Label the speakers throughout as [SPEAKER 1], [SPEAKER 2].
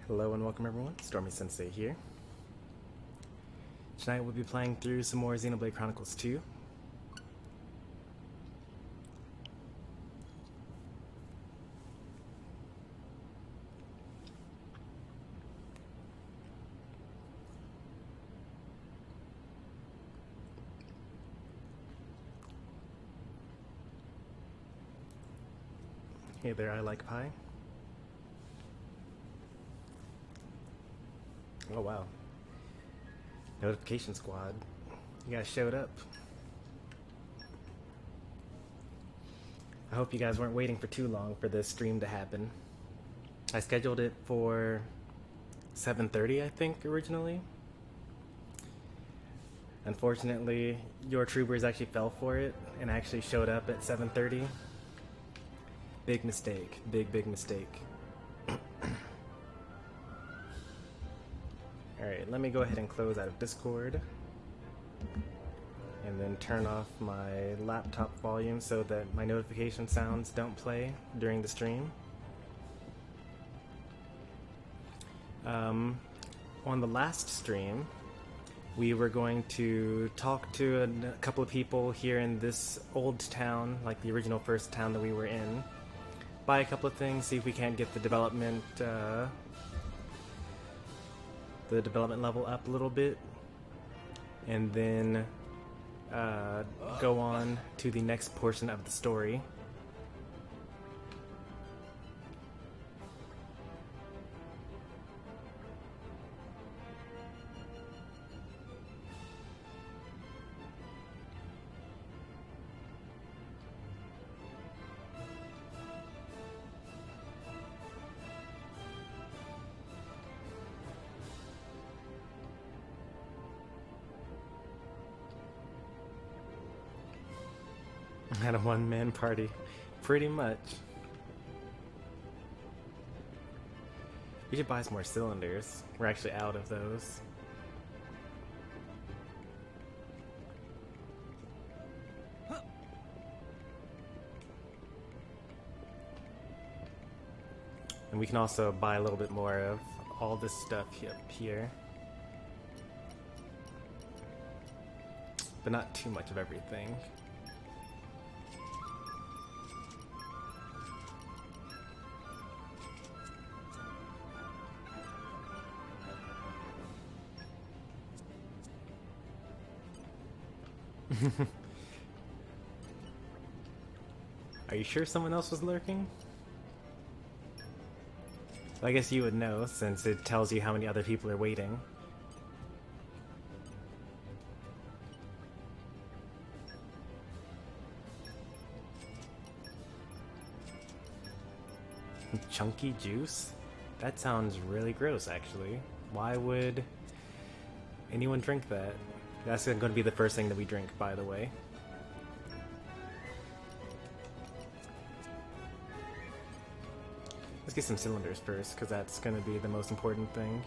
[SPEAKER 1] Hello and welcome everyone, Stormy Sensei here. Tonight we'll be playing through some more Xenoblade Chronicles 2. Hey there, I like pie. Oh wow. Notification squad. You guys showed up. I hope you guys weren't waiting for too long for this stream to happen. I scheduled it for 7:30, I think, originally. Unfortunately, your troopers actually fell for it and actually showed up at 7:30. Big mistake. Big mistake. Alright, let me go ahead and close out of Discord and then turn off my laptop volume so that my notification sounds don't play during the stream. On the last stream, we were going to talk to a couple of people here in this old town, like the original first town that we were in, buy a couple of things, see if we can't get the development level up a little bit, and then go on to the next portion of the story. Had a one-man party, pretty much. We should buy some more cylinders. We're actually out of those. And we can also buy a little bit more of all this stuff up here. But not too much of everything. Are you sure someone else was lurking? Well, I guess you would know, since it tells you how many other people are waiting. Chunky juice? That sounds really gross, actually. Why would anyone drink that? That's going to be the first thing that we drink, by the way. Let's get some cylinders first, because that's going to be the most important thing.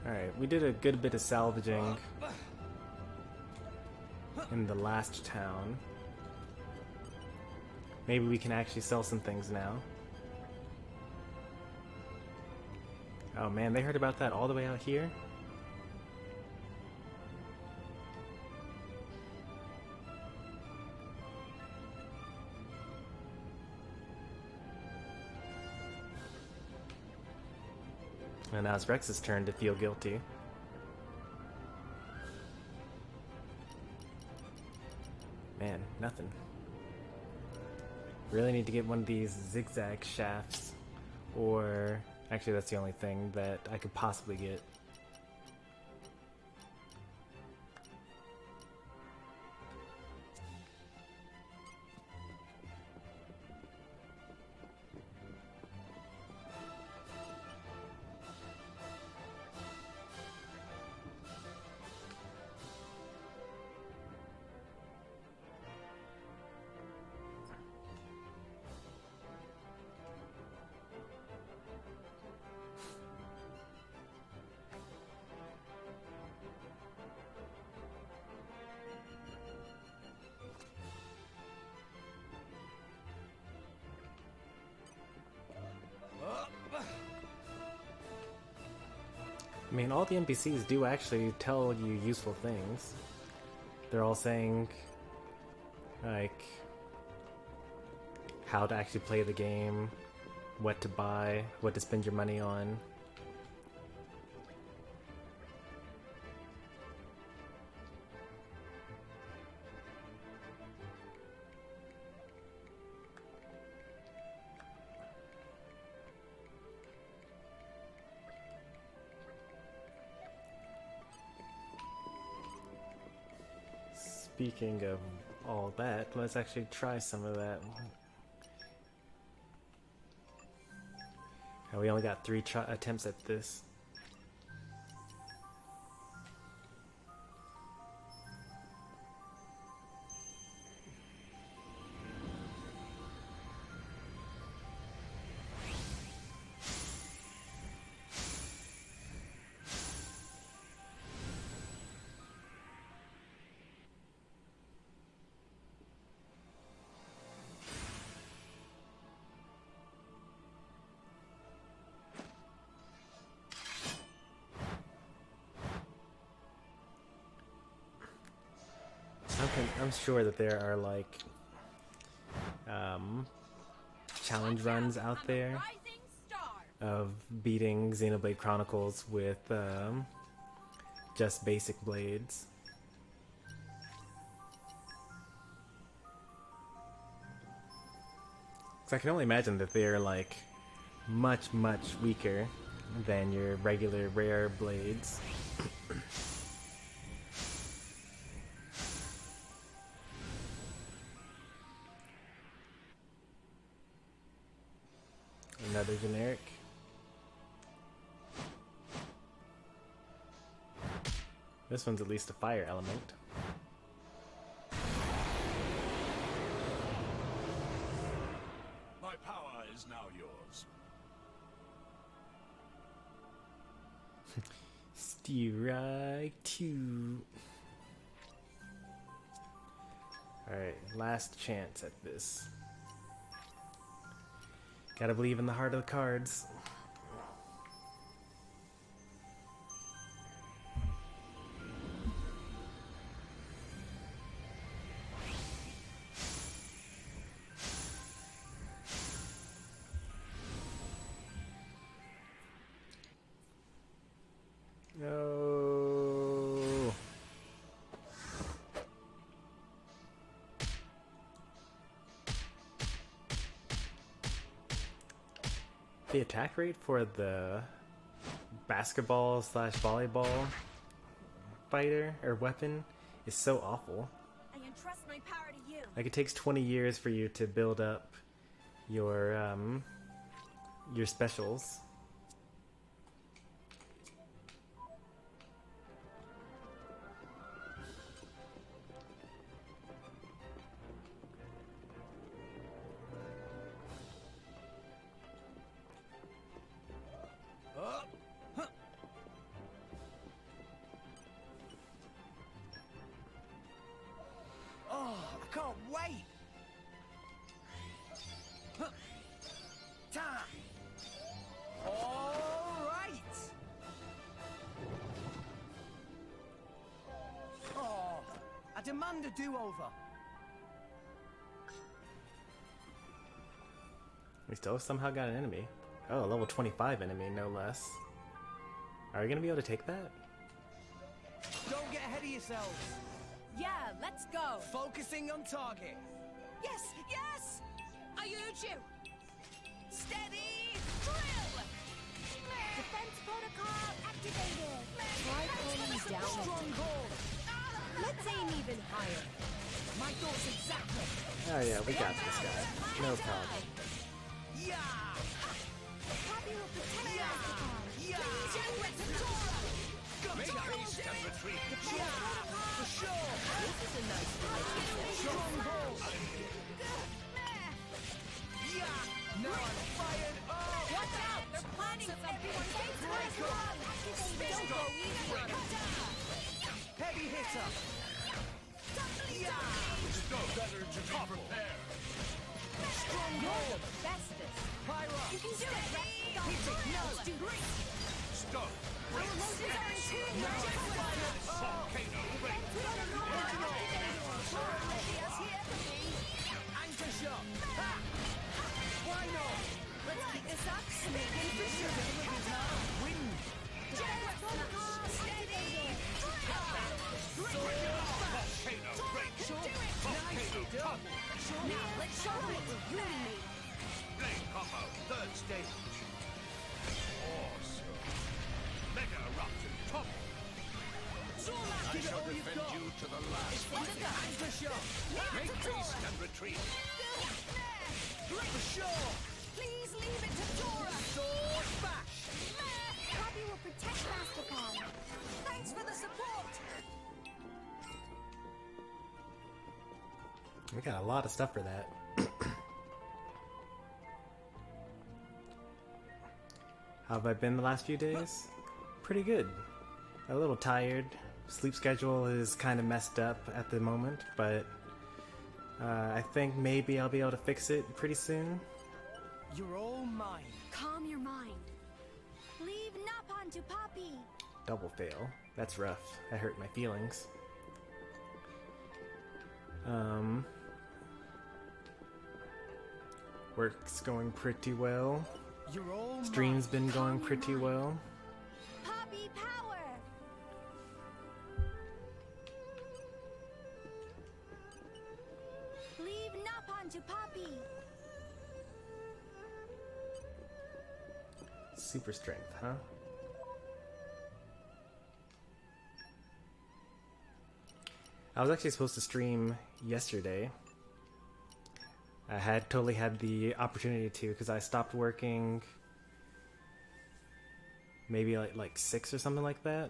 [SPEAKER 1] Alright, we did a good bit of salvaging in the last town. Maybe we can actually sell some things now. Oh man, they heard about that all the way out here? And now it's Rex's turn to feel guilty. Man, nothing. Really need to get one of these zigzag shafts, or actually that's the only thing that I could possibly get. I mean, all the NPCs do actually tell you useful things. They're all saying, like, how to actually play the game, what to buy, what to spend your money on. Speaking of all that, let's actually try some of that. We only got 3 attempts at this. I'm sure that there are like challenge runs out there of beating Xenoblade Chronicles with just basic blades. So I can only imagine that they're like much weaker than your regular rare blades. Another generic. This one's at least a fire element.
[SPEAKER 2] My power is now yours.
[SPEAKER 1] Strike 2. Alright, last chance at this. Gotta believe in the heart of the cards. No. The attack rate for the basketball / volleyball fighter or weapon is so awful.
[SPEAKER 3] I entrust my power to you.
[SPEAKER 1] Like, it takes 20 years for you to build up your specials.
[SPEAKER 4] Demand a do-over.
[SPEAKER 1] We still somehow got an enemy. Oh, a level 25 enemy, no less. Are we gonna be able to take that?
[SPEAKER 4] Don't get ahead of yourselves.
[SPEAKER 3] Yeah, let's go.
[SPEAKER 4] Focusing on target.
[SPEAKER 3] Yes, yes! I urge you. Steady, drill! Defense protocol activated. Try pulling down.
[SPEAKER 4] Stronghold.
[SPEAKER 3] Let's aim even higher.
[SPEAKER 4] My thoughts exactly.
[SPEAKER 1] Oh yeah, we got this guy. No problem.
[SPEAKER 4] Yeah.
[SPEAKER 3] Happy will protect us.
[SPEAKER 4] Yeah.
[SPEAKER 2] Make haste and retreat.
[SPEAKER 4] For sure.
[SPEAKER 3] This is a nice relationship.
[SPEAKER 4] Stronghold. Yeah. Now I'm fired up.
[SPEAKER 3] Watch out! They're planning something. Don't go easy on them.
[SPEAKER 4] Heavy hitter. Yeah.
[SPEAKER 2] It's no better to prepare.
[SPEAKER 4] Stronghold.
[SPEAKER 3] Bestest.
[SPEAKER 4] Pyra.
[SPEAKER 3] You can do it.
[SPEAKER 4] Hit it. No.
[SPEAKER 3] Do great.
[SPEAKER 2] stone.
[SPEAKER 3] Our emotions are in tune.
[SPEAKER 2] Volcano rain.
[SPEAKER 4] Anchor shot. Ha! Why not?
[SPEAKER 3] Let's keep this up and make it official.
[SPEAKER 4] Wind.
[SPEAKER 2] Volcano rain. Volcano tongue.
[SPEAKER 3] Now let's show them what we're really made.
[SPEAKER 2] Flame combo. Third stage. Awesome. Mega eruption. Top. I
[SPEAKER 4] Give it
[SPEAKER 2] shall
[SPEAKER 4] all you've
[SPEAKER 2] defend
[SPEAKER 4] got.
[SPEAKER 2] you to the last.
[SPEAKER 4] Anchor shot.
[SPEAKER 2] Make haste and retreat.
[SPEAKER 4] For sure.
[SPEAKER 3] Please leave it to Dora.
[SPEAKER 4] Sword bash.
[SPEAKER 3] Happy will protect Mastercom. Thanks for the support.
[SPEAKER 1] We got a lot of stuff for that. How have I been the last few days? Pretty good. A little tired. Sleep schedule is kind of messed up at the moment, but I think maybe I'll be able to fix it pretty soon.
[SPEAKER 4] You're all mine.
[SPEAKER 3] Calm your mind. Leave Napon to Poppy.
[SPEAKER 1] Double fail. That's rough. That hurt my feelings. Work's going pretty well.
[SPEAKER 4] You're all
[SPEAKER 1] Stream's been going pretty well.
[SPEAKER 3] Poppy power. Leave Napon to Poppy.
[SPEAKER 1] Super strength, huh? I was actually supposed to stream yesterday. I had totally had the opportunity to because I stopped working maybe like 6 or something like that.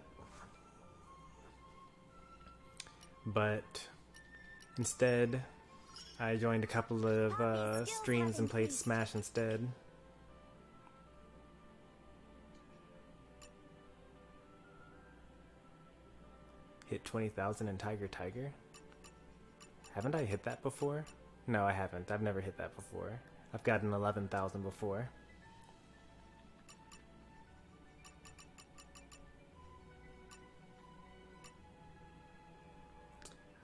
[SPEAKER 1] But instead, I joined a couple of streams and played Smash instead. Hit 20,000 in Tiger. Haven't I hit that before? No, I haven't. I've never hit that before. I've gotten 11,000 before.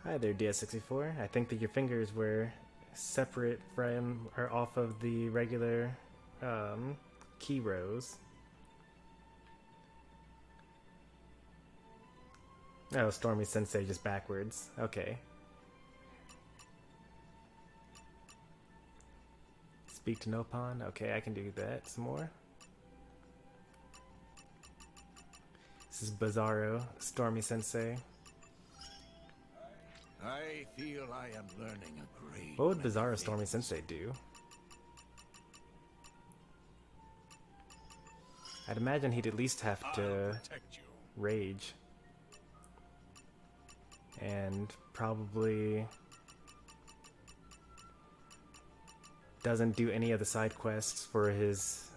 [SPEAKER 1] Hi there, DS64. I think that your fingers were separate from or off of the regular key rows. Oh, Stormy Sensei just backwards. Okay. Speak to Nopon. Okay, I can do that some more. This is Bizarro, Stormy Sensei.
[SPEAKER 2] I feel I am learning a great.
[SPEAKER 1] What would Bizarro Stormy Sensei do? I'd imagine he'd at least have to
[SPEAKER 2] Protect you.
[SPEAKER 1] rage. And probably doesn't do any of the side quests for his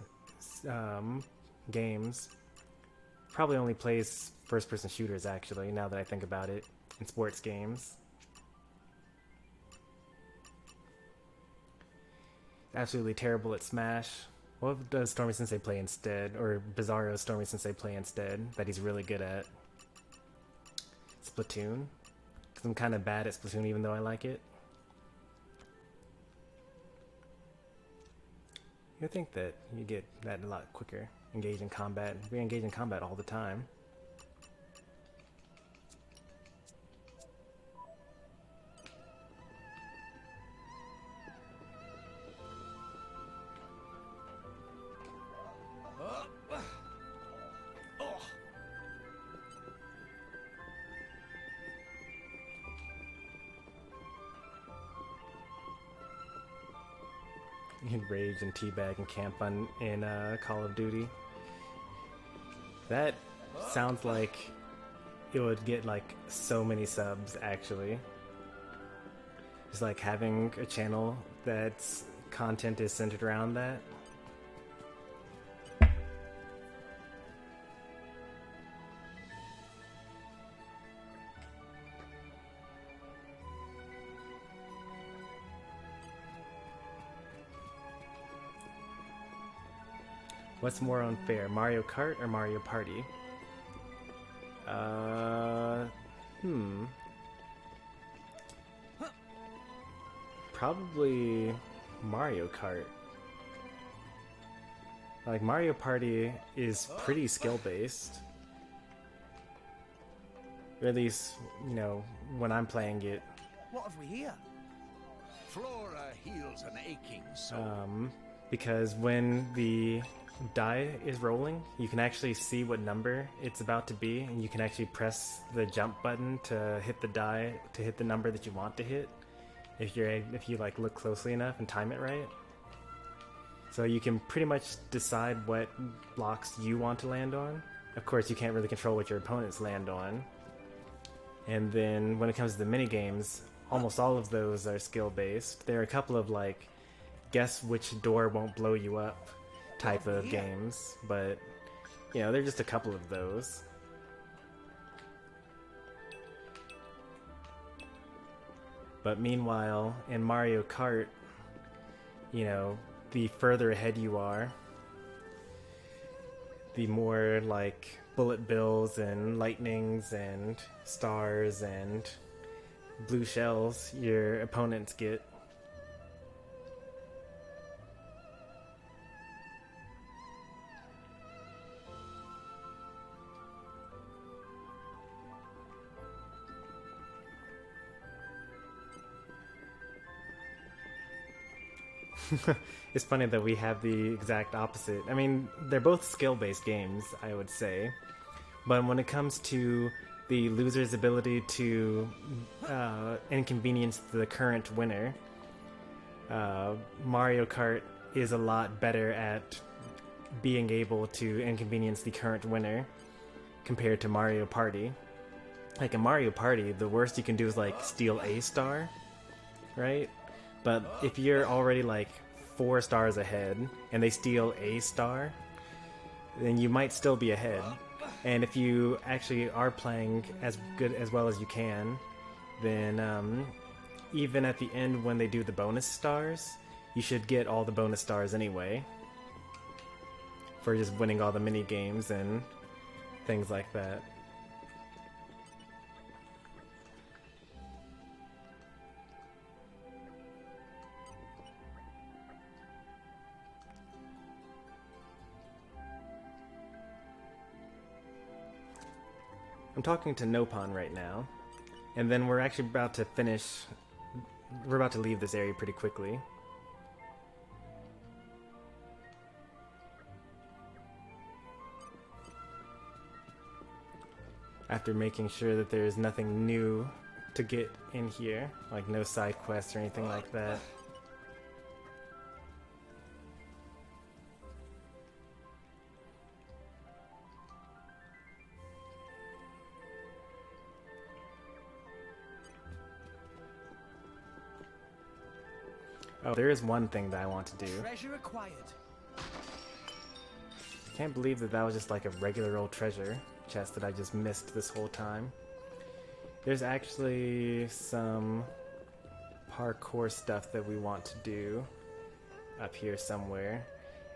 [SPEAKER 1] games. Probably only plays first-person shooters, actually, now that I think about it, in sports games. Absolutely terrible at Smash. What does Stormy Sensei play instead? Or Bizarro Stormy Sensei play instead that he's really good at? Splatoon? Because I'm kind of bad at Splatoon even though I like it. You'd think that you get that a lot quicker. Engage in combat. We engage in combat all the time. You can rage and teabag and camp in Call of Duty. That sounds like it would get like so many subs actually. Just like having a channel that's content is centered around that. What's more unfair, Mario Kart or Mario Party? Probably Mario Kart. Like, Mario Party is pretty skill-based. Or at least, you know, when I'm playing it.
[SPEAKER 4] What have we here?
[SPEAKER 2] Flora heals an aching soul.
[SPEAKER 1] Because when the die is rolling, you can actually see what number it's about to be, and you can actually press the jump button to hit the die, to hit the number that you want to hit, if you like look closely enough and time it right. So you can pretty much decide what blocks you want to land on. Of course, you can't really control what your opponents land on. And then when it comes to the mini games, almost all of those are skill based. There are a couple of like guess which door won't blow you up type of games, but you know, they're just a couple of those. But meanwhile, in Mario Kart, you know, the further ahead you are, the more like bullet bills and lightnings and stars and blue shells your opponents get. It's funny that we have the exact opposite. I mean, they're both skill-based games, I would say. But when it comes to the loser's ability to inconvenience the current winner, Mario Kart is a lot better at being able to inconvenience the current winner compared to Mario Party. Like in Mario Party, the worst you can do is like steal a star, right? But if you're already like 4 stars ahead and they steal a star, then you might still be ahead. And if you actually are playing as well as you can, then even at the end when they do the bonus stars, you should get all the bonus stars anyway for just winning all the mini games and things like that. I'm talking to Nopon right now, and then we're actually about to finish. We're about to leave this area pretty quickly. After making sure that there's nothing new to get in here, like no side quests or anything like that. Oh, there is one thing that I want to do.
[SPEAKER 4] Treasure acquired.
[SPEAKER 1] I can't believe that that was just like a regular old treasure chest that I just missed this whole time. There's actually some parkour stuff that we want to do up here somewhere.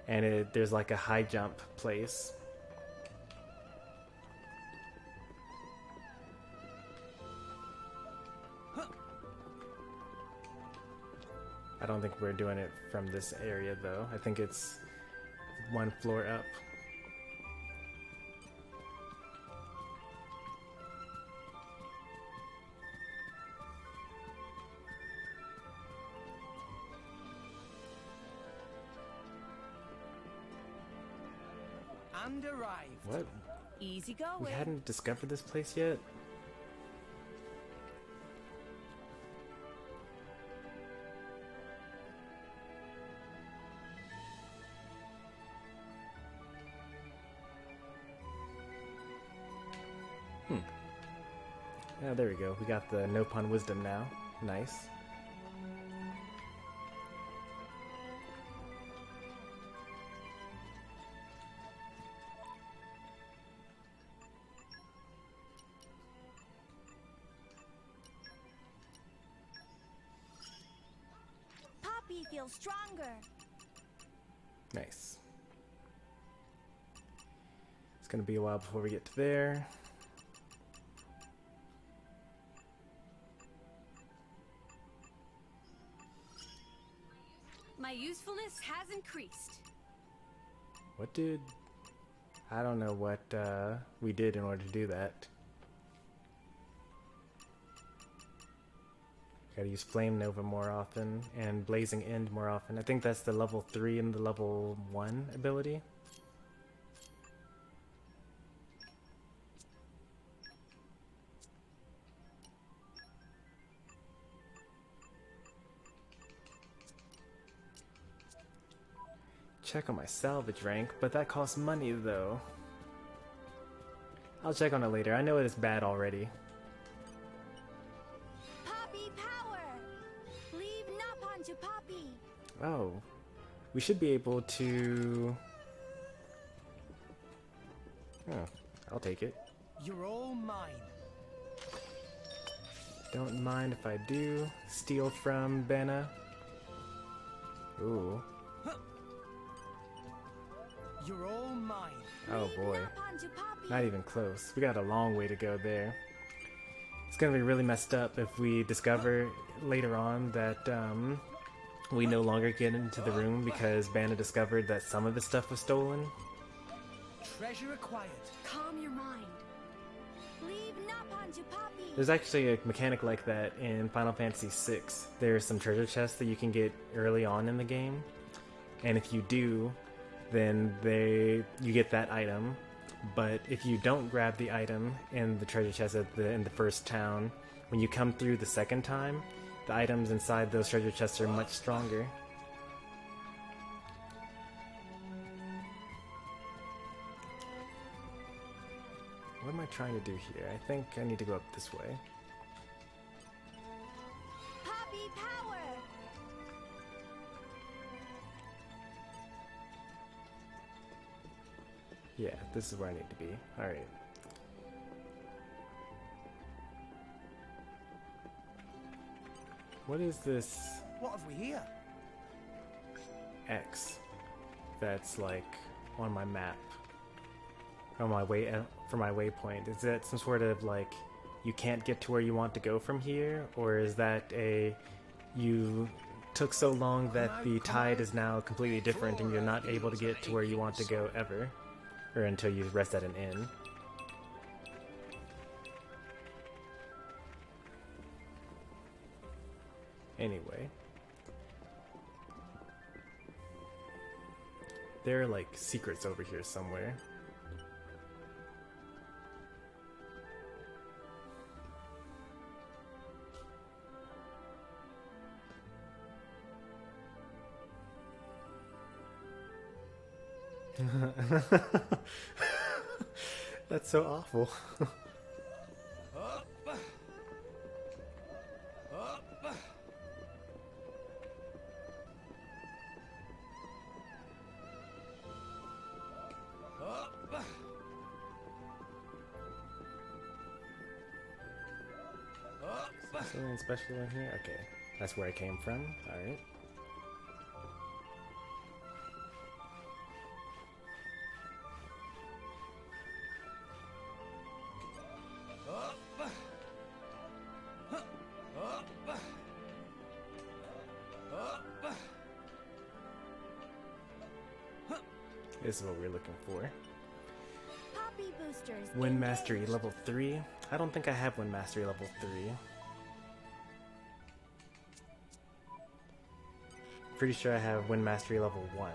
[SPEAKER 1] And there's like a high jump place. I don't think we're doing it from this area though. I think it's one floor up.
[SPEAKER 4] And arrived.
[SPEAKER 1] What?
[SPEAKER 3] Easy going.
[SPEAKER 1] We hadn't discovered this place yet? Oh, there we go. We got the Nopon Wisdom now. Nice.
[SPEAKER 3] Poppy feels stronger.
[SPEAKER 1] Nice. It's gonna be a while before we get to there.
[SPEAKER 3] My usefulness has increased.
[SPEAKER 1] What did... I don't know what we did in order to do that. Gotta use Flame Nova more often, and Blazing End more often. I think that's the level 3 and the level 1 ability. Check on my salvage rank, but that costs money though. I'll check on it later. I know it's bad already.
[SPEAKER 3] Poppy power! Leave Napon to Poppy!
[SPEAKER 1] Oh. We should be able to... Oh, I'll take it.
[SPEAKER 4] You're all mine.
[SPEAKER 1] Don't mind if I do. Steal from Benna. Ooh.
[SPEAKER 4] You're all mine.
[SPEAKER 1] Oh boy.
[SPEAKER 3] Napon to Poppy!
[SPEAKER 1] Not even close. We got a long way to go there. It's gonna be really messed up if we discover later on that we no longer get into the room because Banna discovered that some of the stuff was stolen.
[SPEAKER 4] Treasure acquired.
[SPEAKER 3] Calm your mind. Leave Napon to Poppy!
[SPEAKER 1] There's actually a mechanic like that in Final Fantasy VI. There's some treasure chests that you can get early on in the game, and if you do, then you get that item. But if you don't grab the item in the treasure chest in the first town, when you come through the second time, the items inside those treasure chests are much stronger. What am I trying to do here? I think I need to go up this way.
[SPEAKER 3] Poppy power!
[SPEAKER 1] Yeah, this is where I need to be. Alright. What is this
[SPEAKER 4] What have we here?
[SPEAKER 1] X that's like on my map? On my way for my waypoint. Is that some sort of like you can't get to where you want to go from here? Or is that a you took so long that the tide is now completely different and you're not able to get to where you want to go ever? Or until you rest at an inn. Anyway. There are like secrets over here somewhere. That's so awful. Something special in here? Okay, that's where I came from. Alright. This is what we're looking for.
[SPEAKER 3] Poppy boosters.
[SPEAKER 1] Wind Mastery level 3. I don't think I have Wind Mastery level 3. Pretty sure I have Wind Mastery level 1.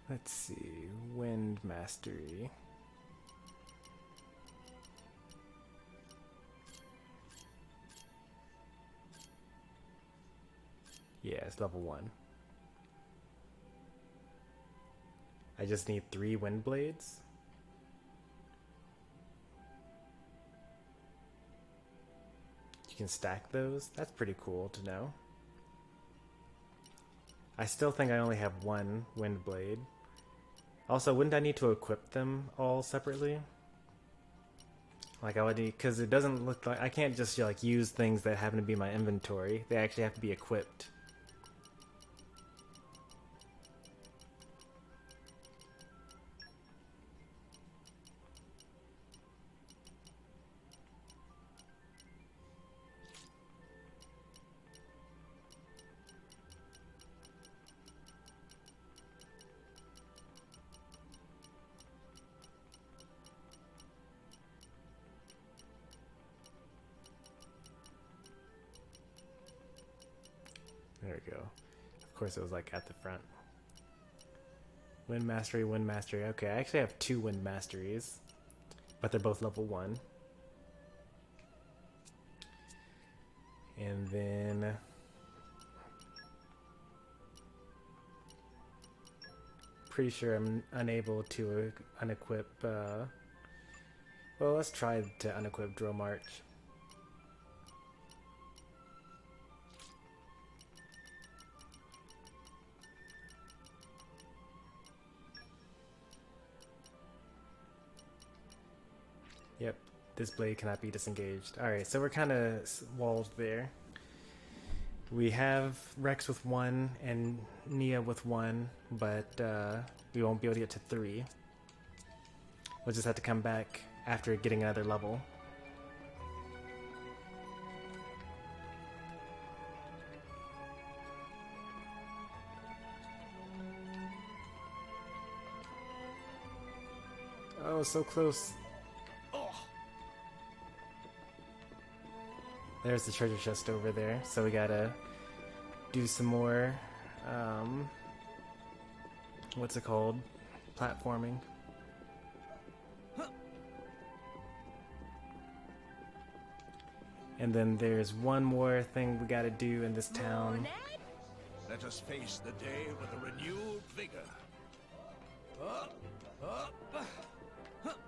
[SPEAKER 1] Let's see. Wind Mastery. Yeah, it's level 1. I just need 3 wind blades. You can stack those. That's pretty cool to know. I still think I only have 1 wind blade. Also, wouldn't I need to equip them all separately? Like I would need, because it doesn't look like I can't just like use things that happen to be in my inventory. They actually have to be equipped. There we go. Of course it was like at the front. Wind Mastery, Wind Mastery. Okay, I actually have 2 Wind Masteries, but they're both level 1. And then pretty sure I'm unable to unequip well, let's try to unequip Drill March. Yep, this blade cannot be disengaged. Alright, so we're kind of walled there. We have Rex with 1 and Nia with 1, but we won't be able to get to 3. We'll just have to come back after getting another level. Oh, so close. There's the treasure chest over there, so we gotta do some more, what's it called? Platforming. And then there's one more thing we gotta do in this town.
[SPEAKER 2] Let us face the day with a renewed vigor. Up, up, up, up,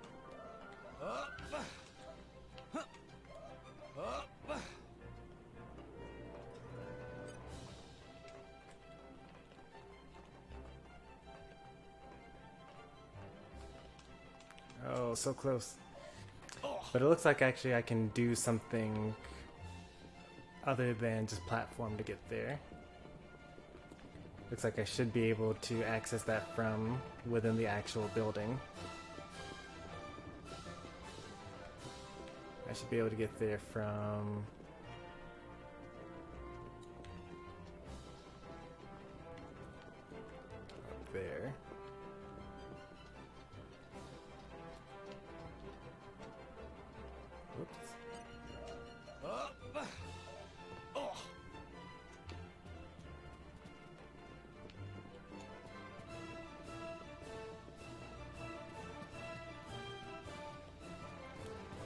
[SPEAKER 2] up, up.
[SPEAKER 1] Oh, so close. But it looks like actually I can do something other than just platform to get there. Looks like I should be able to access that from within the actual building. I should be able to get there from... up there. Whoops.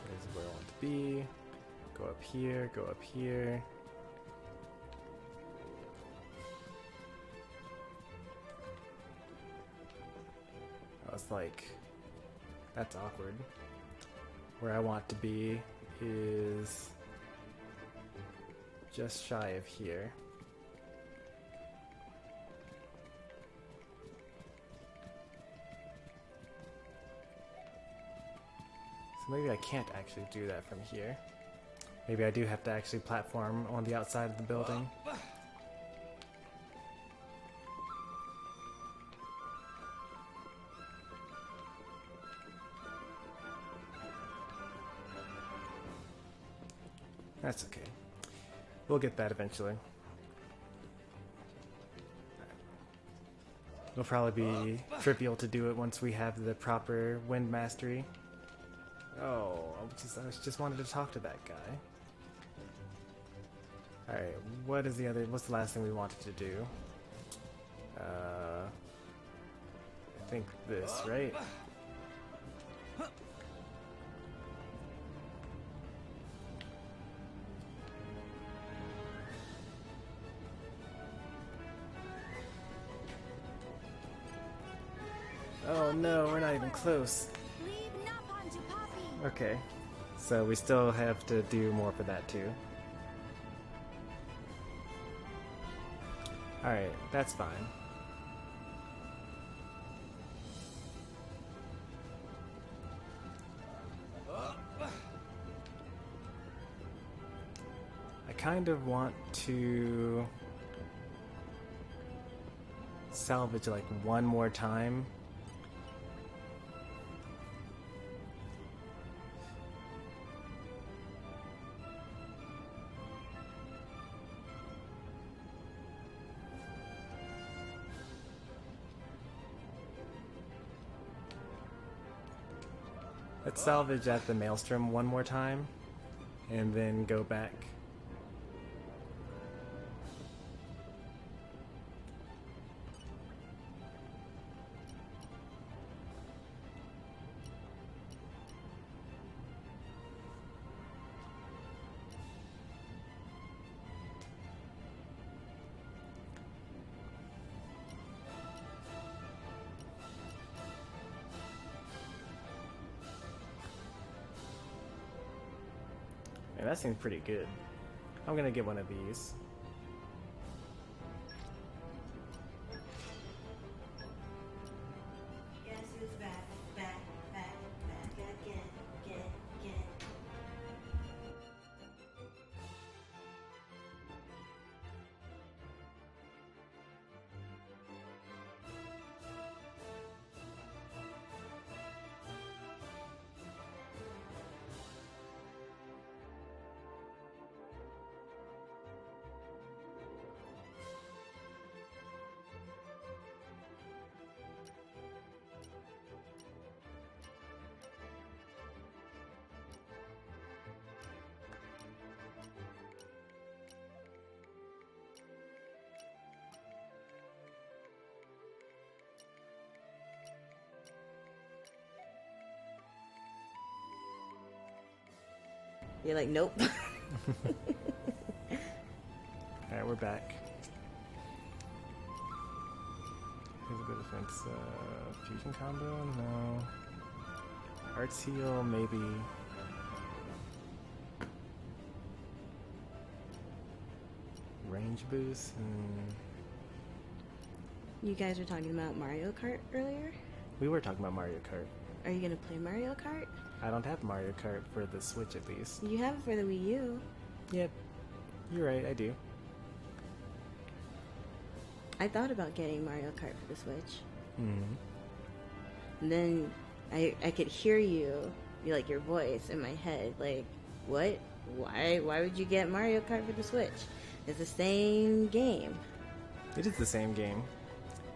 [SPEAKER 1] There's where I want to be. Go up here, go up here. Oh, it's like... that's awkward. Where I want to be is just shy of here. So maybe I can't actually do that from here. Maybe I do have to actually platform on the outside of the building. That's okay. We'll get that eventually. It'll probably be trivial to do it once we have the proper wind mastery. Oh, I just wanted to talk to that guy. Alright, what's the last thing we wanted to do? I think this, right? Oh no, we're not even close. Okay, so we still have to do more for that too. Alright, that's fine. kind of want to salvage like one more time. Let's salvage at the Maelstrom one more time, and then go back. Yeah, that seems pretty good. I'm gonna get one of these.
[SPEAKER 5] Guess who's back, back, back, back again, again, again.
[SPEAKER 6] You're like, nope.
[SPEAKER 1] Alright, we're back. Physical defense, fusion combo? No. Arts heal, maybe. Range boost?
[SPEAKER 6] You guys were talking about Mario Kart earlier?
[SPEAKER 1] We were talking about Mario Kart.
[SPEAKER 6] Are you gonna play Mario Kart?
[SPEAKER 1] I don't have Mario Kart for the Switch at least.
[SPEAKER 6] You have it for the Wii U.
[SPEAKER 1] Yep. You're right, I do.
[SPEAKER 6] I thought about getting Mario Kart for the Switch.
[SPEAKER 1] Mm-hmm.
[SPEAKER 6] And then I could hear you, like your voice in my head, like, what? Why would you get Mario Kart for the Switch? It's the same game.
[SPEAKER 1] It is the same game.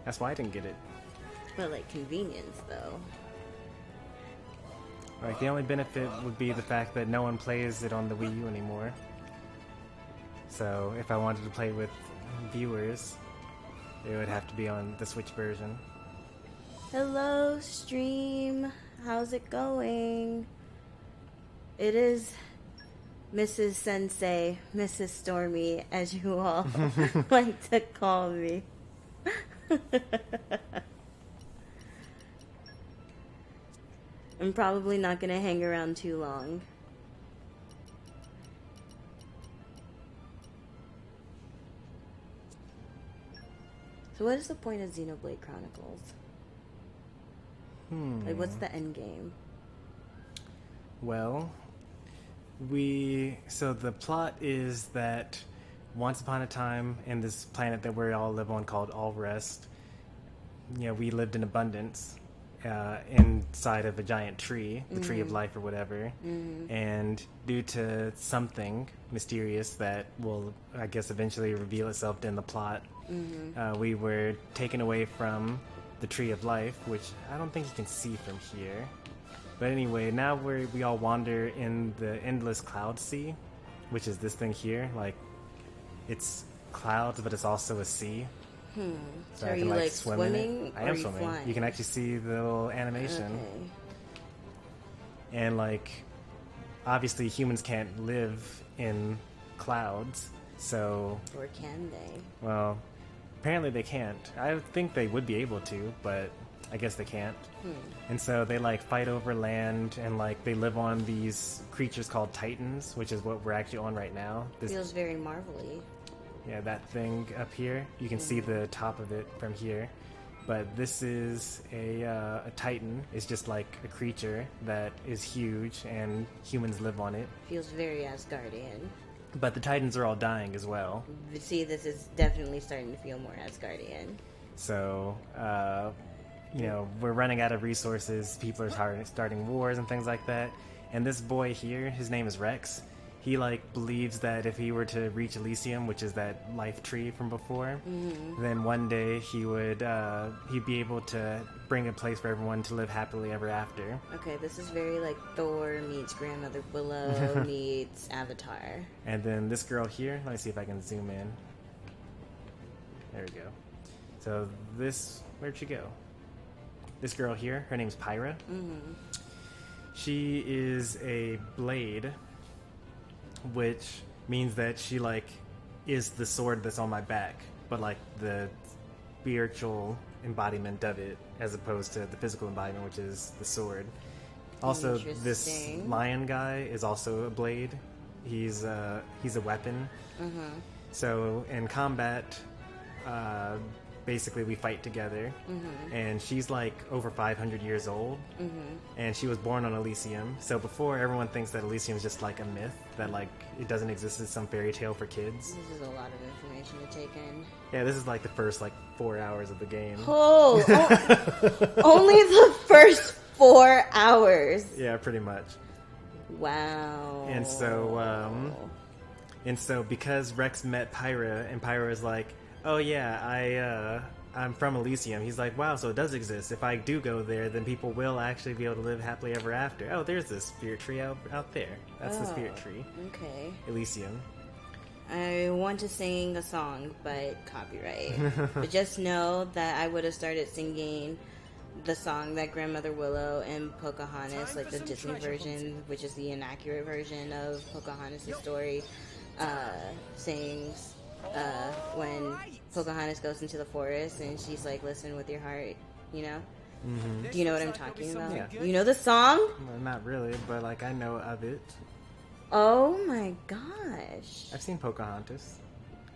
[SPEAKER 1] That's why I didn't get it.
[SPEAKER 6] But like convenience though.
[SPEAKER 1] Like, the only benefit would be the fact that no one plays it on the Wii U anymore. So, if I wanted to play with viewers, it would have to be on the Switch version.
[SPEAKER 6] Hello, stream. How's it going? It is Mrs. Sensei, Mrs. Stormy, as you all like to call me. I'm probably not going to hang around too long. So what is the point of Xenoblade Chronicles? Like, what's the end game?
[SPEAKER 1] Well, so the plot is that once upon a time in this planet that we all live on called Alrest, we lived in abundance. Inside of a giant tree, the tree of life or whatever, and due to something mysterious that will, I guess, eventually reveal itself in the plot, we were taken away from the tree of life, which I don't think you can see from here. But anyway, now we all wander in the endless cloud sea, which is this thing here. Like, it's clouds, but it's also a sea.
[SPEAKER 6] So are you like swimming?
[SPEAKER 1] I am swimming.
[SPEAKER 6] Flying?
[SPEAKER 1] You can actually see the little animation.
[SPEAKER 6] Okay.
[SPEAKER 1] And like, obviously humans can't live in clouds, so...
[SPEAKER 6] Or can they?
[SPEAKER 1] Well, apparently they can't. I think they would be able to, but I guess they can't. And so they like fight over land, and like they live on these creatures called Titans, which is what we're actually on right now.
[SPEAKER 6] Feels very Marvel-y.
[SPEAKER 1] Yeah, that thing up here. You can see the top of it from here. But this is a Titan. It's just like a creature that is huge, and humans live on it.
[SPEAKER 6] Feels very Asgardian.
[SPEAKER 1] But the Titans are all dying as well.
[SPEAKER 6] See, this is definitely starting to feel more Asgardian.
[SPEAKER 1] So, we're running out of resources. People are starting wars and things like that. And this boy here, his name is Rex. He, believes that if he were to reach Elysium, which is that life tree from before, then one day he'd be able to bring a place for everyone to live happily ever after.
[SPEAKER 6] Okay, this is very like Thor meets Grandmother Willow meets Avatar.
[SPEAKER 1] And then this girl here, let me see if I can zoom in. There we go. So where'd she go? This girl here, her name's Pyra. She is a blade, which means that she is the sword that's on my back, but the spiritual embodiment of it, as opposed to the physical embodiment, which is the sword. Also, this lion guy is also a blade. He's a weapon. So in combat, basically we fight together, and she's over 500 years old, and she was born on Elysium. So before, everyone thinks that Elysium is just a myth, that it doesn't exist as some fairy tale for kids.
[SPEAKER 6] This is a lot of information to take in.
[SPEAKER 1] Yeah, this is the first 4 hours of the game.
[SPEAKER 6] Oh, only the first 4 hours.
[SPEAKER 1] Yeah, pretty much.
[SPEAKER 6] Wow.
[SPEAKER 1] And so because Rex met Pyra, and Pyra is like, oh yeah, I'm from Elysium. He's like, wow, so it does exist. If I do go there, then people will actually be able to live happily ever after. Oh, there's this spirit tree out there. That's the spirit tree.
[SPEAKER 6] Okay.
[SPEAKER 1] Elysium.
[SPEAKER 6] I want to sing a song, but copyright. But just know that I would have started singing the song that Grandmother Willow and Pocahontas, the Disney version, which is the inaccurate version of Pocahontas' story, sings when Pocahontas goes into the forest and she's like, listen with your heart, you know? Do you know what I'm talking about?
[SPEAKER 1] Yeah.
[SPEAKER 6] You know the song?
[SPEAKER 1] Well, not really, but I know of it.
[SPEAKER 6] Oh my gosh.
[SPEAKER 1] I've seen Pocahontas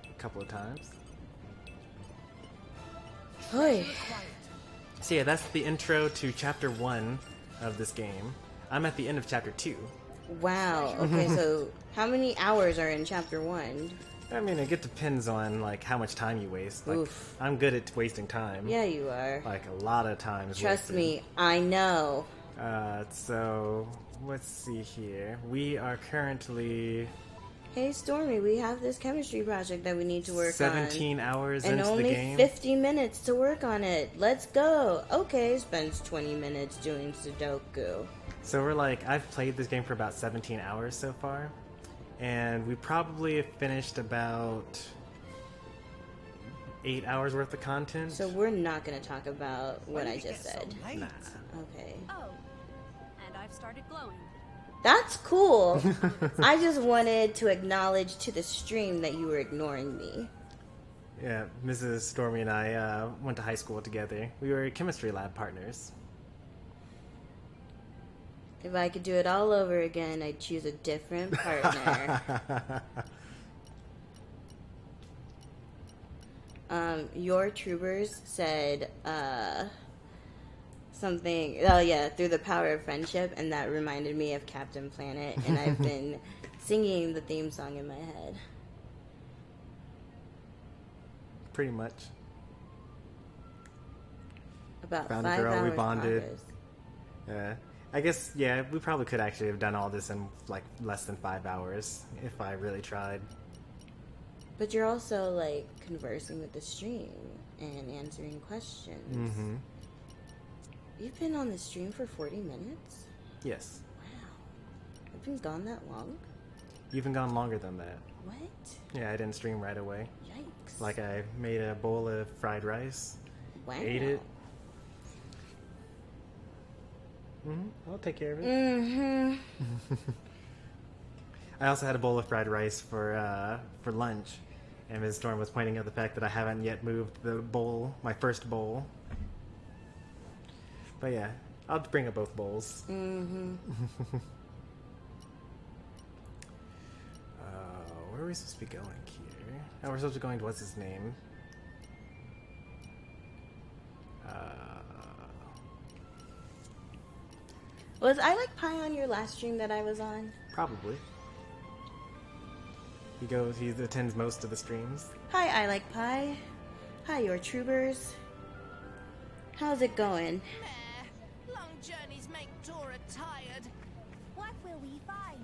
[SPEAKER 1] a couple of times.
[SPEAKER 6] Oy.
[SPEAKER 1] So yeah, that's the intro to chapter 1 of this game. I'm at the end of chapter 2.
[SPEAKER 6] Wow. Okay, so how many hours are in chapter 1?
[SPEAKER 1] I mean, it depends on how much time you waste.
[SPEAKER 6] Oof.
[SPEAKER 1] I'm good at wasting time.
[SPEAKER 6] Yeah, you are.
[SPEAKER 1] A lot of time is
[SPEAKER 6] Trust
[SPEAKER 1] wasted.
[SPEAKER 6] me, I know.
[SPEAKER 1] So let's see here. We are currently
[SPEAKER 6] Hey Stormy, we have this chemistry project that we need to work
[SPEAKER 1] 17
[SPEAKER 6] on.
[SPEAKER 1] hours
[SPEAKER 6] And
[SPEAKER 1] into the
[SPEAKER 6] only
[SPEAKER 1] game.
[SPEAKER 6] 50 minutes to work on it. Let's go. Okay, spends 20 minutes doing Sudoku.
[SPEAKER 1] So we're I've played this game for about 17 hours so far. And we probably have finished about 8 hours worth of content.
[SPEAKER 6] So we're not going to talk about what I just said.
[SPEAKER 1] Nah.
[SPEAKER 6] Okay.
[SPEAKER 3] Oh, and I've started glowing.
[SPEAKER 6] That's cool. I just wanted to acknowledge to the stream that you were ignoring me.
[SPEAKER 1] Yeah, Mrs. Stormy and I went to high school together. We were chemistry lab partners.
[SPEAKER 6] If I could do it all over again, I'd choose a different partner. Your troopers said something, oh yeah, through the power of friendship, and that reminded me of Captain Planet, and I've been singing the theme song in my head.
[SPEAKER 1] Pretty much.
[SPEAKER 6] About
[SPEAKER 1] Found
[SPEAKER 6] 5
[SPEAKER 1] a girl, we
[SPEAKER 6] hours
[SPEAKER 1] bonded.
[SPEAKER 6] progress.
[SPEAKER 1] Yeah. I guess, yeah, we probably could actually have done all this in less than 5 hours if I really tried.
[SPEAKER 6] But you're also conversing with the stream and answering questions.
[SPEAKER 1] Mm-hmm.
[SPEAKER 6] You've been on the stream for 40 minutes?
[SPEAKER 1] Yes.
[SPEAKER 6] Wow. I've been gone that long?
[SPEAKER 1] You've been gone longer than that.
[SPEAKER 6] What?
[SPEAKER 1] Yeah, I didn't stream right away.
[SPEAKER 6] Yikes.
[SPEAKER 1] I made a bowl of fried rice,
[SPEAKER 6] Wow.
[SPEAKER 1] ate it. I'll take care of it.
[SPEAKER 6] Mm-hmm.
[SPEAKER 1] I also had a bowl of fried rice for lunch, and Ms. Storm was pointing out the fact that I haven't yet moved the bowl, my first bowl. But yeah, I'll bring up both bowls.
[SPEAKER 6] Mm-hmm.
[SPEAKER 1] Where are we supposed to be going here? Oh, we're supposed to be going to what's his name?
[SPEAKER 6] Was I Pie on your last stream that I was on?
[SPEAKER 1] Probably. He attends most of the streams.
[SPEAKER 6] Hi, I Like Pie. Hi, your troopers. How's it going?
[SPEAKER 3] Meh. Long journeys make Dora tired. What will we find?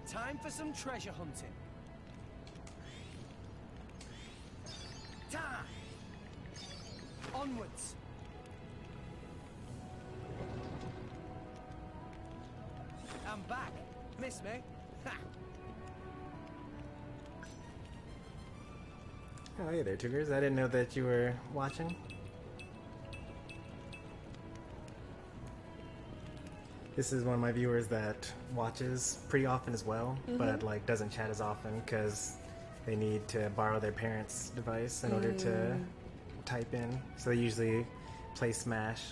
[SPEAKER 4] Time for some treasure hunting. Time! Onwards! I'm back. Miss me? Ha!
[SPEAKER 1] Oh, hey there, Tugers. I didn't know that you were watching. This is one of my viewers that watches pretty often as well, but like doesn't chat as often because they need to borrow their parents' device in order to type in. So they usually play Smash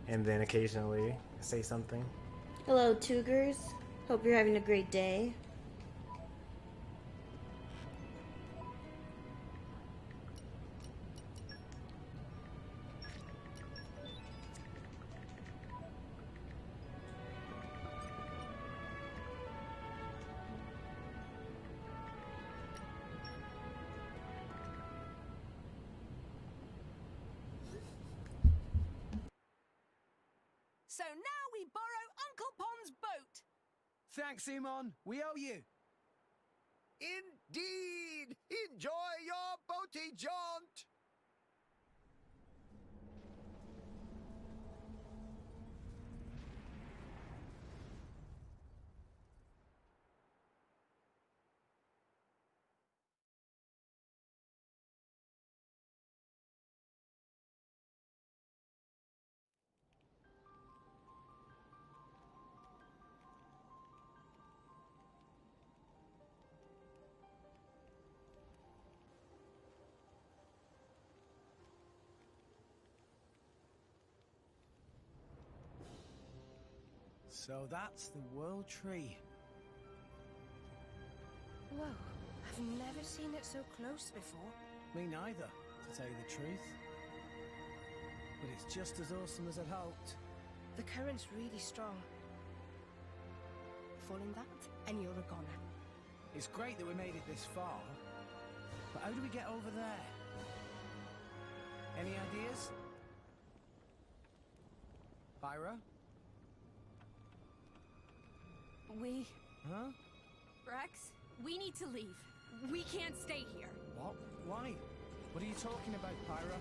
[SPEAKER 1] and then occasionally say something.
[SPEAKER 6] Hello, Tugers. Hope you're having a great day.
[SPEAKER 3] So now we borrow Uncle Pond's boat.
[SPEAKER 4] Thanks, Simon. We owe you.
[SPEAKER 2] Indeed! Enjoy your boaty jaunt!
[SPEAKER 4] So that's the World Tree.
[SPEAKER 3] Whoa, I've never seen it so close before.
[SPEAKER 4] Me neither, to tell you the truth. But it's just as awesome as I'd hoped.
[SPEAKER 3] The current's really strong. Fall in that, and you're a goner.
[SPEAKER 4] It's great that we made it this far. But how do we get over there? Any ideas? Pyra?
[SPEAKER 7] We...
[SPEAKER 4] Huh?
[SPEAKER 7] Rex, we need to leave. We can't stay here.
[SPEAKER 4] What? Why? What are you talking about, Pyra?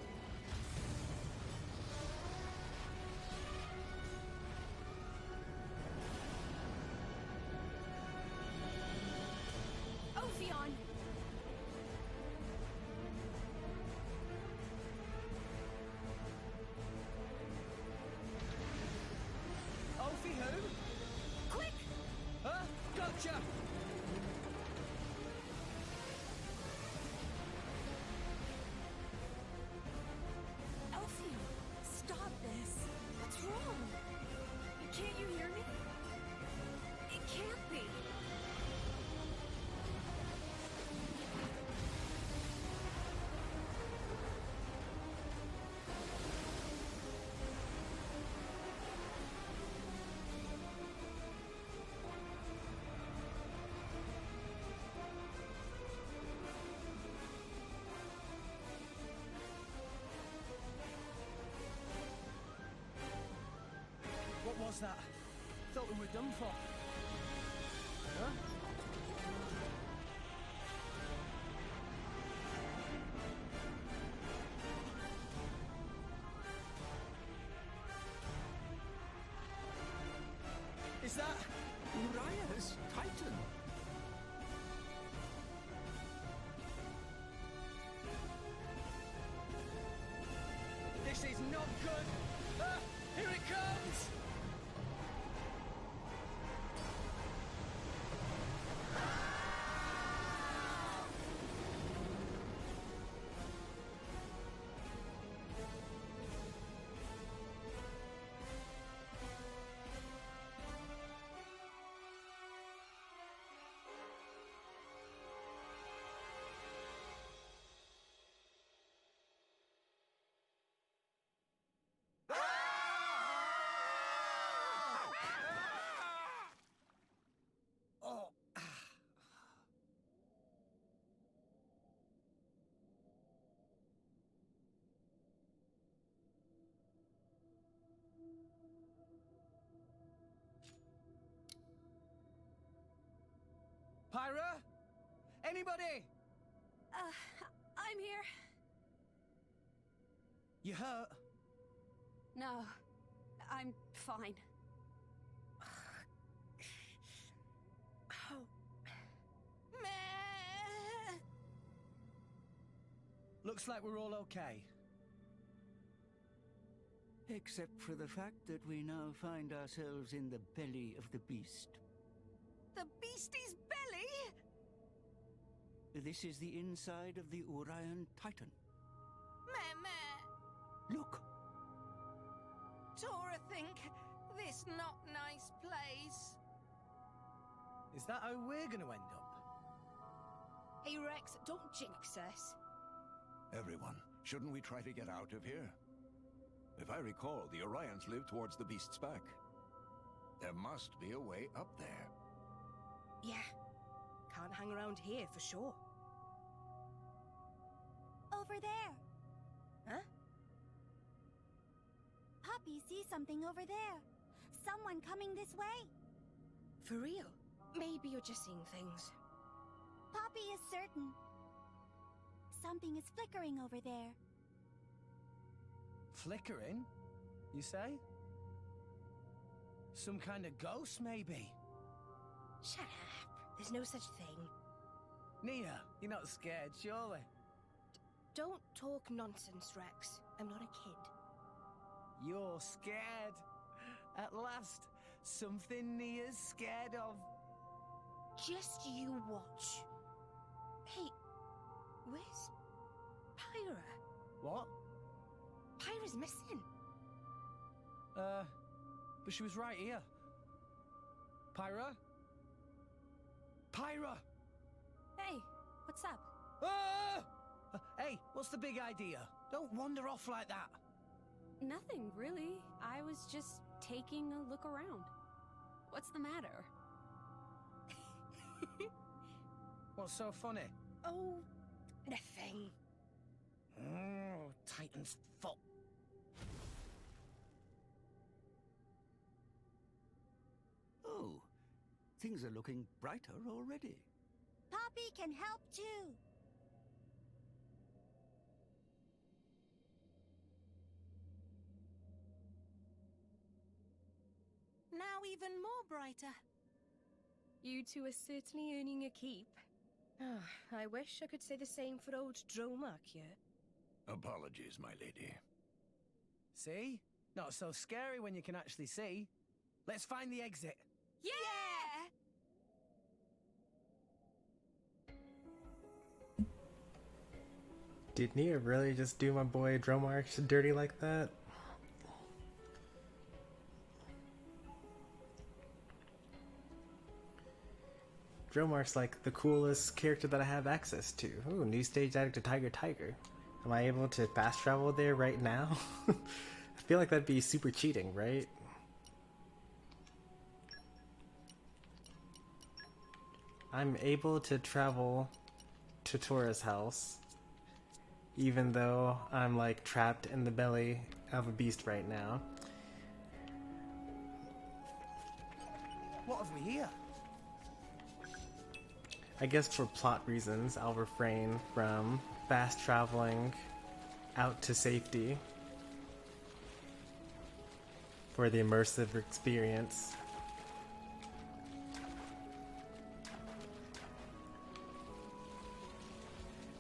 [SPEAKER 7] Ophion!
[SPEAKER 4] Ophi who?
[SPEAKER 7] Quick!
[SPEAKER 4] Huh? Gotcha!
[SPEAKER 7] Ophion, stop this. What's wrong? Can't you hear me? It can't be.
[SPEAKER 4] What was that? Thought we were done for. Huh? Is that Uriah's Titan? This is not good! Ah, here it comes! Pyra? Anybody?
[SPEAKER 7] I'm here.
[SPEAKER 4] You hurt?
[SPEAKER 7] No, I'm fine. Oh.
[SPEAKER 3] Meh.
[SPEAKER 4] Looks like we're all okay.
[SPEAKER 8] Except for the fact that we now find ourselves in the belly of the beast.
[SPEAKER 3] The beastie's belly?
[SPEAKER 8] This is the inside of the Orion Titan.
[SPEAKER 3] Meh, meh.
[SPEAKER 8] Look!
[SPEAKER 3] Tora think this not nice place.
[SPEAKER 4] Is that how we're gonna end up?
[SPEAKER 7] Hey Rex, don't jinx us.
[SPEAKER 2] Everyone, shouldn't we try to get out of here? If I recall, the Orions live towards the beast's back. There must be a way up there.
[SPEAKER 9] Yeah. Can't hang around here for sure.
[SPEAKER 10] Over there.
[SPEAKER 9] Huh?
[SPEAKER 10] Poppy sees something over there. Someone coming this way.
[SPEAKER 9] For real? Maybe you're just seeing things.
[SPEAKER 10] Poppy is certain. Something is flickering over there.
[SPEAKER 4] Flickering? You say? Some kind of ghost, maybe?
[SPEAKER 9] Shut up. There's no such thing.
[SPEAKER 4] Nia, you're not scared, surely?
[SPEAKER 9] Don't talk nonsense, Rex. I'm not a kid.
[SPEAKER 4] You're scared. At last, something Nia's scared of.
[SPEAKER 9] Just you watch. Hey, where's Pyra?
[SPEAKER 4] What?
[SPEAKER 9] Pyra's missing.
[SPEAKER 4] But she was right here. Pyra? Pyra!
[SPEAKER 7] Hey, what's up?
[SPEAKER 4] Ah! Hey, what's the big idea? Don't wander off like that.
[SPEAKER 7] Nothing, really. I was just taking a look around. What's the matter?
[SPEAKER 4] What's so funny?
[SPEAKER 9] Oh, nothing.
[SPEAKER 4] Oh, Titan's fault.
[SPEAKER 8] Oh, things are looking brighter already.
[SPEAKER 10] Poppy can help too.
[SPEAKER 3] Now even more brighter.
[SPEAKER 9] You two are certainly earning a keep. I wish I could say the same for old Dromark here.
[SPEAKER 2] Apologies, my lady.
[SPEAKER 4] See? Not so scary when you can actually see. Let's find the exit.
[SPEAKER 3] Yeah!
[SPEAKER 1] Did Nia really just do my boy Dromark dirty like that? Dromark's like the coolest character that I have access to. Ooh, new stage added to Tiger. Am I able to fast travel there right now? I feel like that'd be super cheating, right? I'm able to travel to Tora's house, even though I'm like trapped in the belly of a beast right now.
[SPEAKER 4] What have we here?
[SPEAKER 1] I guess for plot reasons, I'll refrain from fast traveling out to safety for the immersive experience.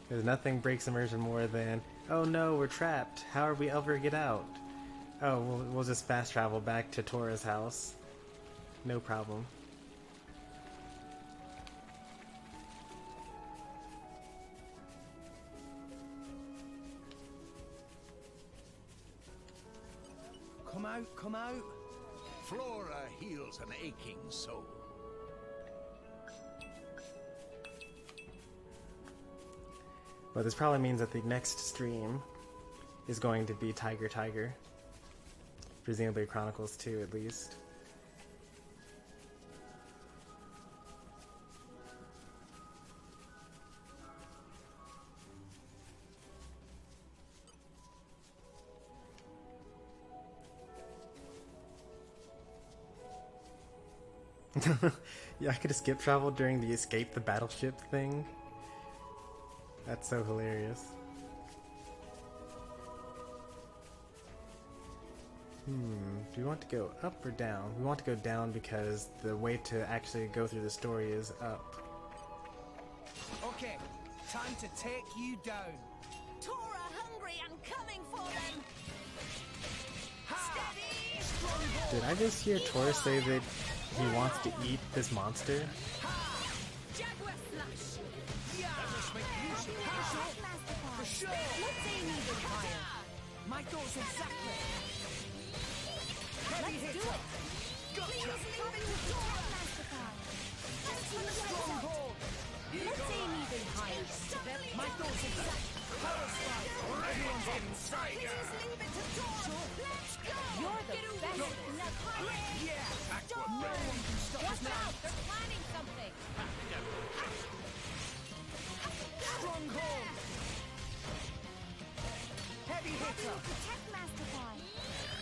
[SPEAKER 1] Because nothing breaks immersion more than, oh no, we're trapped. How are we ever get out? Oh, we'll just fast travel back to Tora's house. No problem.
[SPEAKER 4] Come out, come out.
[SPEAKER 2] Flora heals an aching soul.
[SPEAKER 1] But this probably means that the next stream is going to be Tiger. For Xenoblade Chronicles 2 at least. Yeah, I could skip travel during the escape the battleship thing. That's so hilarious. Do we want to go up or down? We want to go down because the way to actually go through the story is up.
[SPEAKER 4] Okay, time to take you down.
[SPEAKER 3] Tora hungry and coming for them. Steady.
[SPEAKER 1] Did I just hear Tora say that he wants to eat this monster?
[SPEAKER 3] Jaguar flash.
[SPEAKER 4] For sure.
[SPEAKER 3] Let's aim even higher.
[SPEAKER 4] My thoughts exactly. Heavy
[SPEAKER 3] Let's do
[SPEAKER 4] hitter.
[SPEAKER 3] it. Please leave it to Tora.
[SPEAKER 4] Stronghold.
[SPEAKER 3] Let's aim even higher.
[SPEAKER 4] My thoughts exactly. Power spike. Everyone's getting psyched.
[SPEAKER 3] Please leave it to Tora. Let's go. You're the best.
[SPEAKER 4] Yeah.
[SPEAKER 3] Don't
[SPEAKER 4] No one can stop us
[SPEAKER 3] Watch
[SPEAKER 4] now.
[SPEAKER 3] out. They're planning something.
[SPEAKER 4] Stronghold. Heavy hitter.
[SPEAKER 10] Protect Masterfy.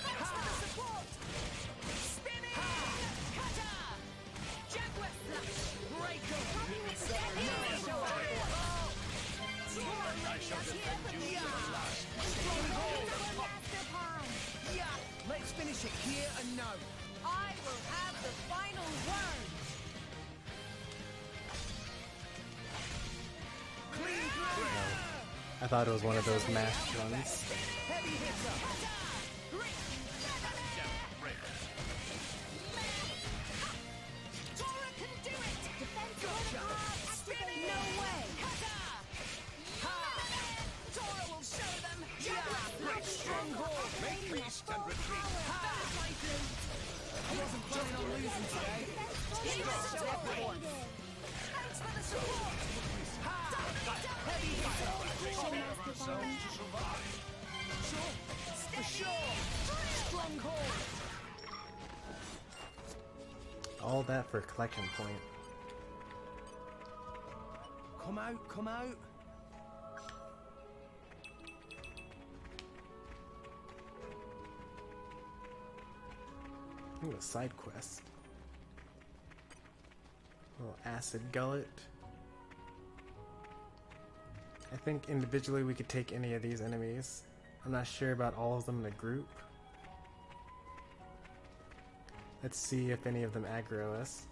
[SPEAKER 3] Thanks for the support. Spinning. Cutter. Jaguar flash.
[SPEAKER 4] Breaker.
[SPEAKER 2] I shall defend you to the last.
[SPEAKER 4] Yeah. Let's finish it here and now.
[SPEAKER 3] I will have the final word.
[SPEAKER 4] Clean through.
[SPEAKER 1] I thought it was one of those mashed ones.
[SPEAKER 4] Heavy hitter.
[SPEAKER 3] Tora can do it. Spinning. No way. Tora will show them.
[SPEAKER 4] Great stronghold.
[SPEAKER 2] Make haste and retreat.
[SPEAKER 4] I wasn't planning on losing today.
[SPEAKER 3] Thanks for the support.
[SPEAKER 4] Heavy hitter.
[SPEAKER 2] Ourselves to survive.
[SPEAKER 4] For sure. Stronghold.
[SPEAKER 1] All that for a collection point.
[SPEAKER 4] Come out, come out.
[SPEAKER 1] Ooh, a side quest. Little acid gullet. I think individually we could take any of these enemies. I'm not sure about all of them in a group. Let's see if any of them aggro us.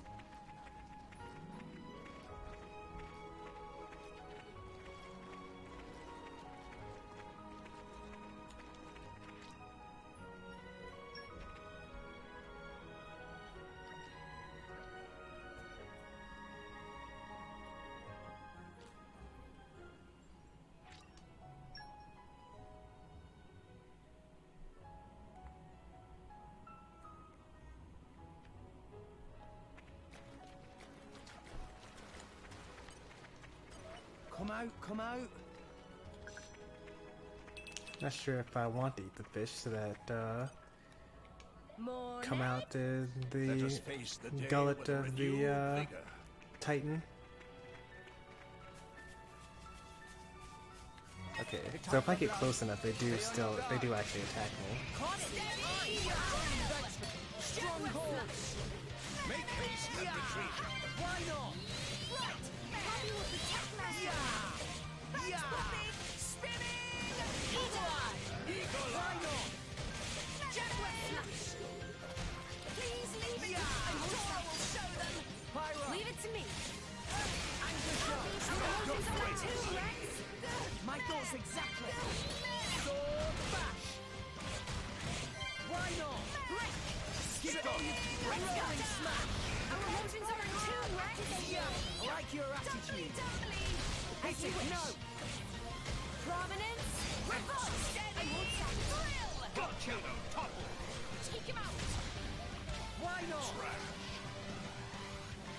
[SPEAKER 4] Come out, come out.
[SPEAKER 1] Not sure if I want to eat the fish so that
[SPEAKER 3] More
[SPEAKER 1] come out
[SPEAKER 2] Let us
[SPEAKER 1] the
[SPEAKER 2] face the day
[SPEAKER 1] gullet
[SPEAKER 2] with
[SPEAKER 1] of the
[SPEAKER 2] renewed vigor.
[SPEAKER 1] Titan. Okay, so if I get close enough, they do actually attack me.
[SPEAKER 4] Stronghold.
[SPEAKER 2] Make haste and retreat.
[SPEAKER 4] Why not?
[SPEAKER 10] Happy will protect Masterfy.
[SPEAKER 4] Yeah. Why not? Pyra.
[SPEAKER 3] Leave it to me.
[SPEAKER 4] Anchor shot. My thoughts exactly. Sword bash. Why not? Skip on. Rolling smash.
[SPEAKER 3] Our emotions are in tune, Rex.
[SPEAKER 4] I like your attitude. Hit it, no.
[SPEAKER 3] Prominence. Revolt. Steady. Thrill.
[SPEAKER 2] Gotcha. Topple.
[SPEAKER 3] Take him out.
[SPEAKER 4] Why not?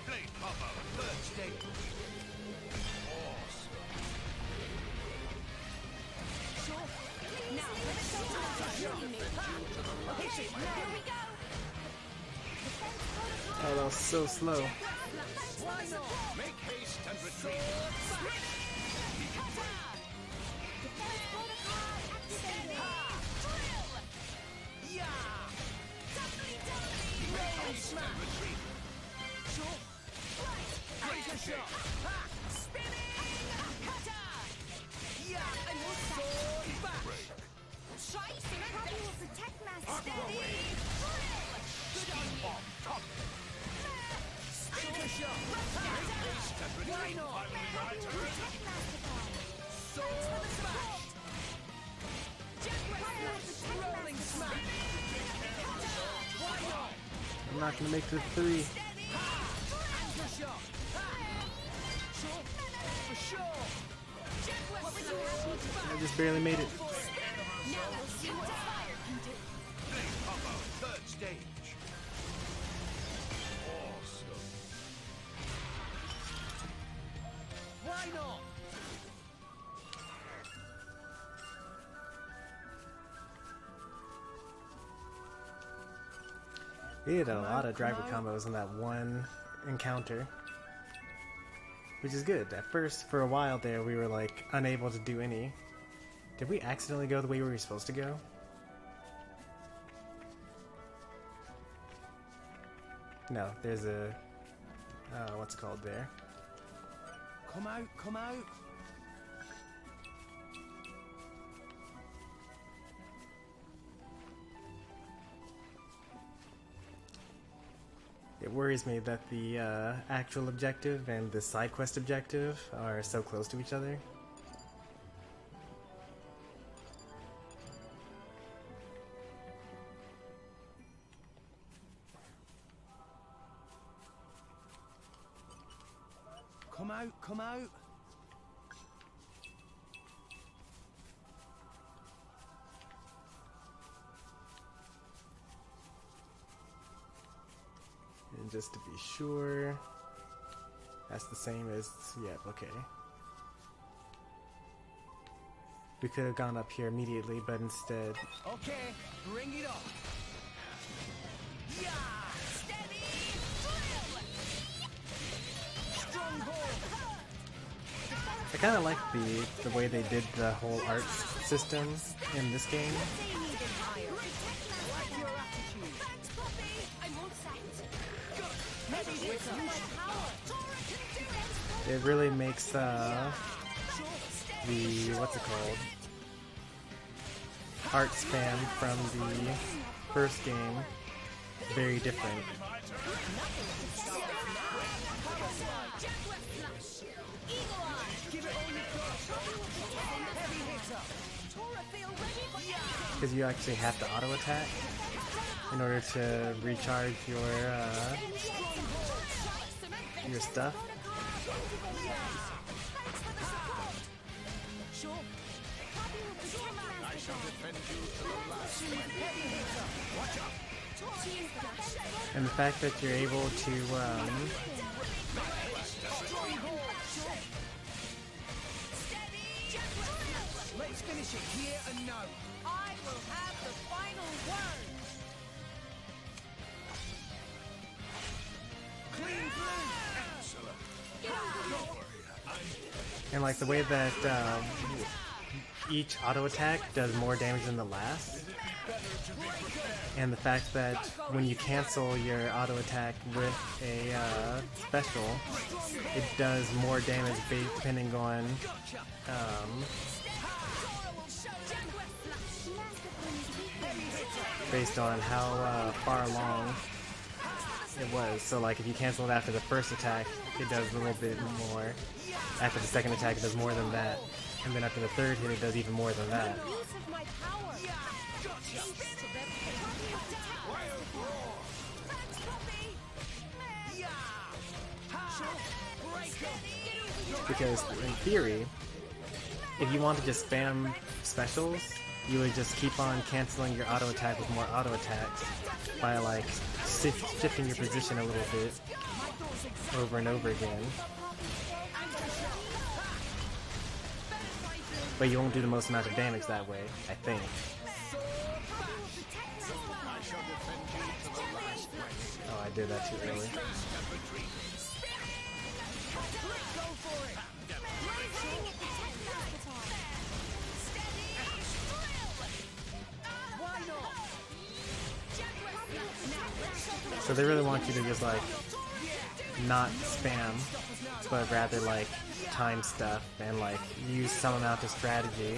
[SPEAKER 2] Blade combo.
[SPEAKER 4] Bird sting.
[SPEAKER 3] Now, let's go to the
[SPEAKER 4] Hit it, no.
[SPEAKER 3] Here we go.
[SPEAKER 1] Oh, that was so slow.
[SPEAKER 4] Why not?
[SPEAKER 2] Make haste and retreat.
[SPEAKER 10] Defense protocol activated.
[SPEAKER 4] Yeah. Rolling smash.
[SPEAKER 10] Poppy will protect Master.
[SPEAKER 4] Why not?
[SPEAKER 10] Poppy will protect Master.
[SPEAKER 4] Rolling smash. Why not?
[SPEAKER 1] I'm not gonna make it to 3.
[SPEAKER 4] Anchor shot. Sure. For sure.
[SPEAKER 1] I just barely made it.
[SPEAKER 3] Now we'll see what fire can do.
[SPEAKER 2] Third stage. Awesome.
[SPEAKER 4] Why not?
[SPEAKER 1] We had a lot of driver combos in that one encounter, which is good. At first, for a while there, we were like unable to do any. Did we accidentally go the way we were supposed to go? No, there's a what's it called there?
[SPEAKER 4] Come out, come out.
[SPEAKER 1] It worries me that the actual objective and the side quest objective are so close to each other.
[SPEAKER 4] Come out, come out.
[SPEAKER 1] And just to be sure, that's the same as, yep, okay. We could have gone up here immediately, but instead...
[SPEAKER 4] Okay, bring it on. Yeah!
[SPEAKER 3] Steady! Drill!
[SPEAKER 4] Strong hold.
[SPEAKER 1] I kind of like the way they did the whole art system in this game.
[SPEAKER 4] Like your attitude.
[SPEAKER 3] Thanks, Poppy! I'm all set.
[SPEAKER 4] Heavy hitter.
[SPEAKER 1] It really makes the what's it called, art span from the first game very different. Because you actually have to auto attack in order to recharge your stuff. And the fact that you're able to
[SPEAKER 4] Let's finish it here and now.
[SPEAKER 3] I will have the final word.
[SPEAKER 4] Clean through.
[SPEAKER 1] and like the way that each auto attack does more damage than the last, and the fact that when you cancel your auto attack with a special, it does more damage depending on based on how far along it was. So like if you cancel it after the first attack, it does a little bit more. After the second attack, it does more than that. And then after the third hit, it does even more than that. Because in theory, if you want to just spam specials, you would just keep on canceling your auto attack with more auto attacks by like shifting your position a little bit over and over again. But you won't do the most amount of damage that way, I think. Oh, I did that too early. So they really want you to just like not spam, but rather like time stuff and like use some amount of strategy.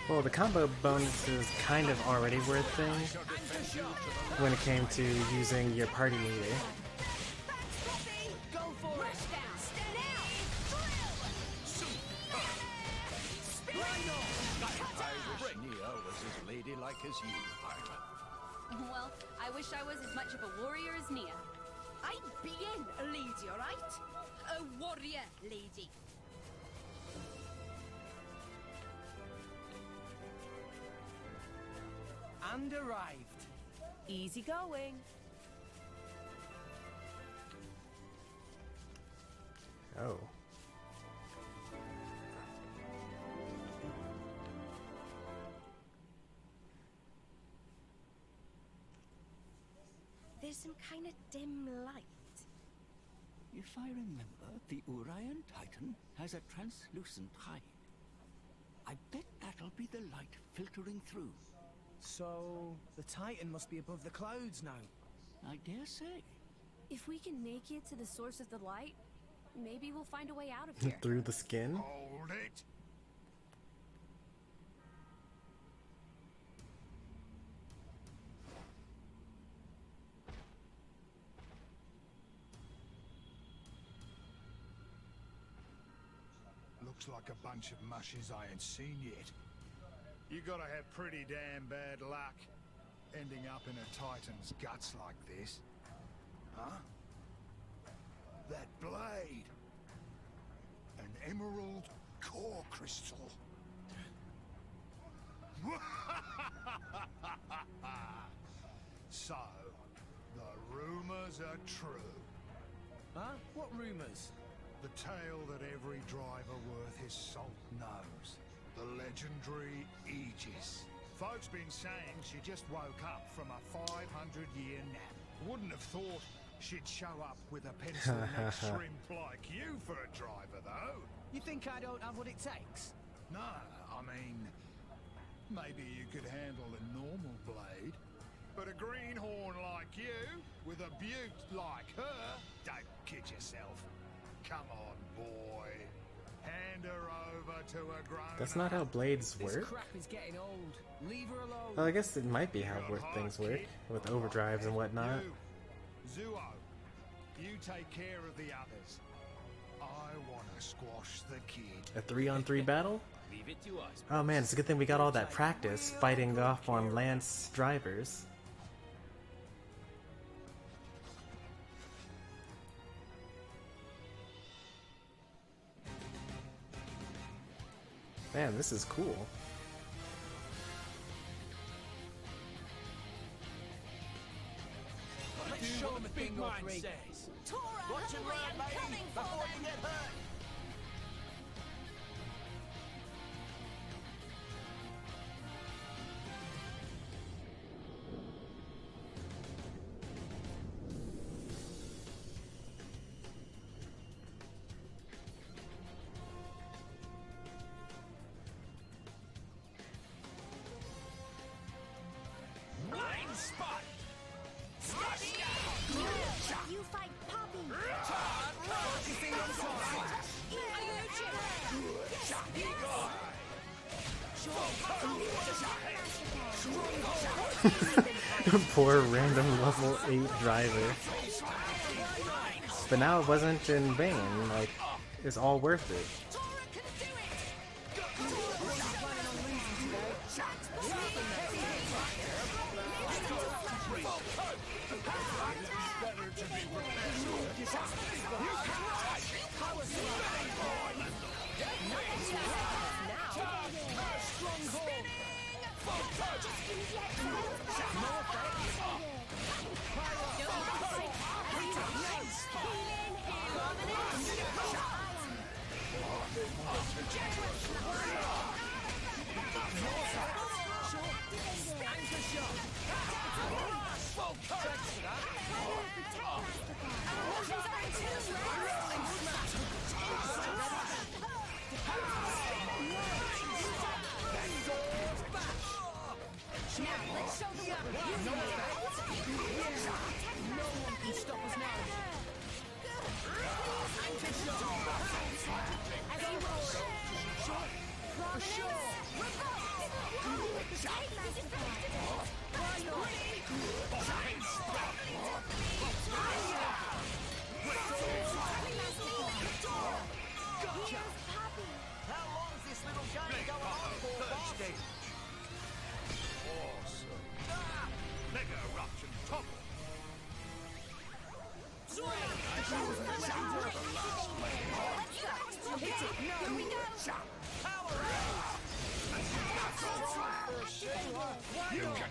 [SPEAKER 1] Well, the combo bonuses kind of already were a thing when it came to using your party meter.
[SPEAKER 2] Like as you, Pyra.
[SPEAKER 3] Well, I wish I was as much of a warrior as Nia. I'm being a lady, alright? A warrior lady.
[SPEAKER 4] And arrived.
[SPEAKER 9] Easy going.
[SPEAKER 1] Oh.
[SPEAKER 9] There's some kind of dim light.
[SPEAKER 8] If I remember, the Orion Titan has a translucent hide. I bet that'll be the light filtering through.
[SPEAKER 4] So, the Titan must be above the clouds now.
[SPEAKER 8] I dare say.
[SPEAKER 9] If we can make it to the source of the light, maybe we'll find a way out of here.
[SPEAKER 1] Through the skin?
[SPEAKER 2] Hold it! Looks like a bunch of mushes I ain't seen yet. You gotta have pretty damn bad luck ending up in a Titan's guts like this. Huh? That blade! An emerald core crystal. So, the rumors are true.
[SPEAKER 4] Huh? What rumors?
[SPEAKER 2] The tale that every driver worth his salt knows. The legendary Aegis. Folks been saying she just woke up from a 500-year nap. Wouldn't have thought she'd show up with a pencil-neck shrimp like you for a driver, though.
[SPEAKER 4] You think I don't have what it takes?
[SPEAKER 2] No, I mean, maybe you could handle a normal blade. But a greenhorn like you, with a beaut like her, don't kid yourself. Come on, boy. Hand her over to a grown.
[SPEAKER 1] That's not how blades
[SPEAKER 4] This
[SPEAKER 1] work.
[SPEAKER 4] crap is getting old. Leave her alone.
[SPEAKER 1] Well, I guess it might be how things work, with overdrives and whatnot.
[SPEAKER 2] You, Zuo, you take care of the others. I want to squash the kid.
[SPEAKER 1] A 3-on-3 battle?
[SPEAKER 11] Leave it to us.
[SPEAKER 1] Oh man, it's a good thing we got all that practice fighting off on Lance drivers. Man, this is cool.
[SPEAKER 4] Let's show them a thing or three.
[SPEAKER 3] Tora, hurry, I'm coming for them!
[SPEAKER 11] Blind spot.
[SPEAKER 10] You fight Poppy.
[SPEAKER 1] Poor random level 8 driver. But now it wasn't in vain, like, it's all worth it.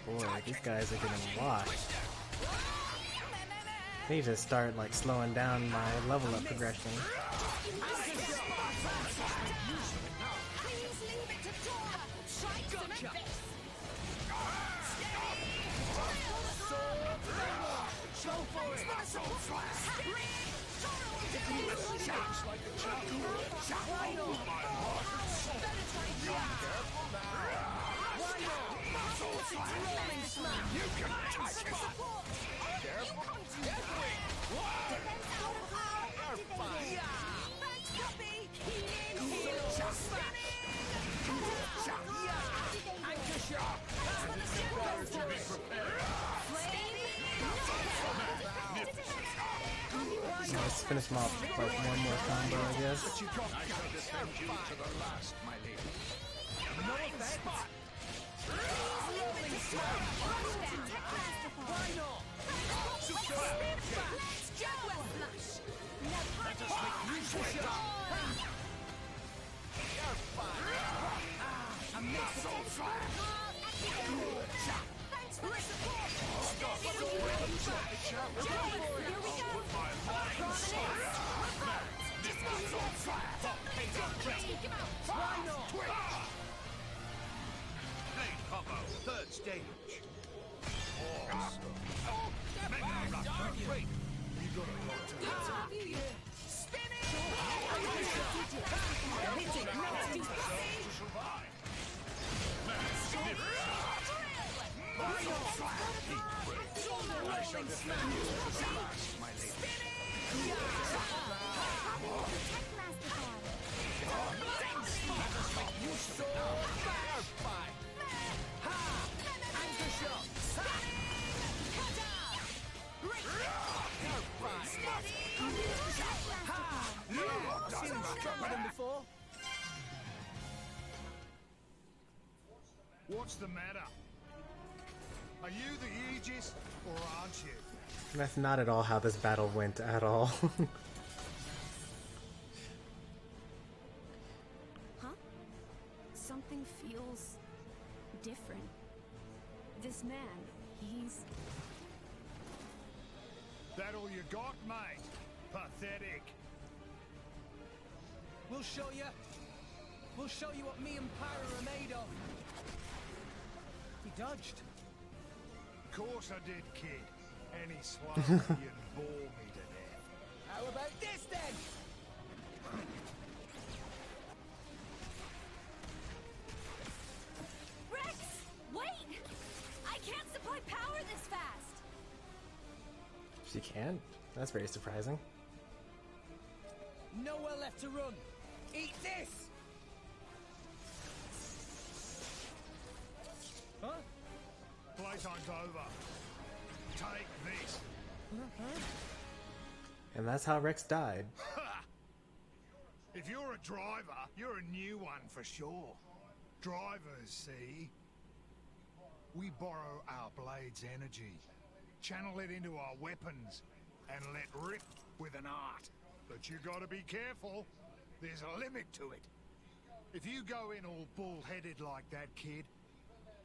[SPEAKER 1] Boy, these guys are getting washed. I need to start like slowing down my level up progression. Let's finish them off with like one more combo, I guess.
[SPEAKER 2] I shall defend you to the last, my lady. No offense.
[SPEAKER 11] Why not? Let us make use of it. You're fine. Amidst.
[SPEAKER 3] Thanks for the support.
[SPEAKER 11] Why not?
[SPEAKER 2] Blade combo, third stage. What's the matter? Are you the Aegis, or aren't you?
[SPEAKER 1] That's not at all how this battle went at all.
[SPEAKER 9] Huh? Something feels different. This man, he's...
[SPEAKER 2] That all you got, mate? Pathetic.
[SPEAKER 4] We'll show you. We'll show you what me and Pyra are made of. He dodged.
[SPEAKER 2] Course I did, kid. Any slow you'd bore me to death.
[SPEAKER 4] How about this then?
[SPEAKER 3] Rex! Wait! I can't supply power this fast!
[SPEAKER 1] She can? That's very surprising.
[SPEAKER 4] Nowhere left to run. Eat this! Huh?
[SPEAKER 2] Playtime's over. Take this.
[SPEAKER 1] And that's how Rex died.
[SPEAKER 2] If you're a driver, you're a new one for sure. Drivers, see? We borrow our blade's energy, channel it into our weapons, and let rip with an art. But you gotta be careful. There's a limit to it. If you go in all bull-headed like that, kid,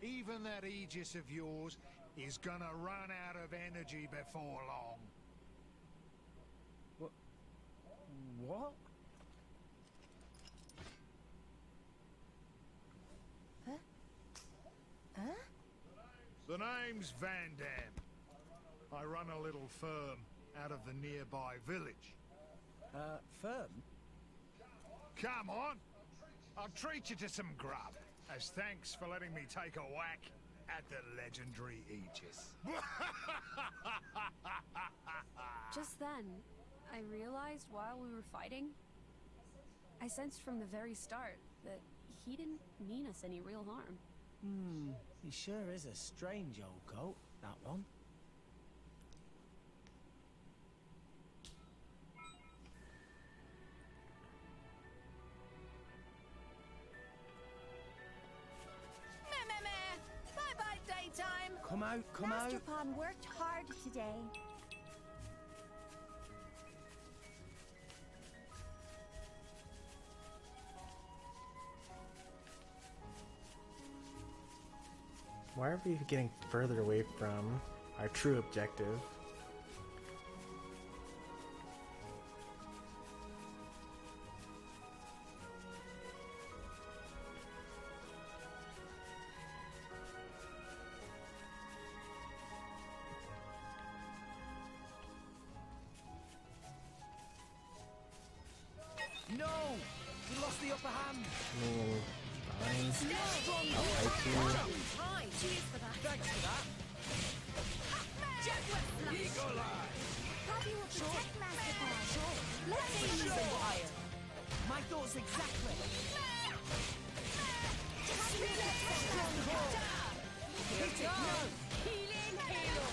[SPEAKER 2] even that Aegis of yours is gonna run out of energy before long.
[SPEAKER 4] What?
[SPEAKER 2] The name's Van Dam. I run a little firm out of the nearby village.
[SPEAKER 4] Firm?
[SPEAKER 2] Come on! I'll treat you to some grub, as thanks for letting me take a whack at the legendary Aegis.
[SPEAKER 3] Just then, I realized while we were fighting, I sensed from the very start that he didn't mean us any real harm.
[SPEAKER 4] He sure is a strange old goat, that one.
[SPEAKER 9] Bye-bye, daytime!
[SPEAKER 4] Come out, come out!
[SPEAKER 10] Master Pawn worked hard today.
[SPEAKER 1] Why are we getting further away from our true objective?
[SPEAKER 4] No! We lost the upper hand!
[SPEAKER 1] Fine. I'll fight you.
[SPEAKER 9] Hi, cheers for that.
[SPEAKER 4] Thanks for that!
[SPEAKER 11] Eagle Eye!
[SPEAKER 10] Poppy will protect Master Pawn. Let's
[SPEAKER 4] Let's
[SPEAKER 10] see
[SPEAKER 4] show
[SPEAKER 10] you.
[SPEAKER 4] fire! My thoughts exactly! Hit it! No!
[SPEAKER 9] Healing halo.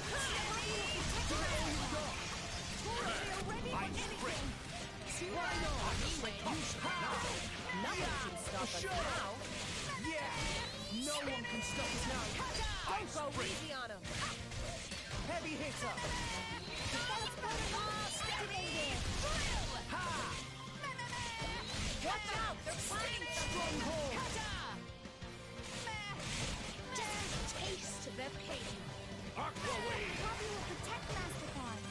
[SPEAKER 11] I'm spring!
[SPEAKER 4] Why not?
[SPEAKER 9] Nothing can stop us
[SPEAKER 4] Sure.
[SPEAKER 9] now.
[SPEAKER 4] Yeah! No one can stop us now!
[SPEAKER 9] Don't go easy on him.
[SPEAKER 4] Heavy hitter! Ha!
[SPEAKER 9] Watch out, they're fighting.
[SPEAKER 4] Stronghold!
[SPEAKER 9] Just taste the pain.
[SPEAKER 11] Aqua Wave!
[SPEAKER 10] Poppy will protect Master Pawn.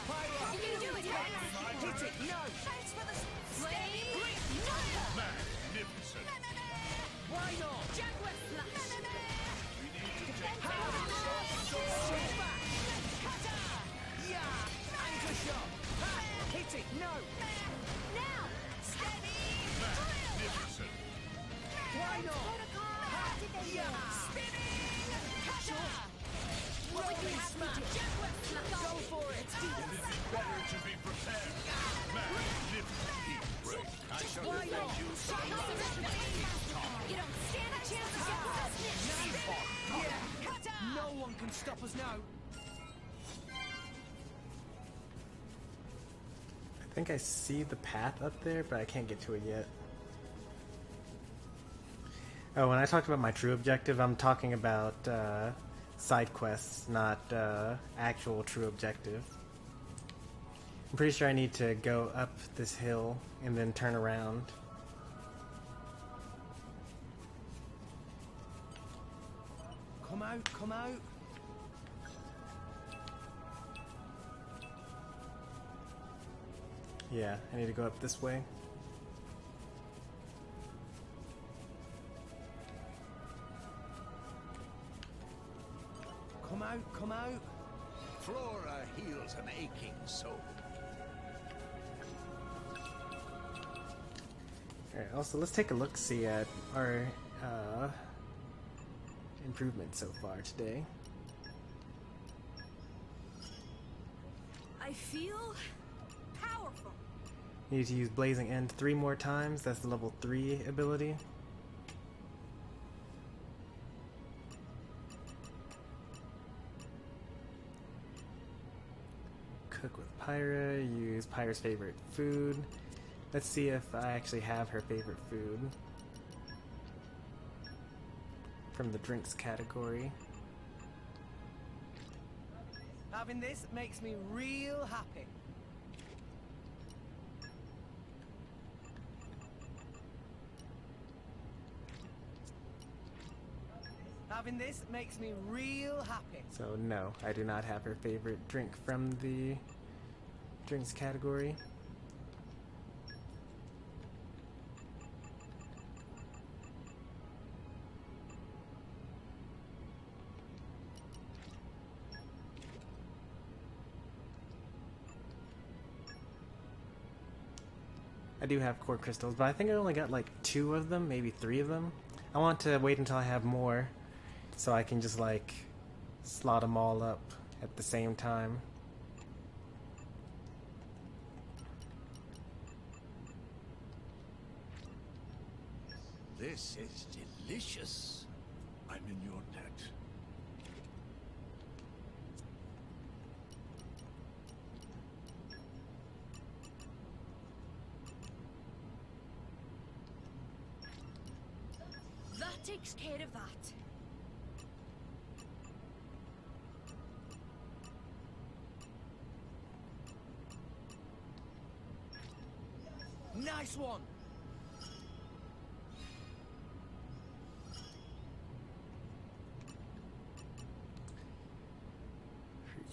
[SPEAKER 4] Pyra!
[SPEAKER 9] You can do it,
[SPEAKER 4] Hit it! No!
[SPEAKER 9] Thanks for the flame.
[SPEAKER 11] Magnificent!
[SPEAKER 4] Why not?
[SPEAKER 9] Jaguar flash.
[SPEAKER 11] We need to take
[SPEAKER 4] Swing back! Yeah! Anchor shot! Ha! Hit it! No!
[SPEAKER 10] Now!
[SPEAKER 11] magnificent!
[SPEAKER 4] Why not?
[SPEAKER 10] Protocol activated.
[SPEAKER 4] Yeah! Short! Rolling smash! Go for it!
[SPEAKER 11] Better to be prepared! Magnificent heat break! I shall
[SPEAKER 4] Why
[SPEAKER 11] defend
[SPEAKER 4] not?
[SPEAKER 11] you so
[SPEAKER 9] You don't stand a chance against us.
[SPEAKER 4] Yeah! No one can stop us now!
[SPEAKER 1] I think I see the path up there, but I can't get to it yet. Oh, when I talked about my true objective, I'm talking about side quests, not actual true objective. I'm pretty sure I need to go up this hill and then turn around.
[SPEAKER 4] Come out, come out!
[SPEAKER 1] Yeah, I need to go up this way.
[SPEAKER 4] Come out, come out!
[SPEAKER 11] Flora heals an aching soul.
[SPEAKER 1] Alright, also let's take a look-see at our improvements so far today.
[SPEAKER 9] I feel powerful.
[SPEAKER 1] Need to use Blazing End 3 more times. That's the level 3 ability. Cook with Pyra. Use Pyra's favorite food. Let's see if I actually have her favorite food from the drinks category.
[SPEAKER 4] Having this makes me real happy. Having this makes me real happy.
[SPEAKER 1] So no, I do not have her favorite drink from the drinks category. do have core crystals, but I think I only got like 2 of them, maybe 3 of them. I want to wait until I have more, so I can just like slot them all up at the same time.
[SPEAKER 11] This is delicious. I'm in your debt.
[SPEAKER 9] That takes care of that.
[SPEAKER 4] Nice one.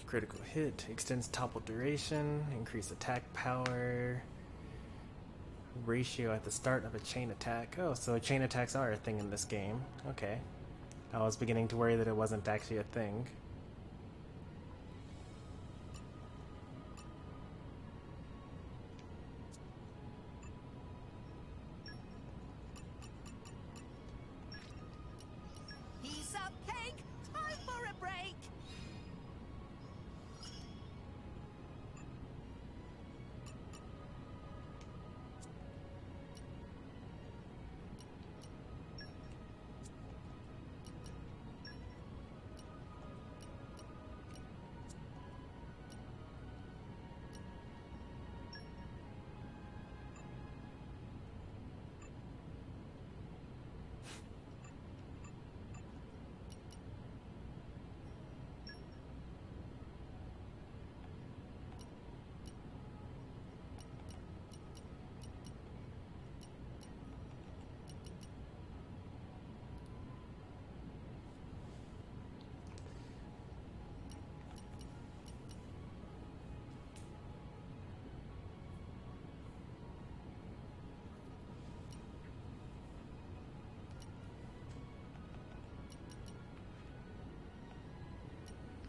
[SPEAKER 1] Critical hit, extends topple duration, increase attack power, ratio at the start of a chain attack. Oh, so chain attacks are a thing in this game. Okay. I was beginning to worry that it wasn't actually a thing.
[SPEAKER 9] He's up, cake. Time for a break.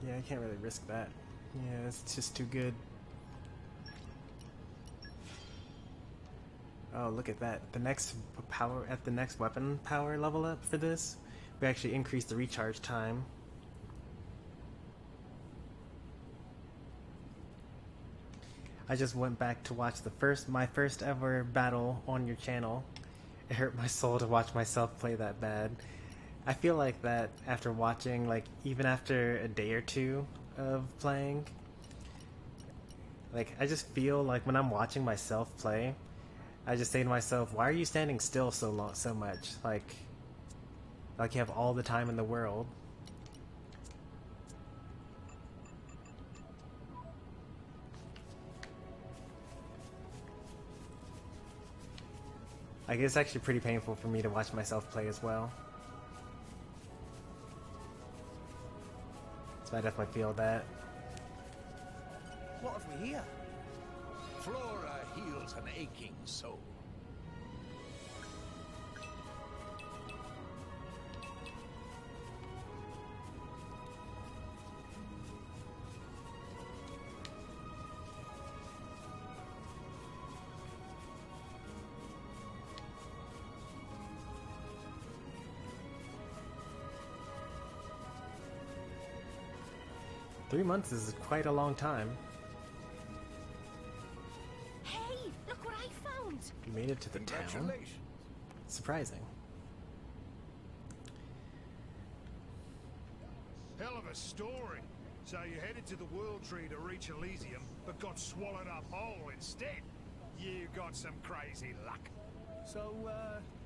[SPEAKER 9] Yeah, I can't really risk that. Yeah, it's just too good. Oh, look at that. The next power at the next weapon power level up for this, we actually increased the recharge time. I just went back to watch my first ever battle on your channel. It hurt my soul to watch myself play that bad. I feel like that after watching, like, even after a day or two of playing, like, I just feel like when I'm watching myself play, I just say to myself, why are you standing still so much? Like you have all the time in the world. Like, it's actually pretty painful for me to watch myself play as well. So I definitely feel that.
[SPEAKER 4] What have we here?
[SPEAKER 11] Flora heals an aching soul.
[SPEAKER 1] Three months is quite a long time.
[SPEAKER 9] Hey, look what I found.
[SPEAKER 1] You made it to the town?
[SPEAKER 11] Congratulations.
[SPEAKER 1] Surprising.
[SPEAKER 2] Hell of a story. So you headed to the World Tree to reach Elysium, but got swallowed up whole instead. You got some crazy luck.
[SPEAKER 4] So,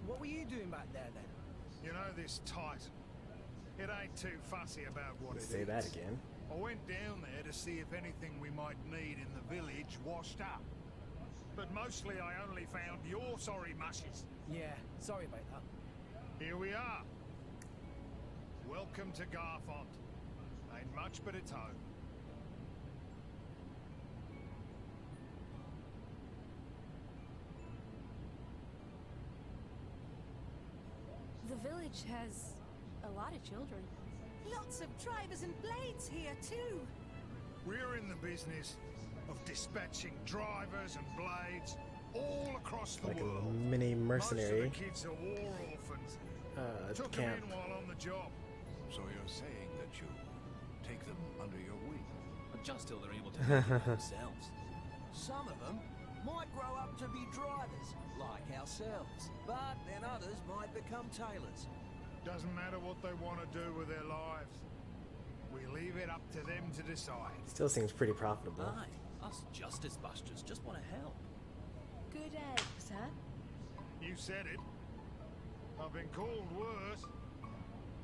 [SPEAKER 4] what were you doing back there then?
[SPEAKER 2] You know this Titan? It ain't too fussy about what it is.
[SPEAKER 1] Say that again.
[SPEAKER 2] I went down there to see if anything we might need in the village washed up. But mostly I only found your sorry mushes.
[SPEAKER 4] Yeah, sorry about that.
[SPEAKER 2] Here we are. Welcome to Garfont. Ain't much but it's home.
[SPEAKER 3] The village has a lot of children.
[SPEAKER 9] Lots of drivers and blades here too.
[SPEAKER 2] We're in the business of dispatching drivers and blades all across the
[SPEAKER 9] Like a
[SPEAKER 2] world.
[SPEAKER 9] mini mercenary
[SPEAKER 2] Most of the kids are war orphans. Took them
[SPEAKER 9] camp.
[SPEAKER 2] in while on the job.
[SPEAKER 11] So you're saying that you take them under your wing?
[SPEAKER 12] But just till they're able to do it themselves.
[SPEAKER 4] Some of them might grow up to be drivers, like ourselves. But then others might become tailors.
[SPEAKER 2] Doesn't matter what they want to do with their lives. We leave it up to them to decide.
[SPEAKER 9] Still seems pretty profitable.
[SPEAKER 12] Aye, us justice busters just want to help.
[SPEAKER 7] Good eggs, huh?
[SPEAKER 2] You said it. I've been called worse.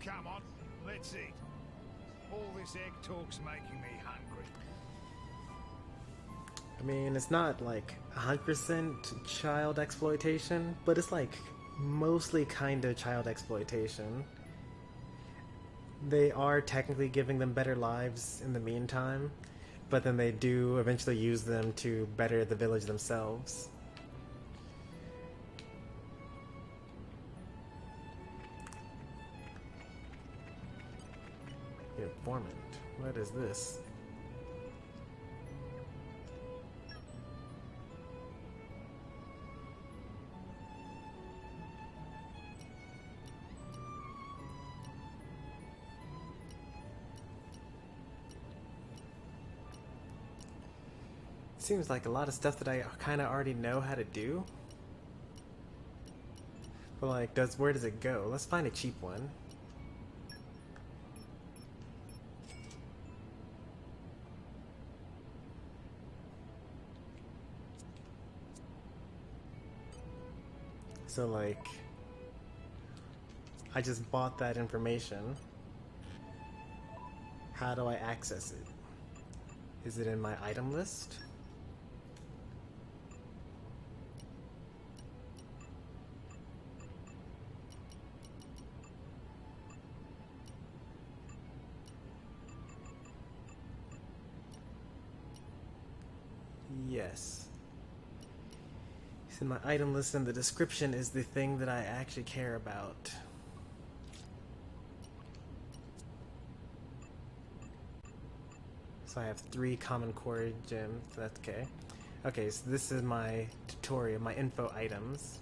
[SPEAKER 2] Come on, let's eat. All this egg talk's making me hungry.
[SPEAKER 9] I mean, it's not like 100% child exploitation, but it's like mostly kind of child exploitation. They are technically giving them better lives in the meantime, but then they do eventually use them to better the village themselves. Informant. What is this? Seems like a lot of stuff that I kind of already know how to do. But like, where does it go? Let's find a cheap one. So like, I just bought that information. How do I access it? Is it in my item list? Yes. It's in my item list, and the description is the thing that I actually care about. So I have 3 common core gems. That's okay. Okay, so this is my tutorial, my info items.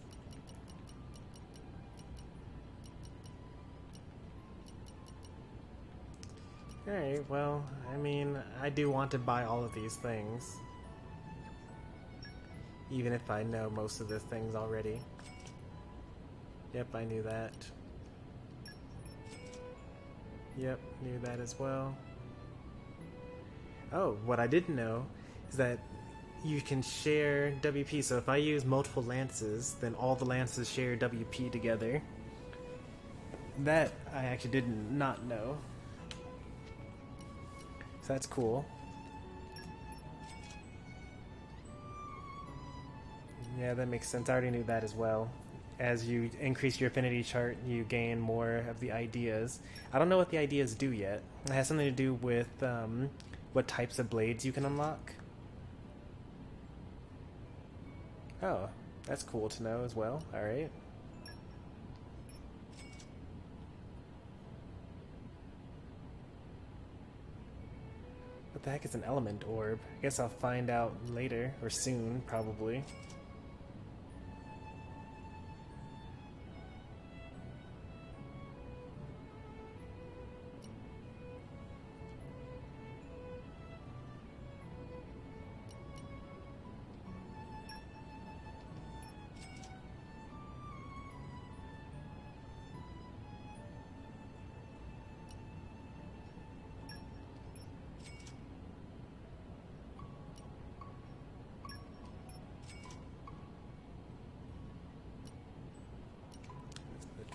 [SPEAKER 9] Alright, well, I mean, I do want to buy all of these things. Even if I know most of the things already. Yep, I knew that. Yep, knew that as well. Oh, what I didn't know is that you can share WP. So if I use multiple lances, then all the lances share WP together. That I actually did not know. So that's cool. Yeah, that makes sense. I already knew that as well. As you increase your affinity chart, you gain more of the ideas. I don't know what the ideas do yet. It has something to do with what types of blades you can unlock. Oh, that's cool to know as well. Alright. What the heck is an element orb? I guess I'll find out later, or soon, probably.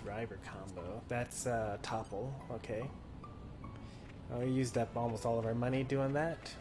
[SPEAKER 9] Driver combo. That's topple. Okay. Oh, we used up almost all of our money doing that.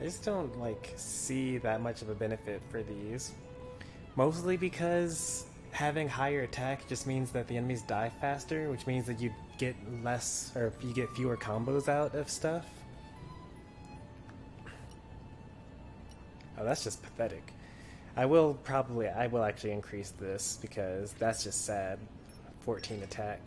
[SPEAKER 9] I just don't like see that much of a benefit for these.
[SPEAKER 1] Mostly because having higher attack just means that the enemies die faster, which means that you get less, or you get fewer combos out of stuff. Oh, that's just pathetic. I will actually increase this because that's just sad. 14 attack.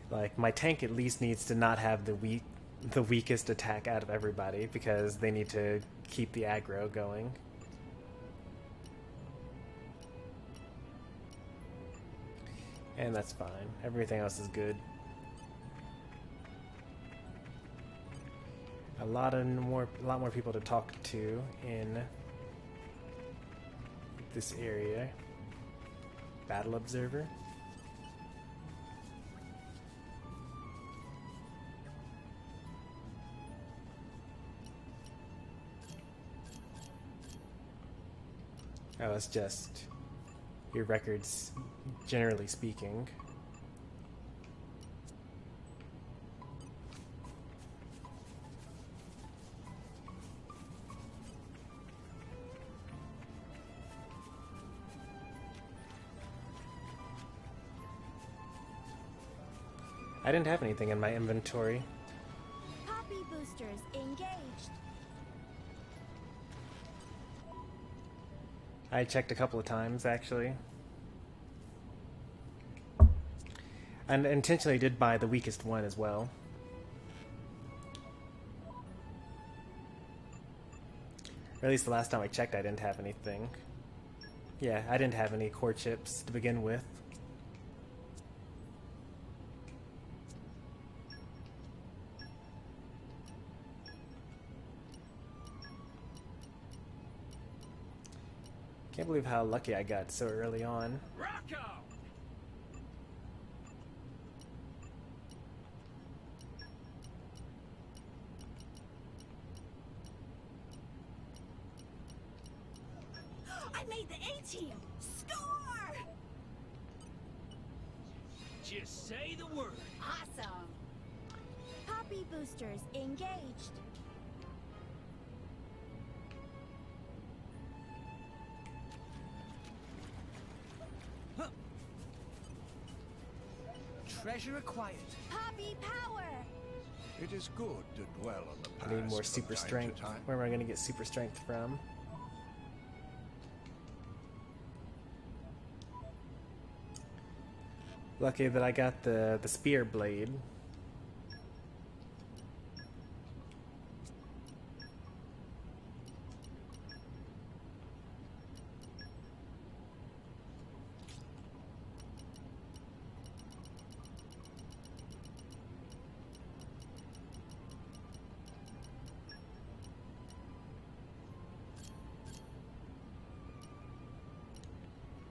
[SPEAKER 1] Like, my tank at least needs to not have the weakest attack out of everybody because they need to keep the aggro going. And that's fine. Everything else is good. A lot more people to talk to in this area. Battle observer. Oh, it's just your records, generally speaking. I didn't have anything in my inventory.
[SPEAKER 10] Poppy boosters engaged.
[SPEAKER 1] I checked a couple of times, actually. And intentionally did buy the weakest one as well. Or at least the last time I checked, I didn't have anything. Yeah, I didn't have any core chips to begin with. Can't believe how lucky I got so early on.
[SPEAKER 11] Rocco!
[SPEAKER 7] I made the A-team! Score!
[SPEAKER 11] Just say the word.
[SPEAKER 10] Awesome. Poppy boosters engaged.
[SPEAKER 4] Treasure acquired.
[SPEAKER 10] Poppy power.
[SPEAKER 2] It is good to dwell on the past.
[SPEAKER 1] I need more
[SPEAKER 2] from
[SPEAKER 1] super
[SPEAKER 2] time to
[SPEAKER 1] strength.
[SPEAKER 2] time.
[SPEAKER 1] Where am I going to get super strength from? Lucky that I got the spear blade.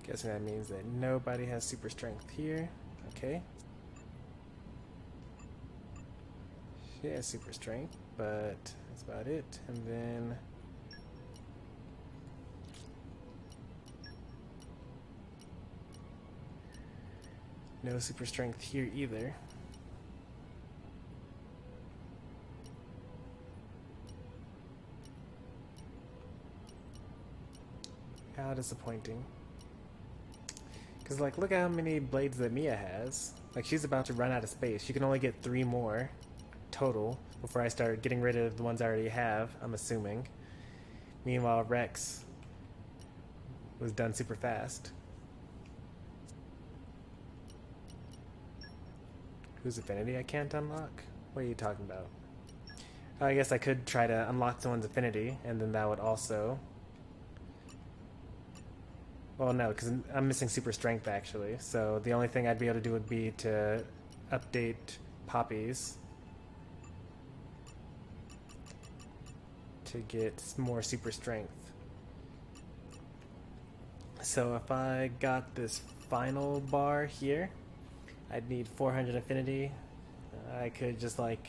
[SPEAKER 1] Guessing that means that nobody has super strength here. Okay. She has super strength, but that's about it. And then no super strength here either. How disappointing. Because, like, look at how many blades that Mia has. Like, she's about to run out of space. She can only get 3 more total before I start getting rid of the ones I already have, I'm assuming. Meanwhile, Rex was done super fast. Whose affinity I can't unlock? What are you talking about? Oh, I guess I could try to unlock someone's affinity, and then that would also... Well, no, because I'm missing super strength, actually. So the only thing I'd be able to do would be to update Poppy's to get more super strength. So if I got this final bar here, I'd need 400 affinity. I could just, like,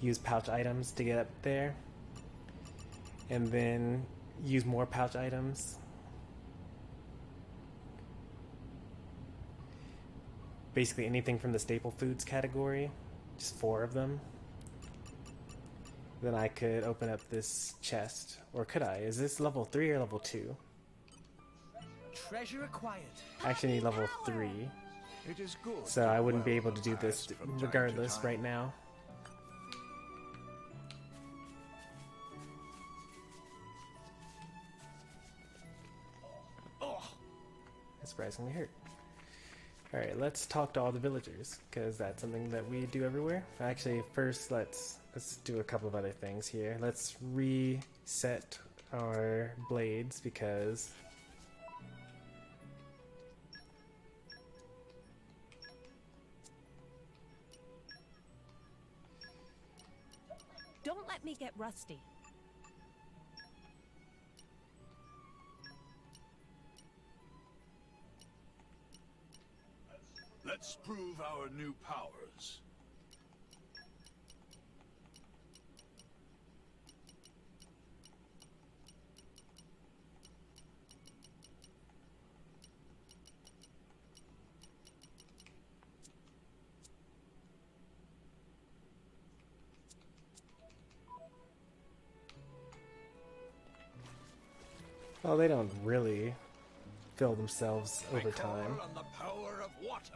[SPEAKER 1] use pouch items to get up there. And then use more pouch items. Basically anything from the staple foods category, just 4 of them. then I could open up this chest. Or could I? Is this level 3 or level 2?
[SPEAKER 4] Treasure acquired.
[SPEAKER 1] I actually need level 3.
[SPEAKER 2] It is good.
[SPEAKER 1] So I wouldn't be able to do this
[SPEAKER 2] from time to
[SPEAKER 1] regardless
[SPEAKER 2] time.
[SPEAKER 1] right now. That surprisingly hurt. Alright, let's talk to all the villagers, because that's something that we do everywhere. Actually, first let's do a couple of other things here. Let's reset our blades, because
[SPEAKER 7] Don't let me get rusty.
[SPEAKER 11] Let's prove our new powers.
[SPEAKER 1] well, they don't really fill themselves over time.
[SPEAKER 11] On the power of water.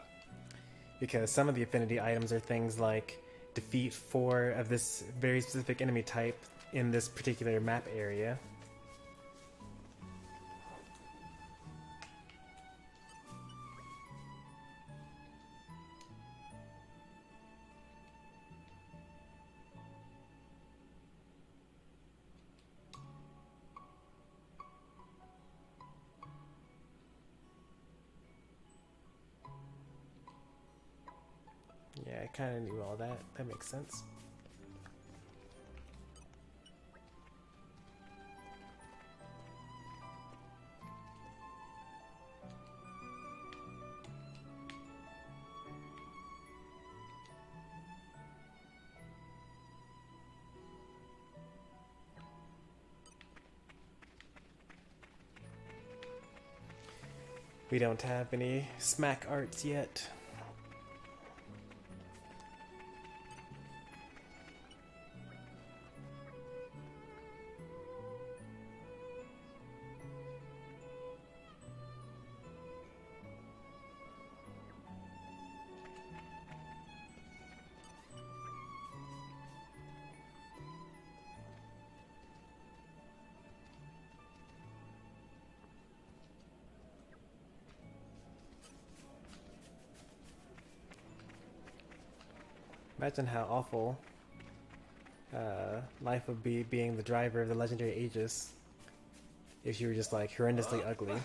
[SPEAKER 1] Because some of the affinity items are things like defeat 4 of this very specific enemy type in this particular map area. Yeah, I kind of knew all that. That makes sense. We don't have any smack arts yet. Imagine how awful life would be being the driver of the legendary Aegis if you were just like horrendously ugly.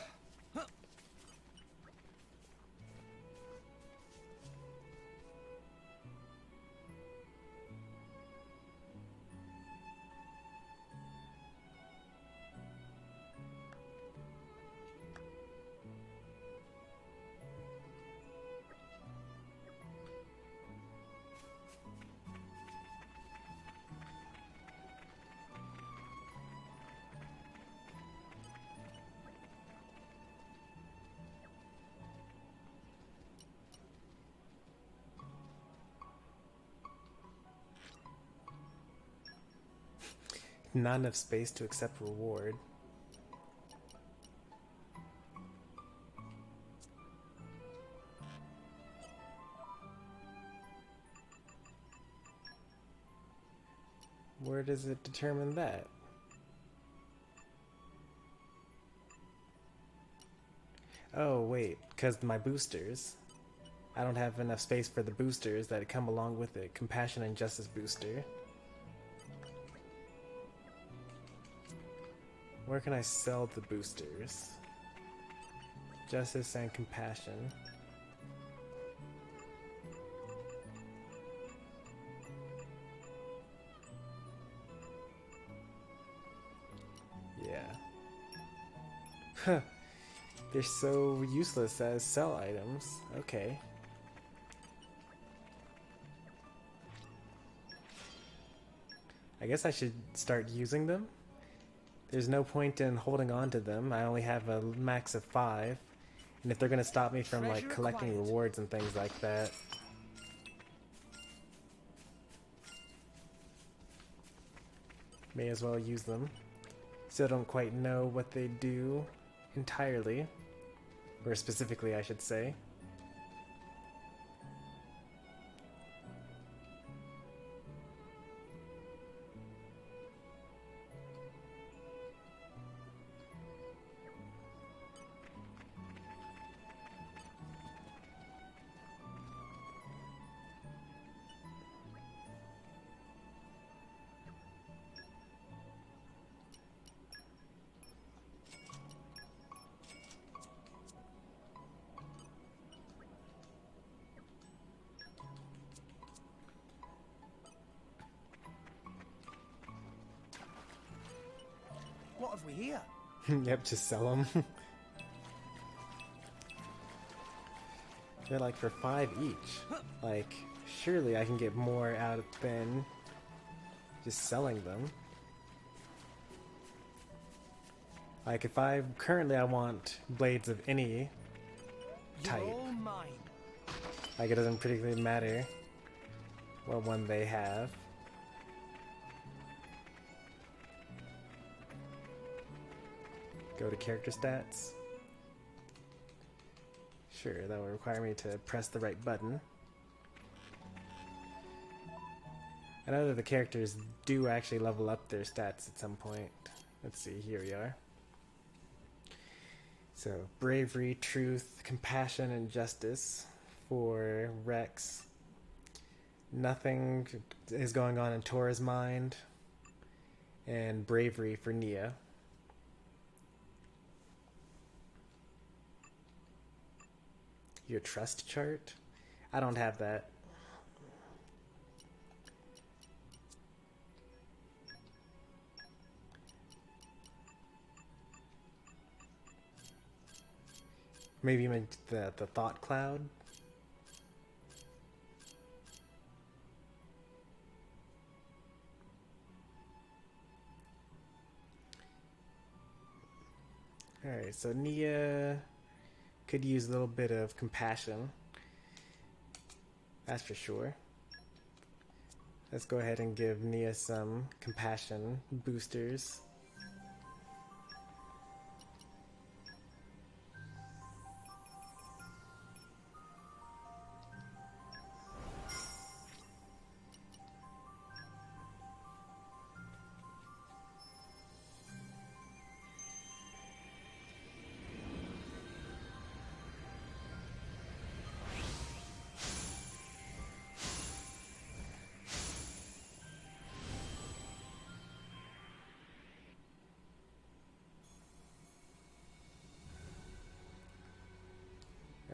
[SPEAKER 1] Not enough space to accept reward. Where does it determine that? Oh wait, because my boosters. I don't have enough space for the boosters that come along with it. Compassion and Justice booster. Where can I sell the boosters? Justice and Compassion. Yeah. Huh. They're so useless as sell items. Okay. I guess I should start using them. There's no point in holding on to them. I only have a max of 5. And if they're going to stop me from like collecting rewards and things like that. May as well use them. Still don't quite know what they do entirely, or specifically I should say.
[SPEAKER 4] What have we here?
[SPEAKER 1] Yep, just sell them. They're like for 5 each. Like, surely I can get more out than just selling them. Like, if currently I want blades of any type.
[SPEAKER 4] You're all mine.
[SPEAKER 1] Like, it doesn't particularly matter what one they have. Go to character stats. Sure, that will require me to press the right button. I know that the characters do actually level up their stats at some point. Let's see, here we are. So, bravery, truth, compassion, and justice for Rex. Nothing is going on in Tora's mind. And bravery for Nia. Your trust chart? I don't have that. Maybe you meant the thought cloud? Alright, so Nia could use a little bit of compassion. That's for sure. Let's go ahead and give Nia some compassion boosters.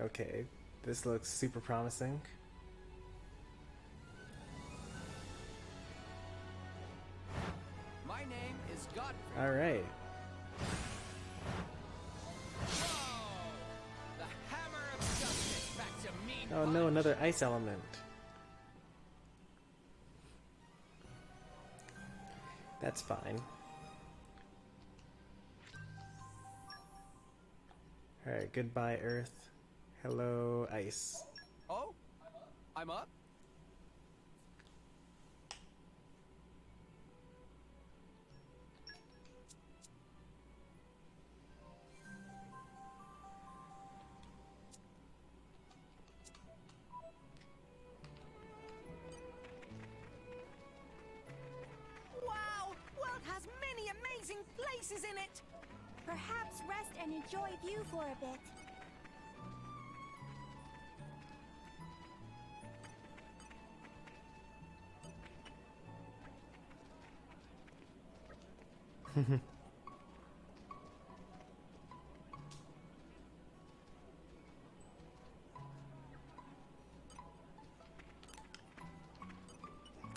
[SPEAKER 1] Okay, this looks super promising.
[SPEAKER 4] My name is Godfrey.
[SPEAKER 1] All right.
[SPEAKER 4] The hammer of justice back to me.
[SPEAKER 1] Oh no, another ice element. That's fine. Alright, goodbye Earth. Hello Ice.
[SPEAKER 4] Oh, I'm up.
[SPEAKER 7] Wow! World has many amazing places in it!
[SPEAKER 10] Perhaps rest and enjoy view for a bit.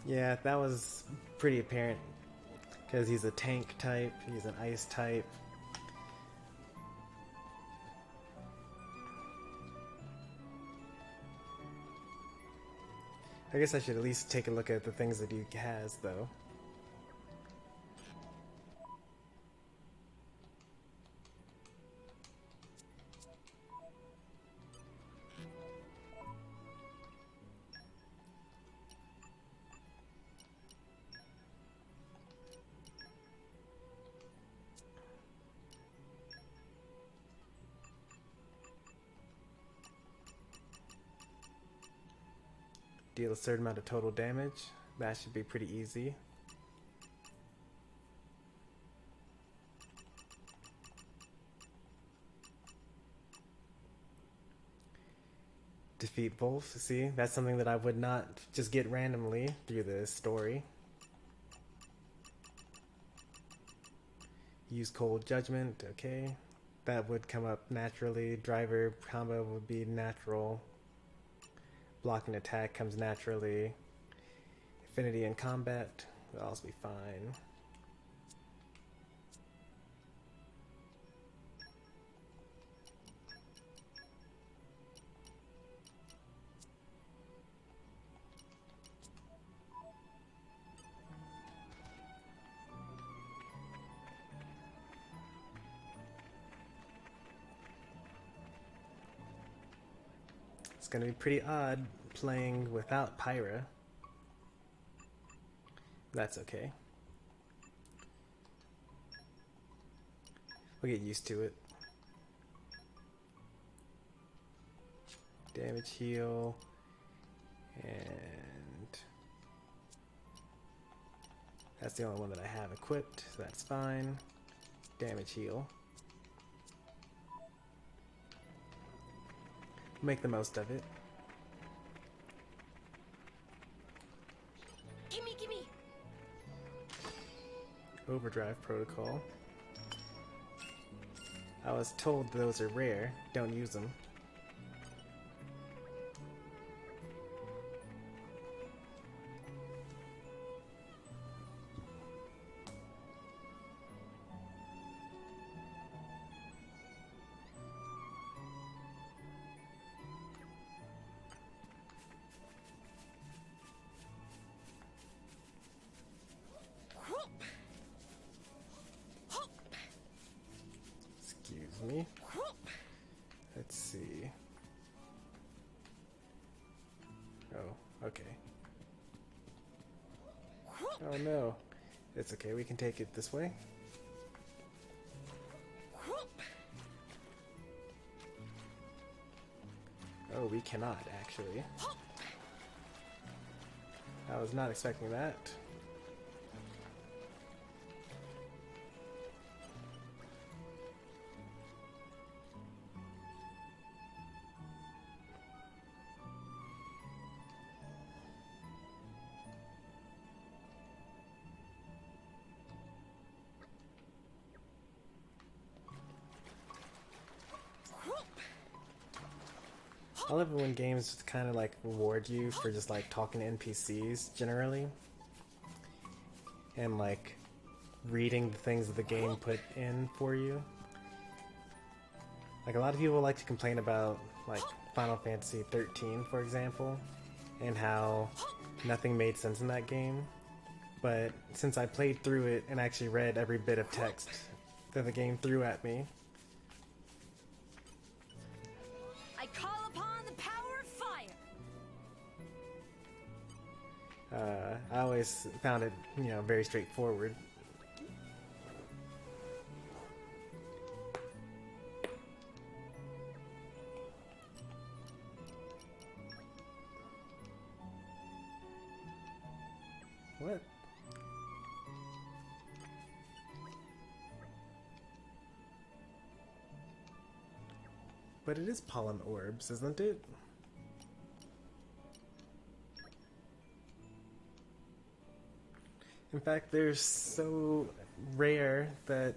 [SPEAKER 1] Yeah, that was pretty apparent because he's a tank type, he's an ice type. I guess I should at least take a look at the things that he has, though. Deal a certain amount of total damage. That should be pretty easy. Defeat Wolf. See, that's something that I would not just get randomly through this story. Use Cold Judgment. Okay. That would come up naturally. Driver combo would be natural. Block and attack comes naturally. Affinity in combat will also be fine. It's gonna be pretty odd playing without Pyra. That's okay. We'll get used to it. Damage heal. And that's the only one that I have equipped, so that's fine. Damage heal. Make the most of it.
[SPEAKER 7] Gimme, gimme.
[SPEAKER 1] Overdrive protocol. I was told those are rare. Don't use them. Me. Let's see. Oh, okay. Oh no. It's okay, we can take it this way. Oh, we cannot, actually. I was not expecting that. I love it when games kind of like reward you for just like talking to NPCs generally, and like reading the things that the game put in for you. Like a lot of people like to complain about like Final Fantasy 13, for example, and how nothing made sense in that game. But since I played through it and actually read every bit of text that the game threw at me,
[SPEAKER 7] I call upon the power of fire.
[SPEAKER 1] I always found it, you know, very straightforward. What? But it is pollen orbs, isn't it? In fact, they're so rare that,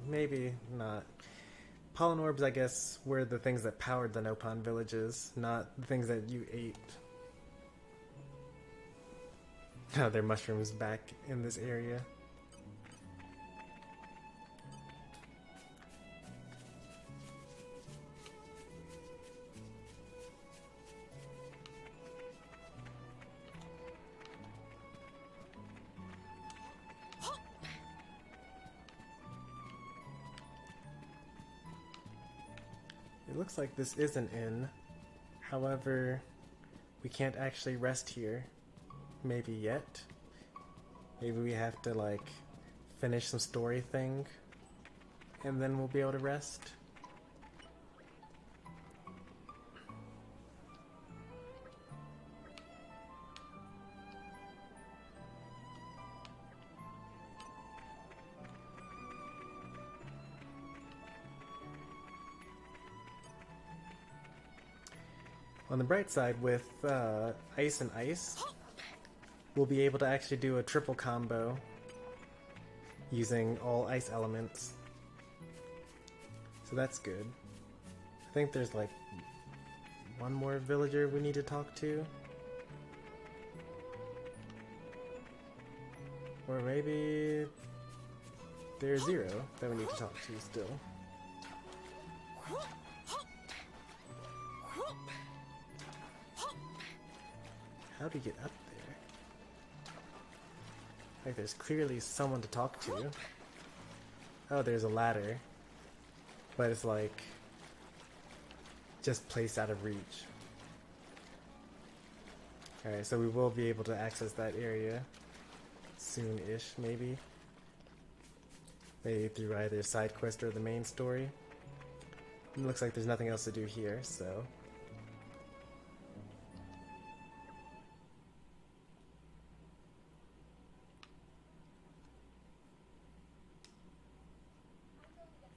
[SPEAKER 1] maybe not. Pollen orbs, I guess, were the things that powered the Nopon villages, not the things that you ate. Now there are mushrooms back in this area. It looks like this is an inn. However, we can't actually rest here. Maybe yet. Maybe we have to like finish some story thing and then we'll be able to rest. On the bright side, with Ice and Ice, we'll be able to actually do a triple combo using all ice elements. So that's good. I think there's like one more villager we need to talk to. Or maybe there's Zero that we need to talk to still. How do you get up there? Like there's clearly someone to talk to. Oh, there's a ladder. But it's like just placed out of reach. Alright, so we will be able to access that area soon-ish, maybe. Maybe through either side quest or the main story. It looks like there's nothing else to do here, so...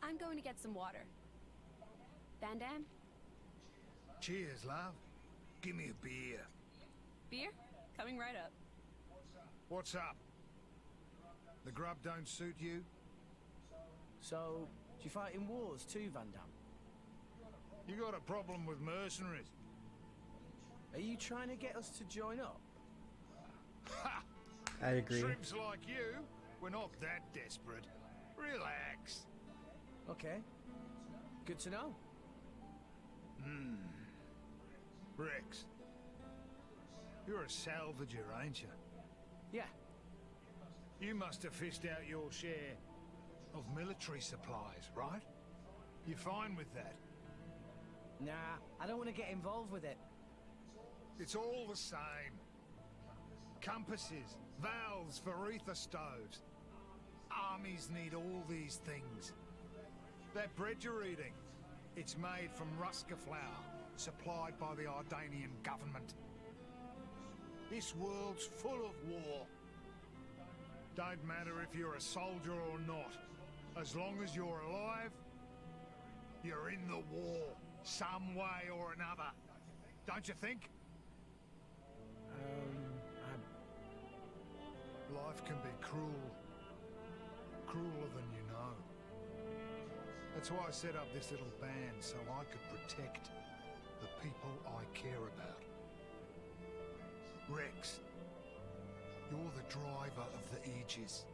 [SPEAKER 3] I'm going to get some water. Bandam?
[SPEAKER 2] Cheers, love. Give me a beer.
[SPEAKER 3] Beer? Coming right up.
[SPEAKER 2] What's up? The grub don't suit you?
[SPEAKER 4] So, do you fight in wars too, Van Damme?
[SPEAKER 2] You got a problem with mercenaries?
[SPEAKER 4] Are you trying to get us to join up?
[SPEAKER 2] Ha!
[SPEAKER 1] I agree.
[SPEAKER 2] Shrimps like you, we're not that desperate. Relax.
[SPEAKER 4] Okay. Good to know.
[SPEAKER 2] Rex, you're a salvager, ain't you?
[SPEAKER 4] Yeah.
[SPEAKER 2] You must have fished out your share of military supplies, right? You fine with that?
[SPEAKER 4] Nah, I don't want to get involved with it.
[SPEAKER 2] It's all the same. Compasses, valves for ether stoves. Armies need all these things. That bread you're eating, it's made from Ruska flour, supplied by the Ardanian government. This world's full of war. Don't matter if you're a soldier or not. As long as you're alive, you're in the war, some way or another. Don't you think? Life can be cruel. Crueler than you know. That's why I set up this little band, so I could protect the people I care about. Rex, you're the driver of the Aegis.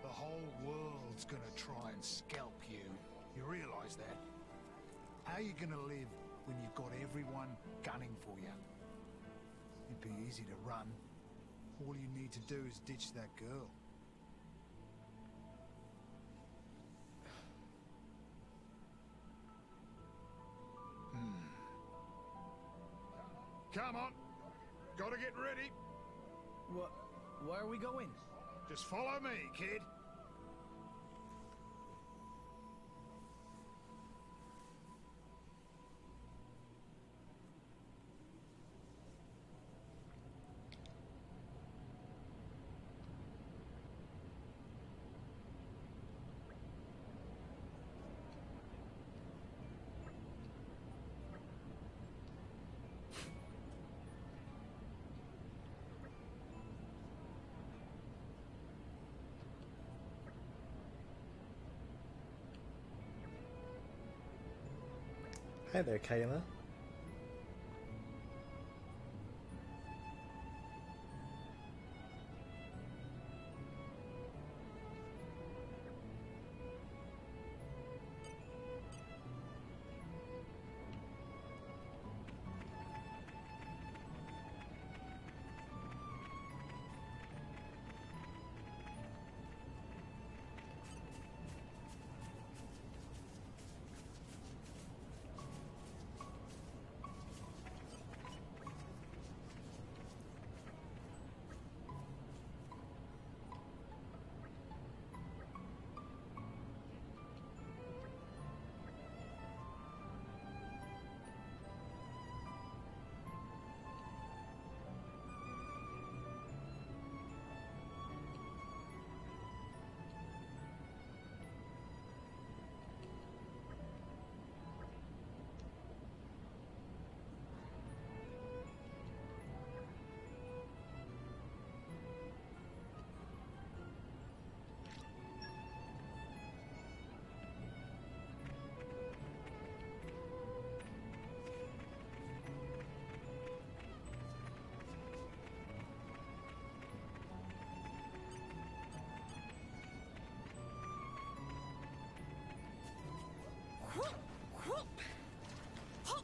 [SPEAKER 2] The whole world's gonna try and scalp you. You realize that? How are you gonna live when you've got everyone gunning for you? It'd be easy to run. All you need to do is ditch that girl. Come on. Gotta get ready.
[SPEAKER 4] Where are we going?
[SPEAKER 2] Just follow me, kid.
[SPEAKER 1] Hi there, Kayla.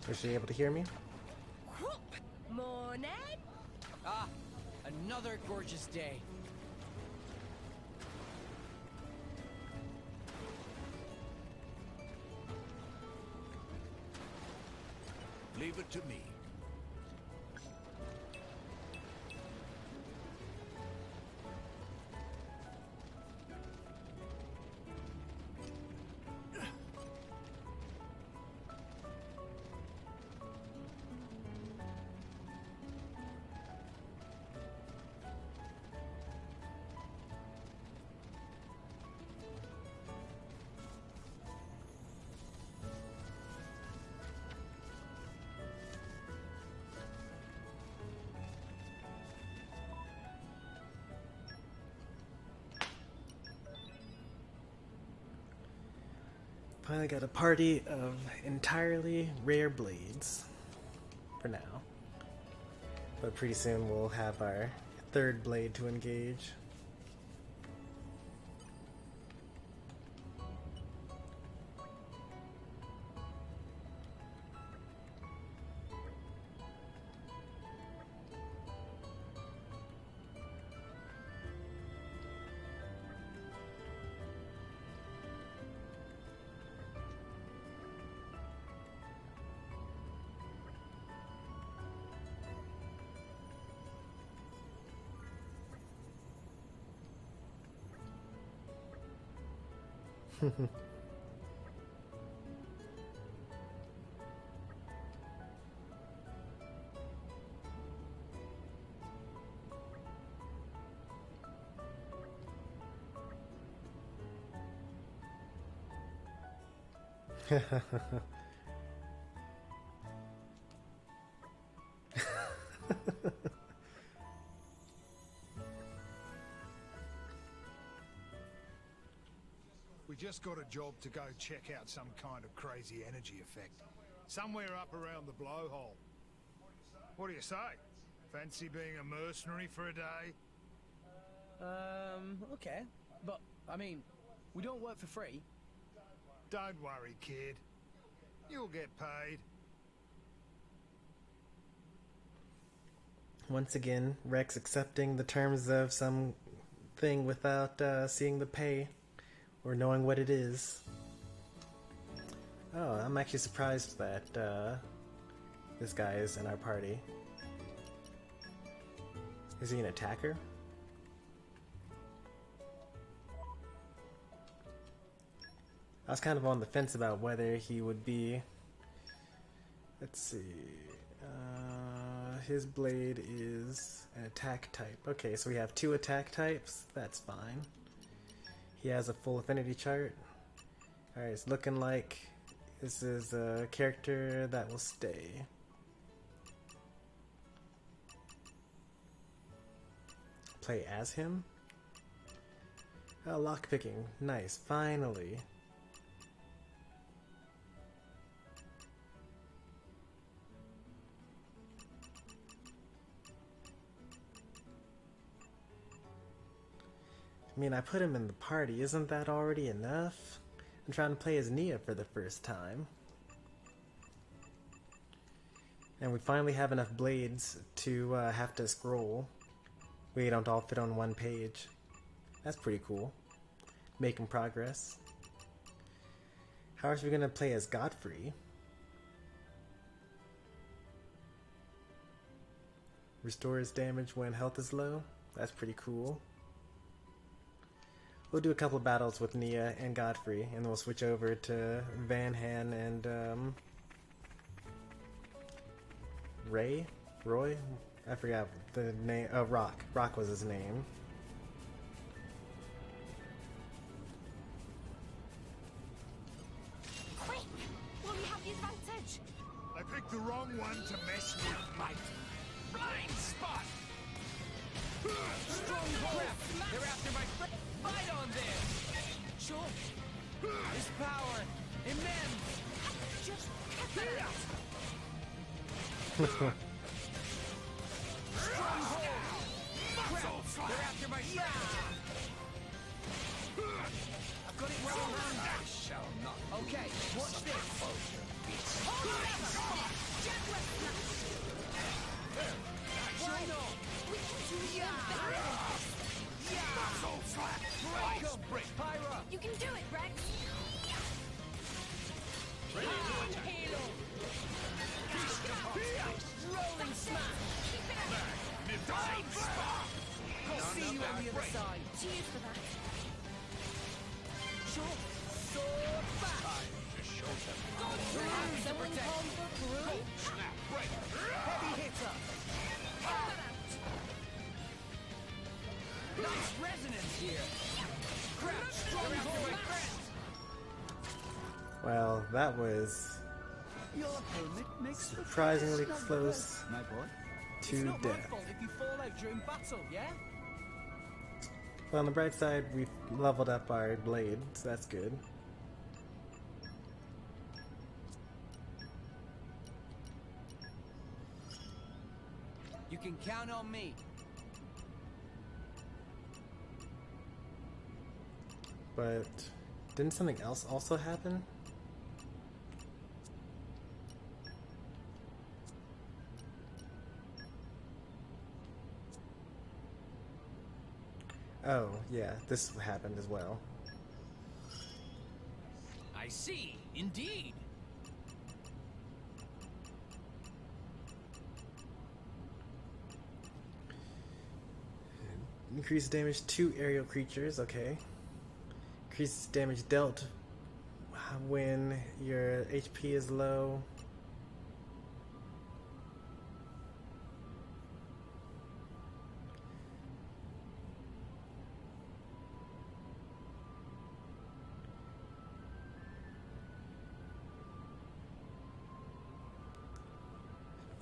[SPEAKER 1] Is she able to hear me?
[SPEAKER 7] Morning.
[SPEAKER 4] Ah, another gorgeous day.
[SPEAKER 11] Leave it to me.
[SPEAKER 1] Finally got a party of entirely rare blades for now. But pretty soon we'll have our third blade to engage.
[SPEAKER 2] We just got a job to go check out some kind of crazy energy effect. Somewhere up around the blowhole. What do you say? Fancy being a mercenary for a day?
[SPEAKER 4] Okay. But, I mean, we don't work for free.
[SPEAKER 2] Don't worry, kid. You'll get paid.
[SPEAKER 1] Once again, Rex accepting the terms of something without seeing the pay or knowing what it is. Oh, I'm actually surprised that this guy is in our party. Is he an attacker? I was kind of on the fence about whether he would be... Let's see... his blade is an attack type. Okay, so we have 2 attack types. That's fine. He has a full affinity chart. Alright, it's looking like this is a character that will stay. Play as him? Oh, lockpicking. Nice, finally. I mean, I put him in the party. Isn't that already enough? I'm trying to play as Nia for the first time. And we finally have enough blades to have to scroll. We don't all fit on one page. That's pretty cool. Making progress. How are we going to play as Godfrey? Restores damage when health is low. That's pretty cool. We'll do a couple of battles with Nia and Godfrey, and then we'll switch over to Van Han and Roy? I forgot the name. Oh, Rock. Rock was his name.
[SPEAKER 7] Quick! Will we have the advantage?
[SPEAKER 2] I picked the wrong one to mess with, mate.
[SPEAKER 4] Blind spot! Strong grip! They're after my fight on this! Sure. His power immense! Just cut it out! Strong hold! Muscle! They're after my I've got it wrong. I shall not. Okay, watch this. Why not? We can do even better than this. Break 'em. Pyra.
[SPEAKER 7] You can do it, Rex.
[SPEAKER 4] Halo. Rolling smash. I'll see you on the other side.
[SPEAKER 7] Cheers for that.
[SPEAKER 4] Sure. Sword back.
[SPEAKER 7] Someone call for Peru?
[SPEAKER 4] Heavy hitter. Nice resonance here. Crouch. Stronghold.
[SPEAKER 9] Well, that was
[SPEAKER 8] Your helmet makes
[SPEAKER 9] surprisingly close
[SPEAKER 8] my boy.
[SPEAKER 4] It's
[SPEAKER 9] to
[SPEAKER 4] not my
[SPEAKER 9] death.
[SPEAKER 4] fault if you fall out during battle, yeah?
[SPEAKER 9] Well, on the bright side, we've leveled up our blade, so that's good.
[SPEAKER 4] You can count on me.
[SPEAKER 9] But didn't something else also happen? Oh, yeah, this happened as well.
[SPEAKER 12] I see, indeed.
[SPEAKER 9] Increases damage to aerial creatures, okay. Increases damage dealt when your HP is low.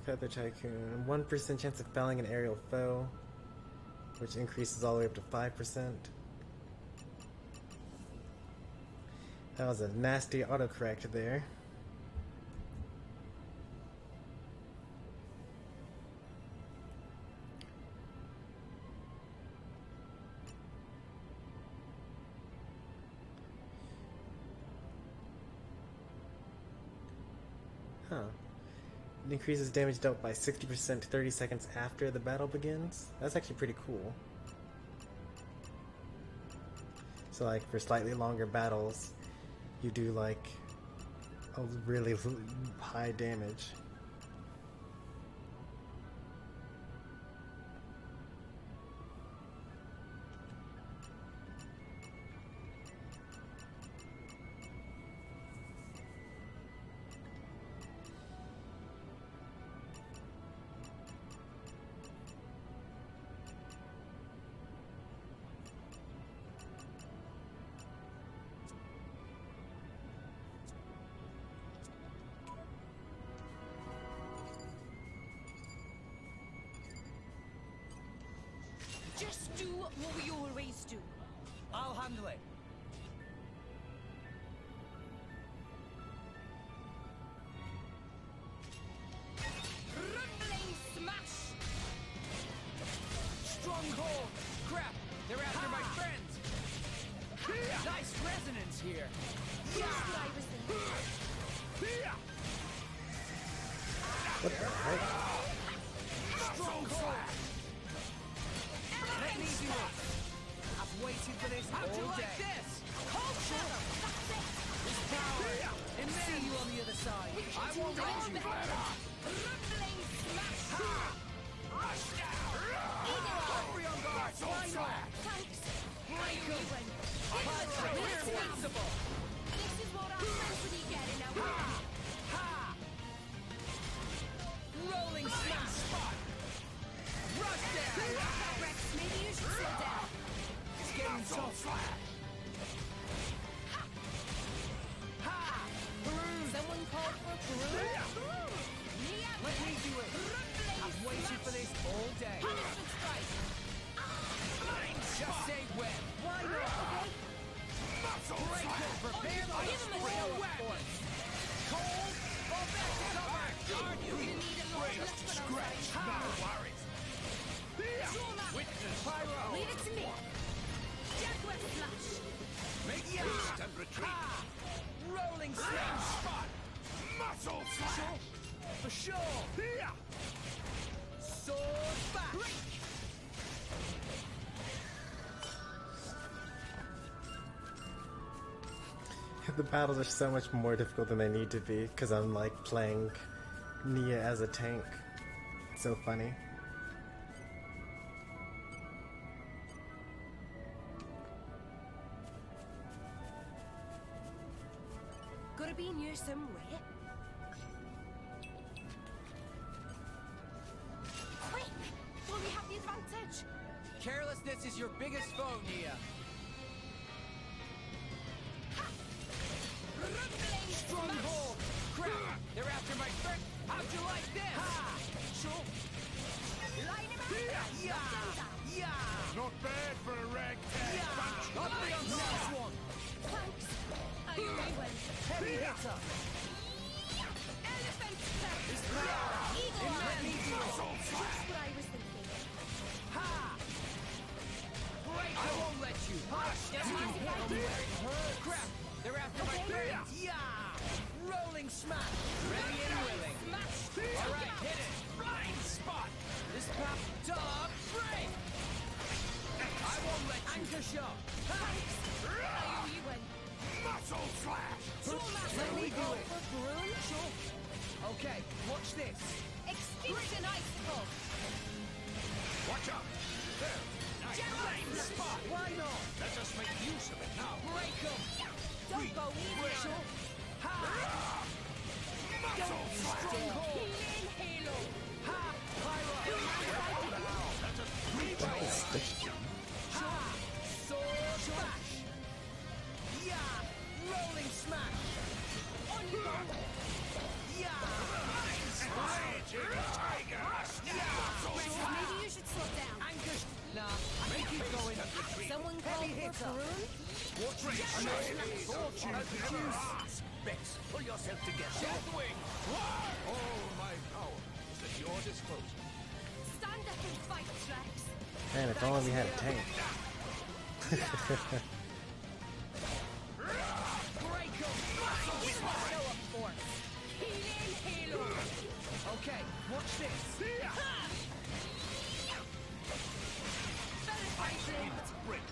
[SPEAKER 9] Feather Tycoon. 1% chance of felling an aerial foe, which increases all the way up to 5%. That was a nasty autocorrect there. Huh. It increases damage dealt by 60% 30 seconds after the battle begins. That's actually pretty cool. So like for slightly longer battles, you do like a really high damage.
[SPEAKER 7] Just do what we always do.
[SPEAKER 4] I'll handle it.
[SPEAKER 7] Rumbling smash!
[SPEAKER 4] Stronghold. Crap. They're after my friends. Nice resonance here.
[SPEAKER 7] Just what I was thinking.
[SPEAKER 9] What the heck?
[SPEAKER 4] Stronghold. Let me do it. I've waited for this all day. This?
[SPEAKER 7] Cold shadow! That's it!
[SPEAKER 4] This power. And see you on the other side. I won't let you
[SPEAKER 7] better. Rumbling smash!
[SPEAKER 4] Rush down. Hungry on guard. Why not?
[SPEAKER 7] Thanks.
[SPEAKER 4] Break 'em. Pyra, we're invincible.
[SPEAKER 7] This is what I'm meant to be getting at.
[SPEAKER 4] Ha! Rolling smash. Rush down.
[SPEAKER 7] Rex, maybe you should slow down.
[SPEAKER 4] It's getting tough. Ha! Peru.
[SPEAKER 7] Someone called for Peru?
[SPEAKER 4] Let me do it. I've waited for this all day.
[SPEAKER 7] Punishment strike!
[SPEAKER 4] Just say when. Why not? Break it. Prepare the
[SPEAKER 7] Give him a
[SPEAKER 4] real
[SPEAKER 7] show.
[SPEAKER 4] weapons. Cold. Fall back to cover.
[SPEAKER 7] Aren't you gonna need a lot less than
[SPEAKER 11] Scratch, no worries.
[SPEAKER 4] Witness. Pyro.
[SPEAKER 7] Leave it to me. Jaguar flash.
[SPEAKER 11] Make haste and retreat.
[SPEAKER 4] Rolling slam.
[SPEAKER 11] Muscle slash!
[SPEAKER 4] For sure!
[SPEAKER 11] Here!
[SPEAKER 4] Sword back!
[SPEAKER 9] The battles are so much more difficult than they need to be because I'm like playing Nia as a tank. It's so funny.
[SPEAKER 7] Gotta be near somewhere. Quick! While we have the advantage!
[SPEAKER 4] Carelessness is your biggest foe, Nia. Stronghold! Crap! They're after my friend! How'd you like this? Ha! Sure.
[SPEAKER 7] Line him out!
[SPEAKER 4] Yeah! Yeah!
[SPEAKER 11] Not bad for a ragtag bunch.
[SPEAKER 4] Up the nice one!
[SPEAKER 7] Thanks! I only went.
[SPEAKER 4] Heavy hitter!
[SPEAKER 7] Elephant step! Eagle eye! Just what I was thinking.
[SPEAKER 4] Ha! Break! I won't let you! Hush!
[SPEAKER 7] Don't mind if I do.
[SPEAKER 4] Crap! They're after my friend! Yeah! Rolling smash! Ready and willing!
[SPEAKER 7] Smash!
[SPEAKER 4] Alright, hit it! Blind spot! This pop dog break! I won't let you! Anchor shot!
[SPEAKER 7] Thanks! I owe you one.
[SPEAKER 11] Muscle slash!
[SPEAKER 4] Let me do it! Sure. Okay, watch this!
[SPEAKER 7] Extinction icicle!
[SPEAKER 11] Watch out! There! Nice blind spot!
[SPEAKER 4] Why not?
[SPEAKER 11] Let us make use of it now!
[SPEAKER 4] Break 'em!
[SPEAKER 7] Don't go easy on him.
[SPEAKER 4] Ha!
[SPEAKER 11] Muscle slash!
[SPEAKER 4] Stronghold!
[SPEAKER 7] Healing halo!
[SPEAKER 4] Ha! Pyra!
[SPEAKER 11] Let us revive!
[SPEAKER 4] Ha! Sword smash! Yeah! Rolling smash!
[SPEAKER 7] On you go!
[SPEAKER 4] Yeah!
[SPEAKER 11] Raging tiger!
[SPEAKER 7] Maybe you should slow down.
[SPEAKER 4] Anchor nah, I keep going.
[SPEAKER 7] Someone call
[SPEAKER 4] Heavy
[SPEAKER 7] for
[SPEAKER 4] hitter.
[SPEAKER 7] Karun?
[SPEAKER 11] Watch fortune never ask! Bex, pull yourself together! Deathwing! All my power is at your disposal.
[SPEAKER 7] Stand up and fight, Drax.
[SPEAKER 9] Man, if only we had a tank.
[SPEAKER 4] Break 'em! Show up force!
[SPEAKER 7] Healing halo!
[SPEAKER 4] Okay, watch this!
[SPEAKER 7] Better fighting!
[SPEAKER 11] Break!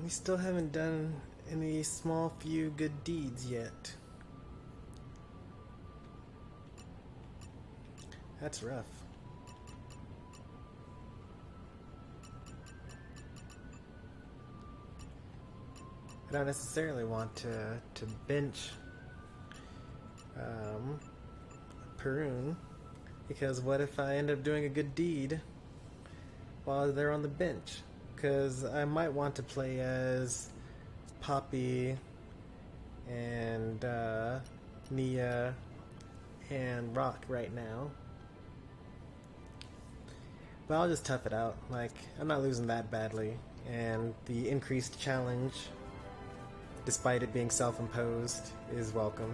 [SPEAKER 9] We still haven't done any small few good deeds yet. That's rough. I don't necessarily want to bench Perun, because what if I end up doing a good deed while they're on the bench? Because I might want to play as Poppy and Nia and Rock right now. But I'll just tough it out. Like, I'm not losing that badly. And the increased challenge, despite it being self-imposed, is welcome.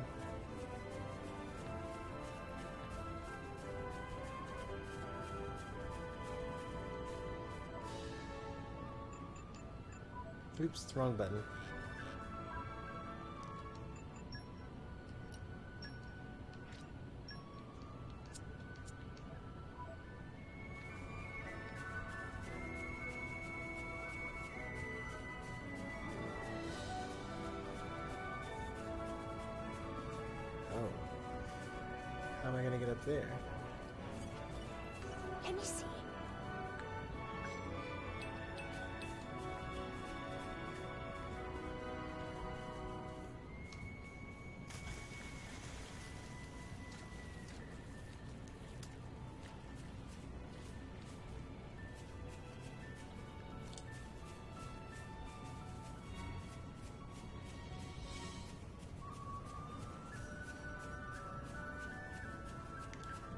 [SPEAKER 9] Oops, wrong button. Oh. How am I gonna get up there?
[SPEAKER 7] Let me see.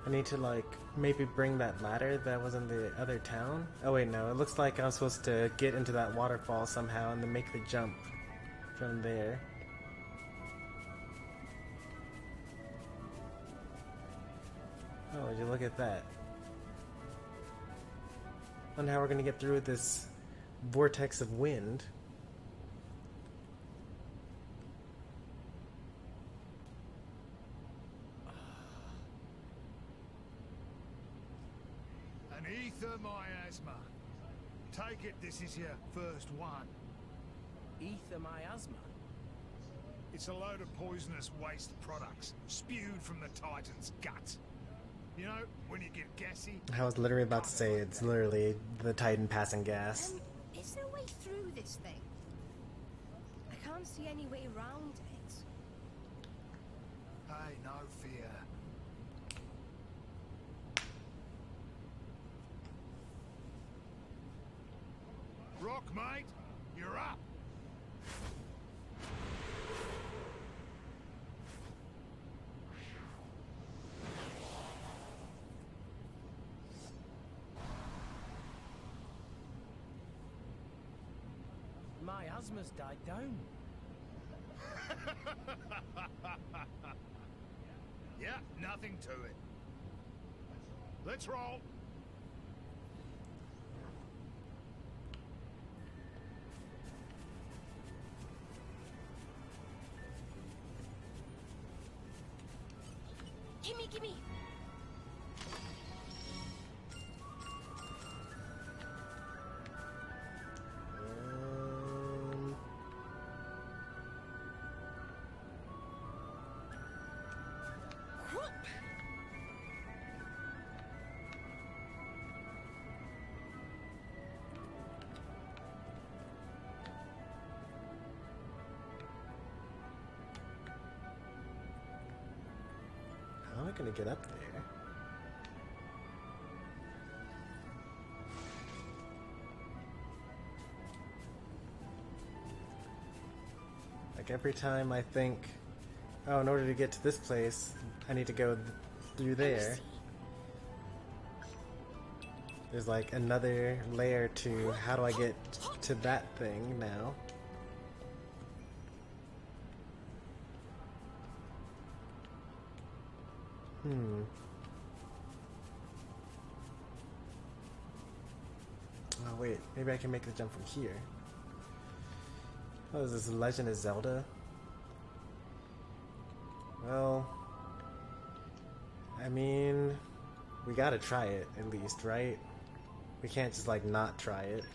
[SPEAKER 9] I need to, like, maybe bring that ladder that was in the other town. Oh wait, no, it looks like I'm supposed to get into that waterfall somehow and then make the jump from there. Oh, would you look at that. Wonder how we're gonna get through this vortex of wind.
[SPEAKER 2] An ether miasma. Take it this is your first one.
[SPEAKER 12] Ether miasma.
[SPEAKER 2] It's a load of poisonous waste products spewed from the Titan's gut. You know, when you get gassy...
[SPEAKER 9] I was literally about to say it's literally the Titan passing gas.
[SPEAKER 7] Is there a way through this thing? I can't see any way around it.
[SPEAKER 2] Hey, no fear. Rock, mate, you're up.
[SPEAKER 12] Miasma's died down.
[SPEAKER 2] Yeah, nothing to it. Let's roll.
[SPEAKER 7] Gimme, gimme!
[SPEAKER 9] How am I gonna get up there? Like every time I think, oh, in order to get to this place, I need to go through there. There's like another layer to how do I get to that thing now. Oh wait, maybe I can make the jump from here. Oh, is this Legend of Zelda? Well, I mean, we gotta try it at least, right? We can't just like not try it.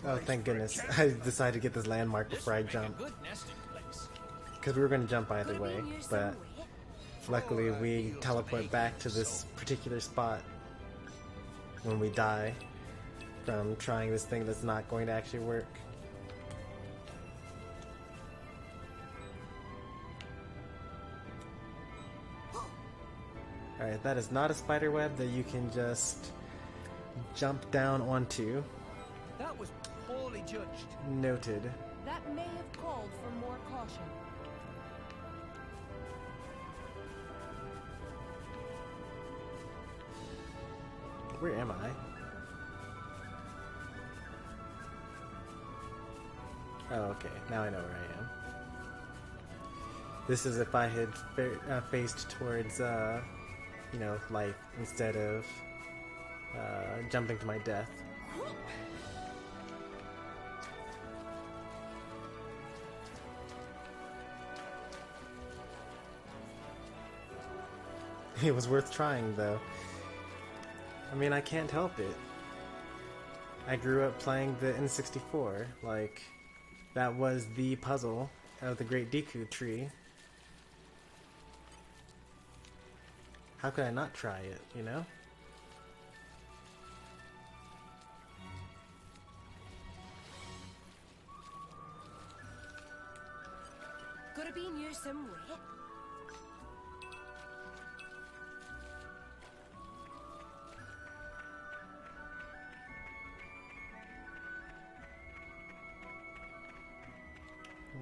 [SPEAKER 9] Oh, thank goodness. I decided to get this landmark before I jump. Because we were going to jump either way, but luckily we teleport back to this particular spot when we die from trying this thing that's not going to actually work. Alright, that is not a spider web that you can just jump down onto.
[SPEAKER 12] That was poorly judged.
[SPEAKER 9] Noted.
[SPEAKER 7] That may have called for more caution.
[SPEAKER 9] Where am I? Oh, okay. Now I know where I am. This is if I had faced towards, you know, life instead of jumping to my death. It was worth trying, though. I mean, I can't help it. I grew up playing the N64. Like, that was the puzzle of the Great Deku Tree. How could I not try it, you know?
[SPEAKER 7] Gotta be near somewhere.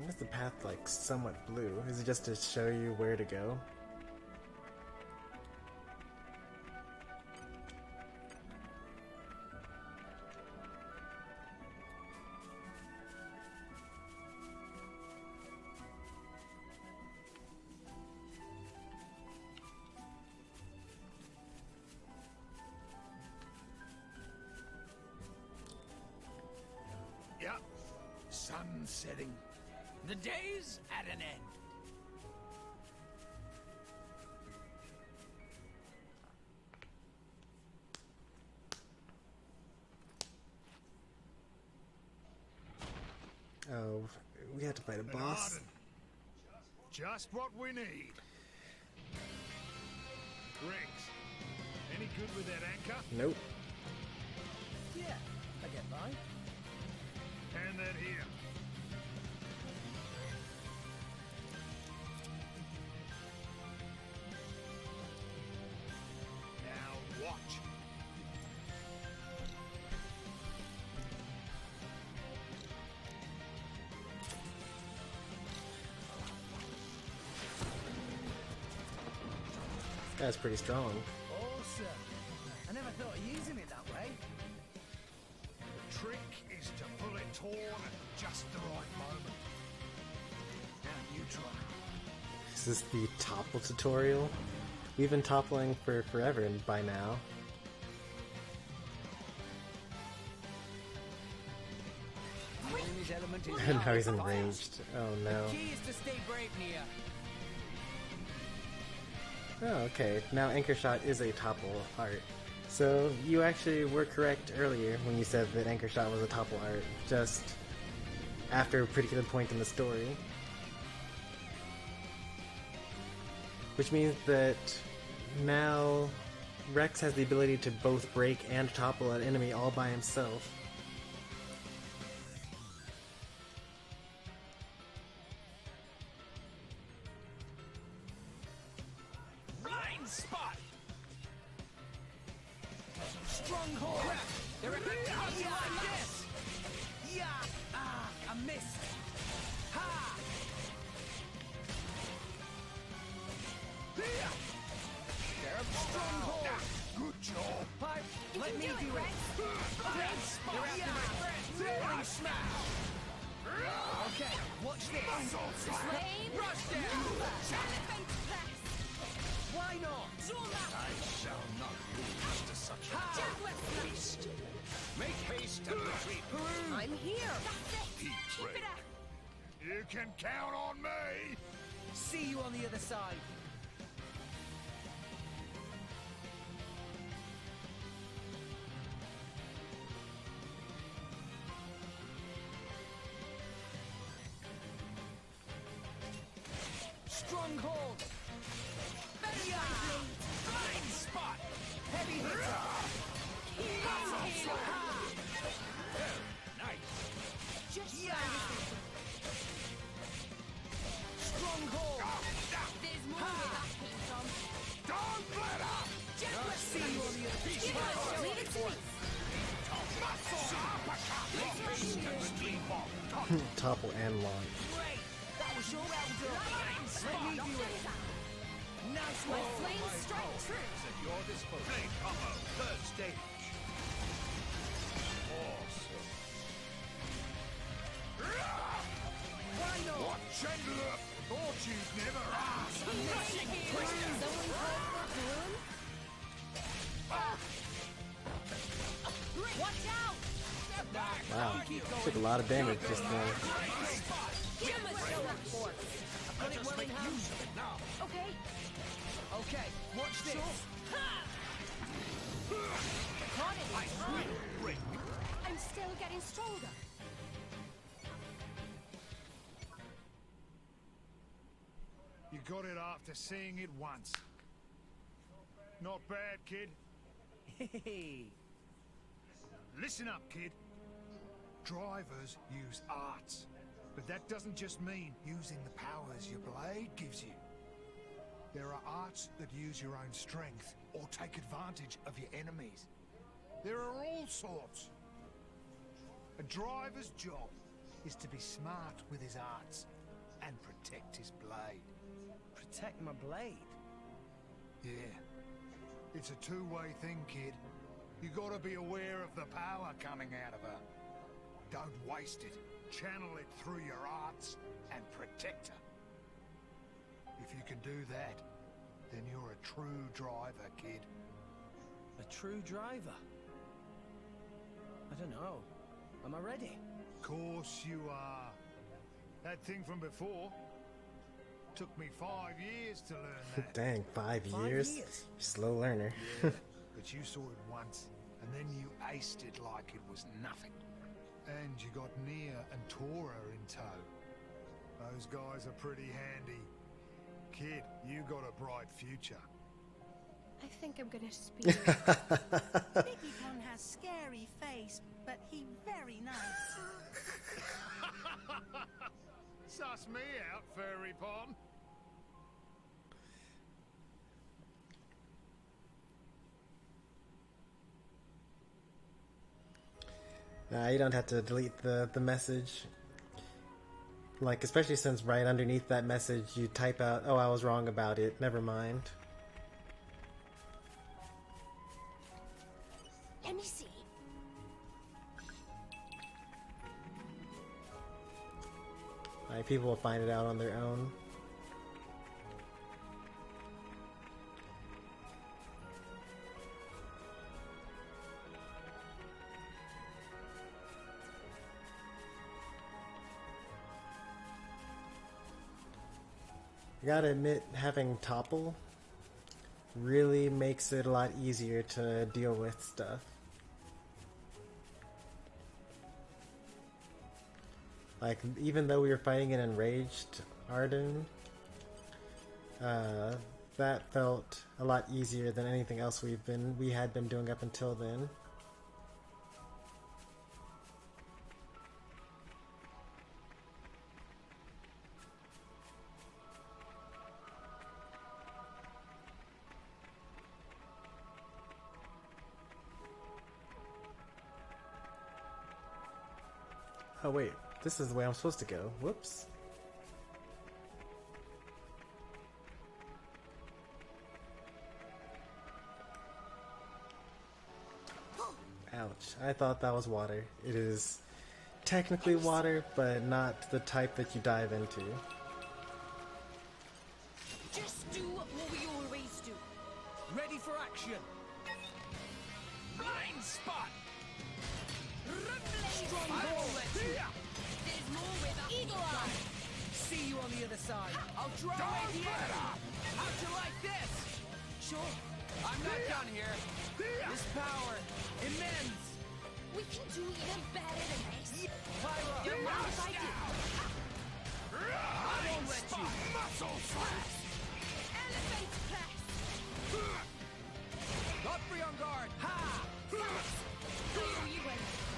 [SPEAKER 9] Why is the path like somewhat blue? Is it just to show you where to go?
[SPEAKER 2] Yep. Sun setting.
[SPEAKER 4] The day's at an end.
[SPEAKER 9] Oh, we had to fight a boss.
[SPEAKER 2] Arden. Just what we need. Riggs, any good with that anchor?
[SPEAKER 9] Nope.
[SPEAKER 12] Yeah, I get by.
[SPEAKER 2] Hand that here. Now watch.
[SPEAKER 9] This guy's pretty strong.
[SPEAKER 12] Awesome. I never thought of using it that way.
[SPEAKER 2] The trick is to pull it taut at just the right moment. Now you try.
[SPEAKER 9] Is this the topple tutorial? We've been toppling for forever by now.
[SPEAKER 8] Enemy's element is
[SPEAKER 9] And now he's enraged. Oh no.
[SPEAKER 4] The key is to stay brave, Nia.
[SPEAKER 9] Oh, okay. Now Anchor Shot is a topple art. So you actually were correct earlier when you said that Anchor Shot was a topple art, just after a particular point in the story. Which means that now Rex has the ability to both break and topple an enemy all by himself.
[SPEAKER 4] Blind spot. Stronghold. Crap. They're affecting us like this. Yeah. Ah, I missed. Ha. Stronghold.
[SPEAKER 2] Good job.
[SPEAKER 4] Pipe. Let me do it. Blind spot. They're after my friend. Rolling smash. Okay, watch this. Rush down. Why not?
[SPEAKER 11] I shall not lose to such a beast. Make haste and retreat.
[SPEAKER 7] I'm here.
[SPEAKER 2] Keep it up. You can count on me.
[SPEAKER 4] See you on the other side. Stronghold. Blind spot. Heavy hitter.
[SPEAKER 11] Nice.
[SPEAKER 7] Just
[SPEAKER 4] Stronghold.
[SPEAKER 7] There's more where that came from.
[SPEAKER 2] Don't let up.
[SPEAKER 7] Just
[SPEAKER 4] See you on the other side.
[SPEAKER 7] leave it to me.
[SPEAKER 9] Topple and launch.
[SPEAKER 4] Great. That was your elder. Let me do it. Nice
[SPEAKER 7] My
[SPEAKER 4] one.
[SPEAKER 7] flames strike true.
[SPEAKER 11] At your disposal. Play combo. Third stage. Awesome.
[SPEAKER 4] Why not?
[SPEAKER 2] Watch and look. Thought you'd never ask.
[SPEAKER 7] Someone called for Bloom? Watch out!
[SPEAKER 9] Wow. Took a lot of damage just there.
[SPEAKER 7] Give him a show of force.
[SPEAKER 4] Got it well in hand.
[SPEAKER 7] Okay.
[SPEAKER 4] Okay, watch this.
[SPEAKER 7] Caught it. I'm still getting stronger.
[SPEAKER 2] You got it after seeing it once. Not bad, kid.
[SPEAKER 4] Hey.
[SPEAKER 2] Listen up, kid. Drivers use arts, but that doesn't just mean using the powers your blade gives you. There are arts that use your own strength or take advantage of your enemies. There are all sorts. A driver's job is to be smart with his arts and protect his blade.
[SPEAKER 12] Protect my blade?
[SPEAKER 2] Yeah. It's a two-way thing, kid. You gotta be aware of the power coming out of her. Don't waste it. Channel it through your arts and protect her. If you can do that, then you're a true driver, kid.
[SPEAKER 12] A true driver? I don't know. Am I ready?
[SPEAKER 2] Course you are. That thing from before took me 5 years to learn that.
[SPEAKER 9] Dang, 5 years? Slow learner.
[SPEAKER 2] Yeah, but you saw it once, and then you aced it like it was nothing. And you got Nia and Tora in tow. Those guys are pretty handy. Kid, you got a bright future.
[SPEAKER 7] I think I'm gonna speak.
[SPEAKER 13] Mickey Con has scary face, but he very nice.
[SPEAKER 2] Suss me out, furry pond.
[SPEAKER 9] Nah, you don't have to delete the message. Like, especially since right underneath that message you type out, oh, I was wrong about it, never mind.
[SPEAKER 7] Let me see.
[SPEAKER 9] Like, people will find it out on their own. I gotta admit, having Topple really makes it a lot easier to deal with stuff. Like, even though we were fighting an enraged Arden, that felt a lot easier than anything else we had been doing up until then. Oh wait, this is the way I'm supposed to go. Whoops. Ouch. I thought that was water. It is technically water, but not the type that you dive into.
[SPEAKER 4] Just do what we always do.
[SPEAKER 12] Ready for action.
[SPEAKER 11] Blind spot!
[SPEAKER 4] Stronghold. There's more with us. Eagle Eye.
[SPEAKER 12] See you on the other side.
[SPEAKER 4] I'll draw away the enemy. How'd you like this? Sure.
[SPEAKER 12] I'm not done here. This power, immense.
[SPEAKER 7] We can do even better than this.
[SPEAKER 12] Pyra,
[SPEAKER 7] You're mind if I do?
[SPEAKER 12] I won't let you.
[SPEAKER 11] Muscle flash!
[SPEAKER 7] Elephant press.
[SPEAKER 12] Godfrey on guard. Ha!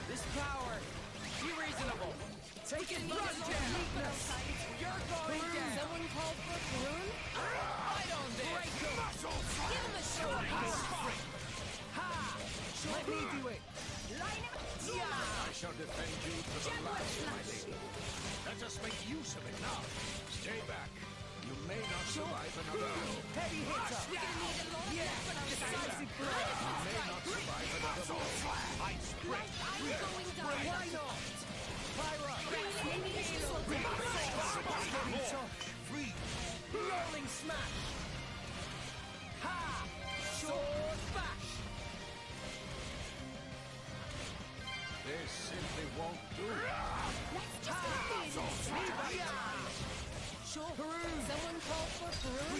[SPEAKER 12] This power, be reasonable. Take it, run, weakness. You're going down.
[SPEAKER 7] Someone called for Karun?
[SPEAKER 12] Fight on this. Break him.
[SPEAKER 7] Give him a shot.
[SPEAKER 12] Ha! Let me do it.
[SPEAKER 7] Line up.
[SPEAKER 11] I shall defend you to the last, my lady. Let us make use of it now. Stay back. You may not survive another blow.
[SPEAKER 12] Heavy hitter.
[SPEAKER 7] We're gonna need a long
[SPEAKER 12] Decisive blow.
[SPEAKER 11] You may not survive another blow. Ice break.
[SPEAKER 7] I'm going down.
[SPEAKER 12] Why not? Pyra. Rolling smash. Ha! Sword bash.
[SPEAKER 11] This simply won't do.
[SPEAKER 7] Let's just get this.
[SPEAKER 4] Sure. Someone called for Karun?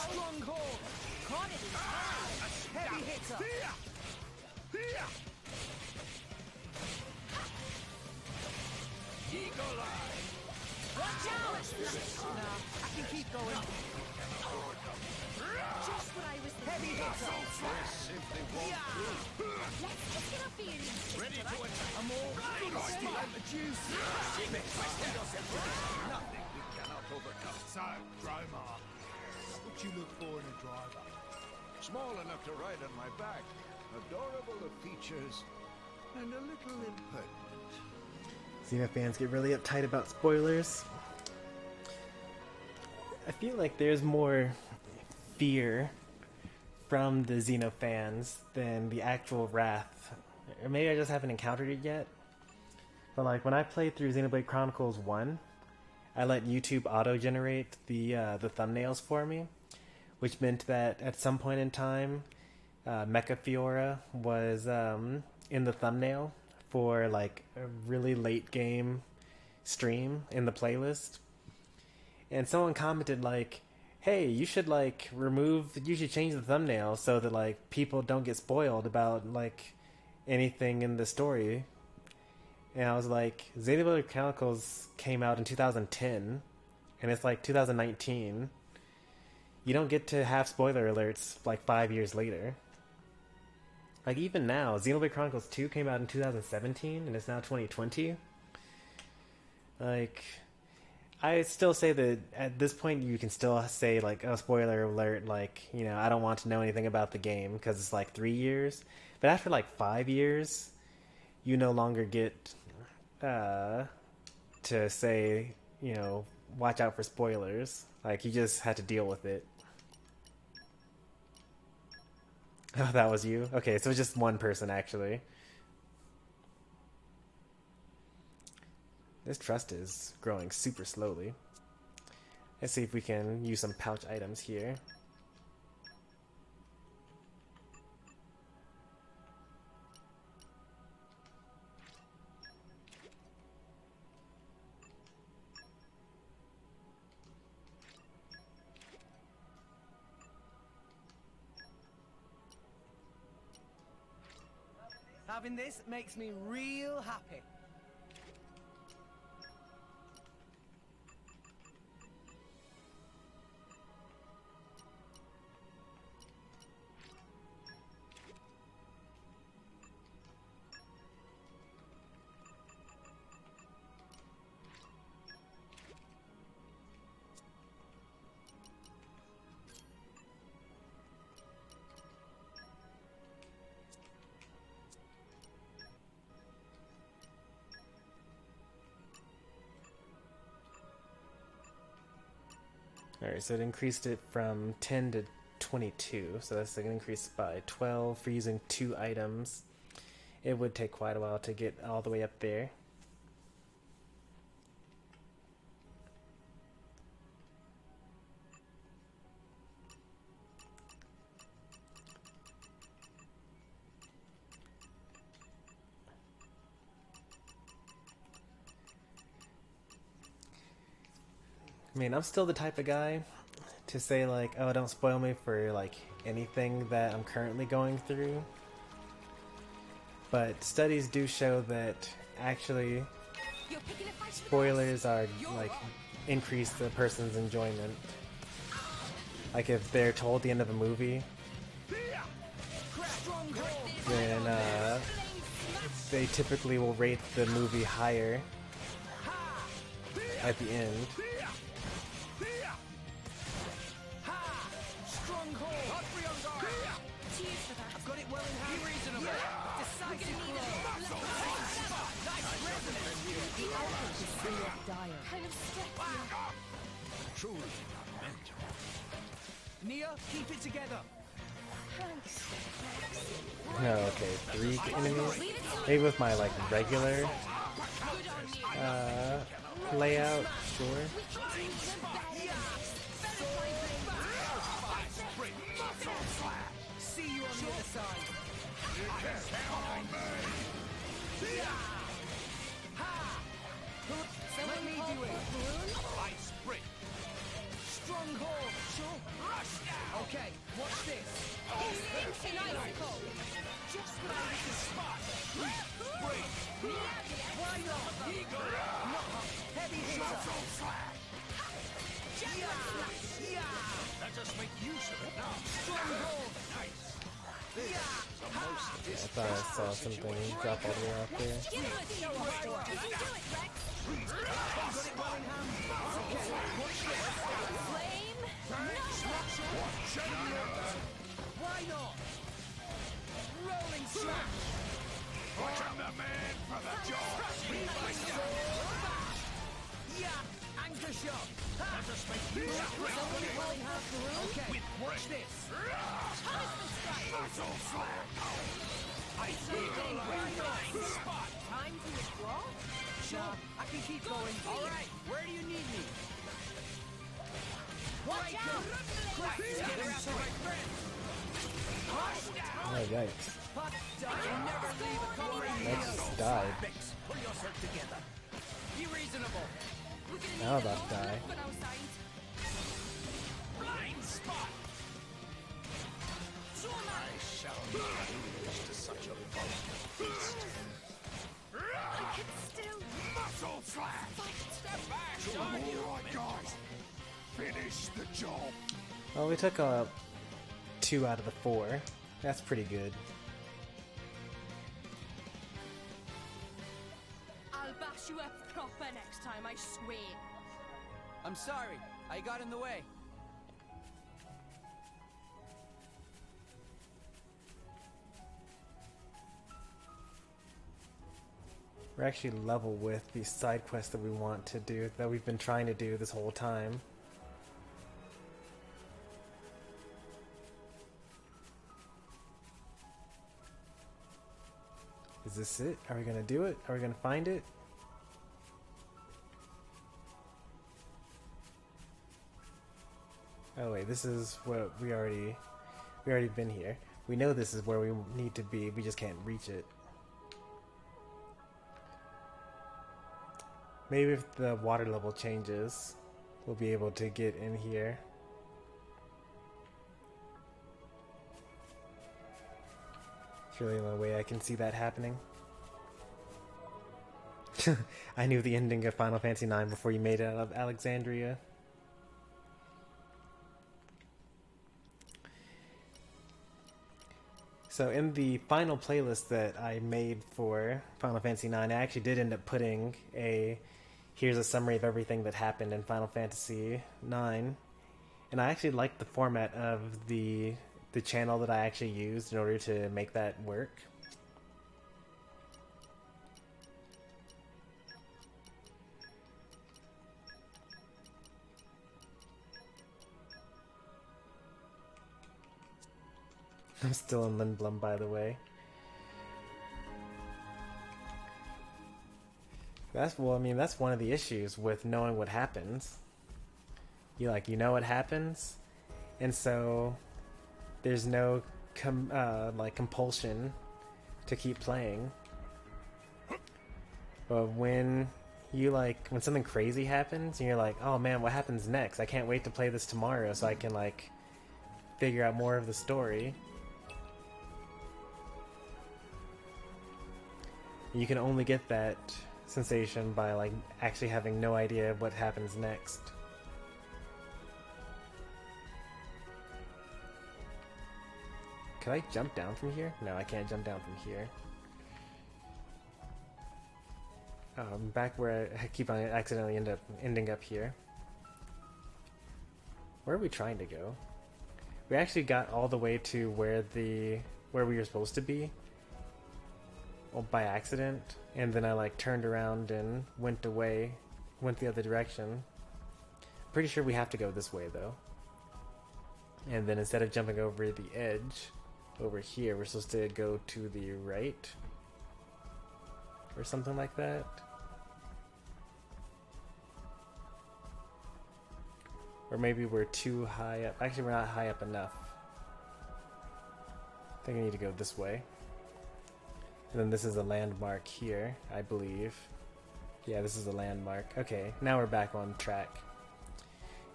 [SPEAKER 12] Stronghold.
[SPEAKER 4] Caught it in time.
[SPEAKER 12] Heavy hitter.
[SPEAKER 11] Eagle Eye.
[SPEAKER 4] Watch out! Nah,
[SPEAKER 12] I can keep going.
[SPEAKER 7] Just what I was thinking.
[SPEAKER 12] Heavy hitter.
[SPEAKER 11] This simply won't do.
[SPEAKER 7] Let's just get a feeling.
[SPEAKER 11] Ready to attack.
[SPEAKER 12] I'm all I'm a juice.
[SPEAKER 11] Nothing we cannot overcome.
[SPEAKER 2] So, Dromar, what you look for in a driver?
[SPEAKER 11] Small enough to ride on my back, adorable of features, and a little impertinent.
[SPEAKER 9] Xeno fans get really uptight about spoilers. I feel like there's more fear from the Xeno fans than the actual wrath. Or maybe I just haven't encountered it yet. But like when I played through Xenoblade Chronicles 1, I let YouTube auto-generate the thumbnails for me, which meant that at some point in time, Mecha Fiora was in the thumbnail for like a really late game stream in the playlist. And someone commented like, hey, you should change the thumbnail so that like people don't get spoiled about like anything in the story. And I was like, Xenoblade Chronicles came out in 2010 and it's like 2019. You don't get to have spoiler alerts like 5 years later. Like even now, Xenoblade Chronicles 2 came out in 2017 and it's now 2020. Like, I still say that at this point you can still say like, oh, spoiler alert, like, you know, I don't want to know anything about the game because it's like 3 years. But after like 5 years, you no longer get to say, you know, watch out for spoilers. Like, you just had to deal with it. Oh, that was you? Okay, so just one person, actually. This trust is growing super slowly. Let's see if we can use some pouch items here.
[SPEAKER 12] Having this makes me real happy.
[SPEAKER 9] Alright, so it increased it from 10 to 22, so that's an increase by 12 for using 2 items. It would take quite a while to get all the way up there. I mean, I'm still the type of guy to say like, oh, don't spoil me for like anything that I'm currently going through. But studies do show that actually spoilers are like increase the person's enjoyment. Like if they're told the end of a movie, then they typically will rate the movie higher at the end.
[SPEAKER 12] Nia, keep it together.
[SPEAKER 9] No, okay, 3 enemies. Maybe with my like regular layout, sure.
[SPEAKER 12] See you on the other side. Let me do it. I sprint. Stronghold. Sure. Rush now. Okay, watch this.
[SPEAKER 7] Extinction icicle.
[SPEAKER 12] Just when I hit the spot. Sprint. Why not? Heavy hitter.
[SPEAKER 11] Let us make use of it now.
[SPEAKER 12] Stronghold.
[SPEAKER 11] Nice. This is the most
[SPEAKER 9] I thought I saw something drop all the way out there.
[SPEAKER 7] Give us a show us. You can do it, Rex. Flame.
[SPEAKER 12] Why not? Rolling smash.
[SPEAKER 11] Put him the man for the job.
[SPEAKER 12] Finish up! Let us make you okay, watch this! Muscle slap! I see you spot!
[SPEAKER 4] Time to withdraw?
[SPEAKER 12] Sure, I can keep going. Alright, where do you need me?
[SPEAKER 4] Watch out!
[SPEAKER 12] Get around to my friend!
[SPEAKER 9] Oh, yikes.
[SPEAKER 12] Never leave a car in
[SPEAKER 9] That just died.
[SPEAKER 12] Pull yourself together. Be reasonable.
[SPEAKER 9] Now I'm about to die.
[SPEAKER 12] Blind spot! I shall not lose to such a vulgar beast.
[SPEAKER 4] I can still
[SPEAKER 2] Muscle slap!
[SPEAKER 12] Step back,
[SPEAKER 2] All
[SPEAKER 12] son!
[SPEAKER 2] right, guys. Finish the job.
[SPEAKER 9] Well, we took 2 out of the 4. That's pretty good.
[SPEAKER 4] I'll bash you up proper next time, I swear.
[SPEAKER 12] I'm sorry, I got in the way.
[SPEAKER 9] We're actually level with the side quest that we want to do, that we've been trying to do this whole time. Is this it? Are we gonna do it? Are we gonna find it? Oh wait, this is what we already been here. We know this is where we need to be, we just can't reach it. Maybe if the water level changes, we'll be able to get in here. It's really the only way I can see that happening. I knew the ending of Final Fantasy IX before you made it out of Alexandria. So in the final playlist that I made for Final Fantasy IX, I actually did end up putting here's a summary of everything that happened in Final Fantasy IX. And I actually liked the format of the channel that I actually used in order to make that work. I'm still in Lindblum, by the way. That's one of the issues with knowing what happens. You know what happens, and so there's no compulsion to keep playing. But when when something crazy happens, and you're like, oh man, what happens next? I can't wait to play this tomorrow so I can figure out more of the story. You can only get that sensation by actually having no idea what happens next. Can I jump down from here? No, I can't jump down from here. I'm back where I keep on accidentally ending up here. Where are we trying to go? We actually got all the way to where we were supposed to be. Well, by accident, and then I turned around and went the other direction. Pretty sure we have to go this way though. And then instead of jumping over the edge over here, we're supposed to go to the right or something like that. Or maybe we're too high up. Actually, we're not high up enough. I think I need to go this way. And then this is a landmark here, I believe. Yeah, this is a landmark. Okay, now we're back on track.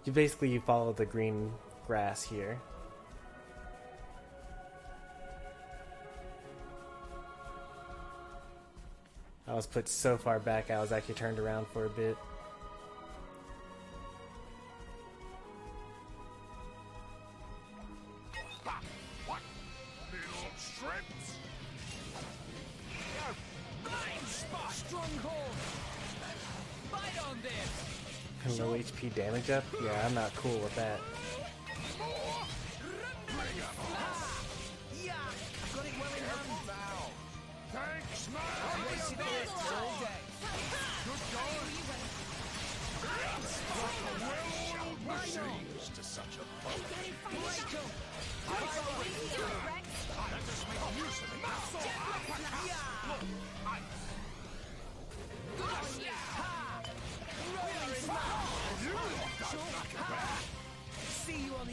[SPEAKER 9] You follow the green grass here. I was put so far back, I was actually turned around for a bit.
[SPEAKER 2] What? Little strips?
[SPEAKER 12] Stronghold! Bite on this!
[SPEAKER 9] Low HP damage up? Yeah, I'm not cool with that.
[SPEAKER 12] Yeah! Got it well in hand!
[SPEAKER 2] Thanks, man!
[SPEAKER 12] I'll waste this all day! Good going!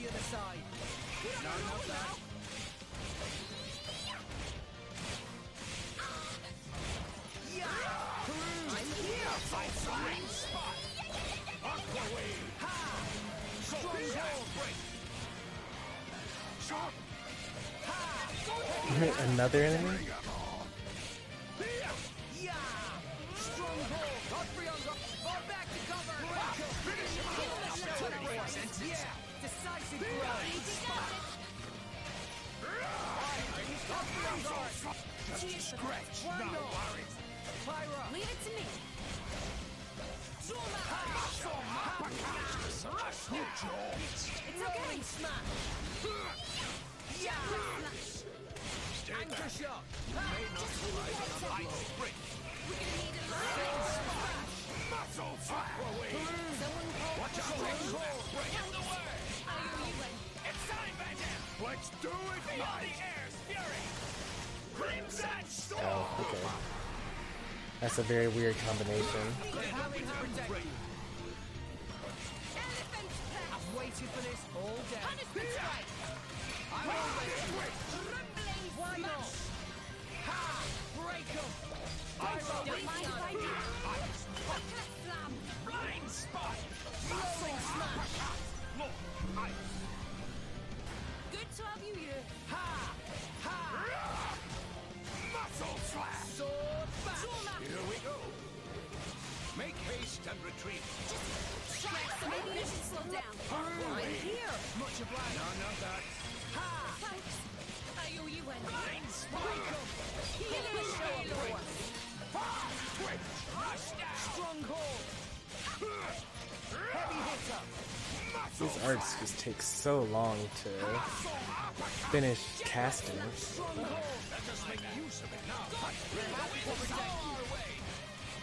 [SPEAKER 12] the other side. No, not that. Yeah! I'm here! I find spot! Aquawave! Ha! Strong hold! Sharp! Ha!
[SPEAKER 9] Another enemy?
[SPEAKER 12] Yeah! Strong hold! Not free on the... Fall back to cover! Finish him off! Yeah! Decisive blow!
[SPEAKER 2] Just scratch, no worries.
[SPEAKER 12] Pyra!
[SPEAKER 3] Leave it to me.
[SPEAKER 12] It's okay. Smash! Yeah! Anchor shot! May not survive on an ice break.
[SPEAKER 3] We're gonna need a lot.
[SPEAKER 2] Muscle fire!
[SPEAKER 3] Someone call
[SPEAKER 2] Watch out!
[SPEAKER 3] Get the word. I owe you one.
[SPEAKER 2] It's time, Bandit! Let's do it,
[SPEAKER 11] Feel
[SPEAKER 2] mate!
[SPEAKER 11] the air's fury! Crimson Storm!
[SPEAKER 9] Oh, okay. That's a very weird combination.
[SPEAKER 12] Having to protect you.
[SPEAKER 3] Elephant pack.
[SPEAKER 12] I've waited for this all day.
[SPEAKER 3] Punishment strike.
[SPEAKER 12] I won't let you.
[SPEAKER 3] Rumbling
[SPEAKER 12] Why not?
[SPEAKER 3] smash.
[SPEAKER 12] Ha! Break 'em!
[SPEAKER 3] Don't mind if I do. Bucket slam.
[SPEAKER 11] Blind spot!
[SPEAKER 12] Rolling smash!
[SPEAKER 11] Look, ice!
[SPEAKER 3] Good to have you here.
[SPEAKER 12] Ha! Ha!
[SPEAKER 2] Muscle slap!
[SPEAKER 12] Sword back!
[SPEAKER 11] Here we go! Make haste and retreat!
[SPEAKER 3] Strike, so maybe you should slow down.
[SPEAKER 12] I'm here! Much obliged.
[SPEAKER 11] No, not that.
[SPEAKER 12] Ha!
[SPEAKER 3] Thanks. I owe you one.
[SPEAKER 11] Blind spot!
[SPEAKER 12] Break 'em!
[SPEAKER 3] Healing show of force.
[SPEAKER 11] Twitch! Rush down!
[SPEAKER 12] Strong hold! Heavy hitter!
[SPEAKER 9] These arts just take so long to finish casting.
[SPEAKER 12] Strong hold!
[SPEAKER 11] Let us make use of it now!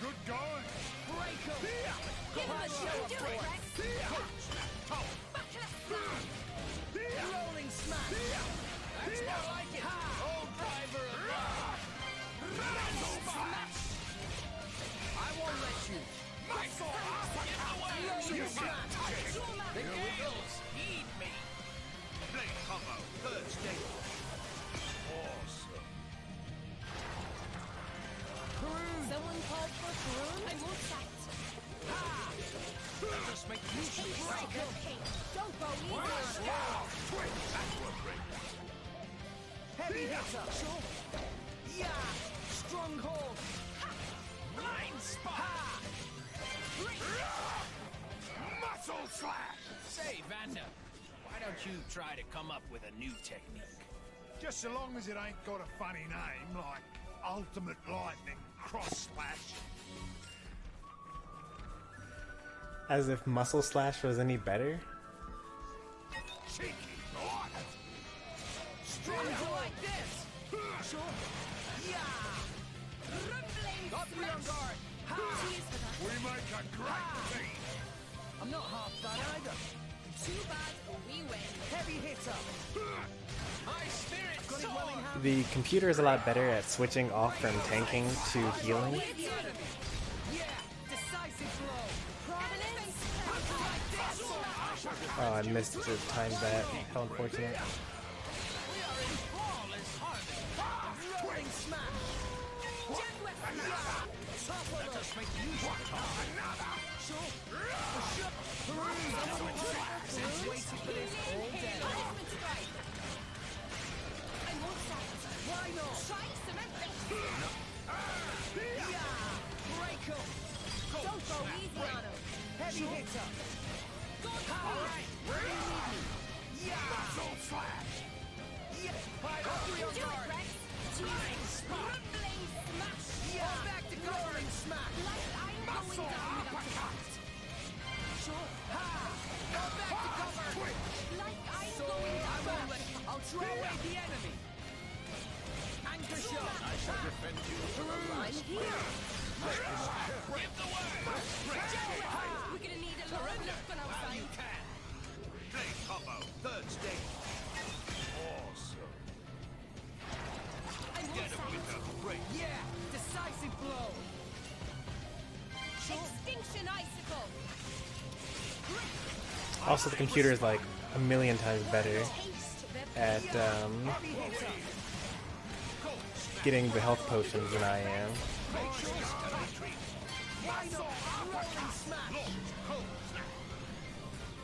[SPEAKER 2] Good going!
[SPEAKER 12] Break 'em!
[SPEAKER 3] Give him a show of force. Bucket slam.
[SPEAKER 12] Rolling smash!
[SPEAKER 11] That's more like it! Oh, driver of
[SPEAKER 3] Smash.
[SPEAKER 12] I won't let you! Rolling smash!
[SPEAKER 11] the gales! Heed me! Blade combo, third stage! Awesome!
[SPEAKER 3] Someone called for Groom. I won't fight.
[SPEAKER 11] Let us make use of it now!
[SPEAKER 3] Break your pain. Don't go easy on him.
[SPEAKER 11] Twitch! Backward break!
[SPEAKER 12] Heavy hitter! Yeah! Strong hold!
[SPEAKER 11] Blind spot!
[SPEAKER 2] Muscle slap!
[SPEAKER 11] Say, Vanda, why don't you try to come up with a new technique?
[SPEAKER 2] Just so long as it ain't got a funny name like Ultimate Lightning Cross Slash.
[SPEAKER 9] As if Muscle Slash was any better?
[SPEAKER 2] Cheeky, right?
[SPEAKER 12] Strong hold like this! Sure? Yeah!
[SPEAKER 3] Rumbling
[SPEAKER 12] Not be on guard!
[SPEAKER 3] Cheers for that.
[SPEAKER 2] We make a great team.
[SPEAKER 12] I'm not half bad either.
[SPEAKER 3] Too bad we win.
[SPEAKER 12] Heavy hitter!
[SPEAKER 11] My spirit
[SPEAKER 12] Got it well in hand.
[SPEAKER 9] The computer is a lot better at switching off from tanking to healing.
[SPEAKER 12] Yeah! Decisive blow!
[SPEAKER 3] Providence.
[SPEAKER 9] Oh, I missed to time that. How unfortunate.
[SPEAKER 12] Rolling smash!
[SPEAKER 11] Let us make use of it now!
[SPEAKER 12] I've waited for this all day.
[SPEAKER 3] Punishment strike. I won't fight.
[SPEAKER 12] Why not?
[SPEAKER 3] Try cement base.
[SPEAKER 12] Yeah! Break 'em!
[SPEAKER 3] Don't go easy on him.
[SPEAKER 12] Heavy hitter!
[SPEAKER 3] Alright.
[SPEAKER 12] Where do you need me? Yeah!
[SPEAKER 2] Muscle slap!
[SPEAKER 12] Yeah! Pyra!
[SPEAKER 3] Do it, Rex. Cheers. Rumbling smash.
[SPEAKER 12] Yeah! Fall back to rolling smash!
[SPEAKER 3] Like I'm going down without a fight.
[SPEAKER 12] Sure! Ha! Fall back to cover!
[SPEAKER 3] Like I'm
[SPEAKER 12] So
[SPEAKER 3] going
[SPEAKER 12] I
[SPEAKER 3] down.
[SPEAKER 12] won't let you. I'll draw away the enemy! Anchor shot!
[SPEAKER 11] I shall defend you!
[SPEAKER 3] I'm here.
[SPEAKER 11] Give the word!
[SPEAKER 3] We're gonna need a lot of luck on our
[SPEAKER 11] Now
[SPEAKER 3] side.
[SPEAKER 11] you can! Blade combo, third stage! Awesome!
[SPEAKER 3] I won't
[SPEAKER 11] Get him
[SPEAKER 3] fight.
[SPEAKER 11] with the break!
[SPEAKER 12] Yeah! Decisive blow!
[SPEAKER 3] Extinction icicle.
[SPEAKER 9] Also, the computer is like a million times better at getting the health potions than I am.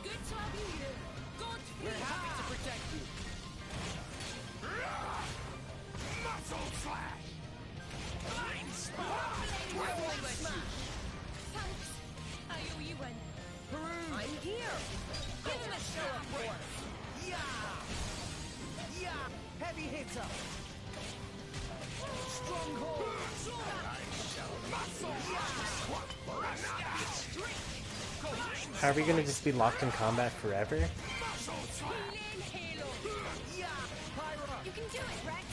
[SPEAKER 12] Good to have you here. We're happy to protect you.
[SPEAKER 11] Muscle slash! Blind spot!
[SPEAKER 7] Thanks. I owe you one.
[SPEAKER 12] I'm here. Give him a show of force. Yeah. Yeah. Heavy hitter. Stronghold.
[SPEAKER 9] Are we gonna just be locked in combat forever?
[SPEAKER 12] Yeah. Pyra.
[SPEAKER 7] You can do it, Rex.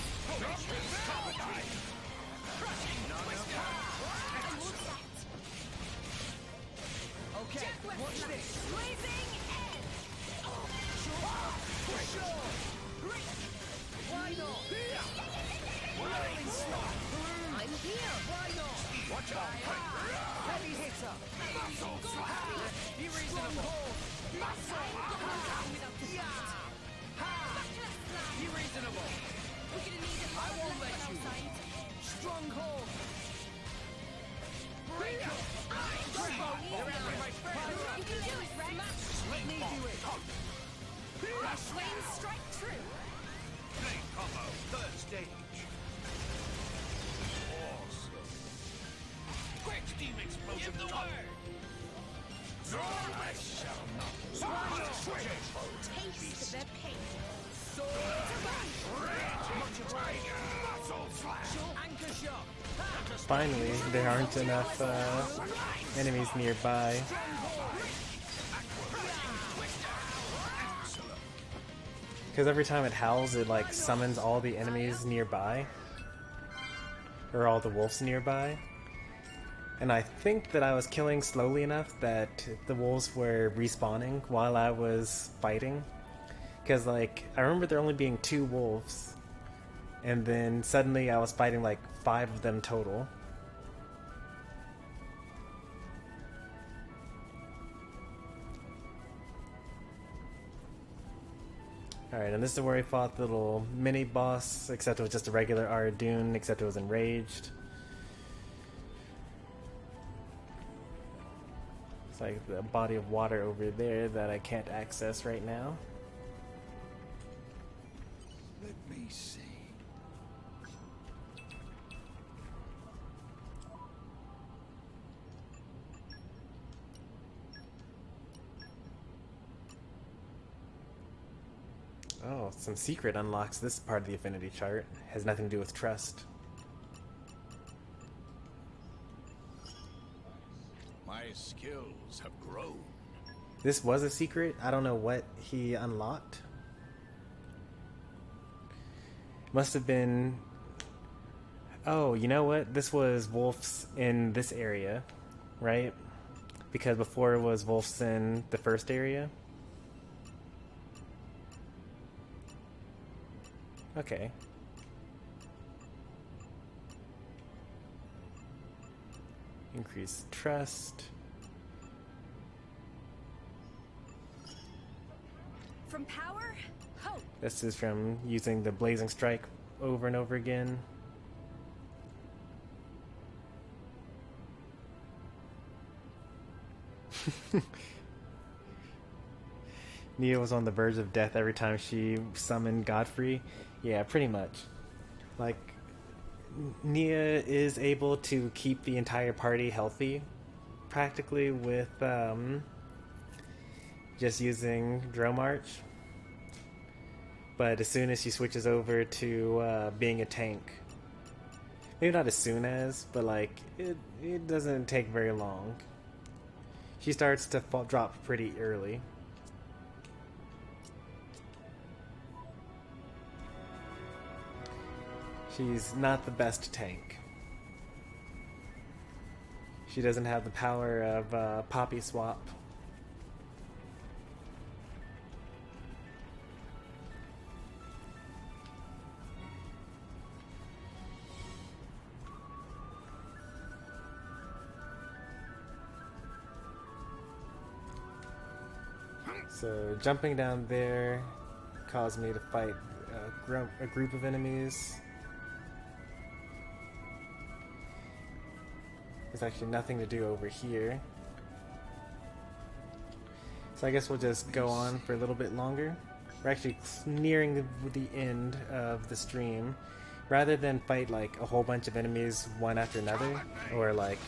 [SPEAKER 12] Okay, watch this.
[SPEAKER 7] Blazing end.
[SPEAKER 12] Sure. Why not? Rolling slot. I'm here. Why not?
[SPEAKER 11] Watch out!
[SPEAKER 12] Heavy hitter.
[SPEAKER 11] Muscle slash!
[SPEAKER 12] Be reasonable. Yeah. Ha. Be reasonable.
[SPEAKER 7] We're gonna need it.
[SPEAKER 12] I won't let you. Stronghold. Break up.
[SPEAKER 7] You can do it, Rex.
[SPEAKER 12] Let me do it.
[SPEAKER 7] Flames strike true.
[SPEAKER 11] Blade combo, third stage. Awesome. Quick steam explosion. Give the word. I shall not.
[SPEAKER 7] Taste the pain.
[SPEAKER 11] Much tiger. Muscle slash.
[SPEAKER 12] Anchor shot.
[SPEAKER 9] Finally, there aren't enough enemies nearby. Because every time it howls, it like summons all the enemies nearby. Or all the wolves nearby. And I think that I was killing slowly enough that the wolves were respawning while I was fighting. Because like, I remember there only being 2 wolves. And then suddenly I was fighting like 5 of them total. Alright, and this is where we fought the little mini-boss, except it was just a regular Aradune, except it was enraged. It's like the body of water over there that I can't access right now.
[SPEAKER 11] Let me see.
[SPEAKER 9] Oh, some secret unlocks this part of the affinity chart. Has nothing to do with trust.
[SPEAKER 11] My skills have grown.
[SPEAKER 9] This was a secret. I don't know what he unlocked. Must have been... Oh, you know what? This was wolves in this area, right? Because before it was wolves in the first area. Okay. Increase trust.
[SPEAKER 7] From power, hope.
[SPEAKER 9] This is from using the blazing strike over and over again. Nia was on the verge of death every time she summoned Godfrey. Yeah, pretty much. Like, Nia is able to keep the entire party healthy, practically, with just using Drum March. But as soon as she switches over to being a tank, maybe not as soon as, but like, it doesn't take very long. She starts to drop pretty early. She's not the best tank. She doesn't have the power of Poppy Swap.
[SPEAKER 1] So jumping down there caused me to fight a group of enemies. There's actually nothing to do over here. So I guess we'll just go on for a little bit longer. We're actually nearing the end of the stream. Rather than fight like a whole bunch of enemies one after another, or like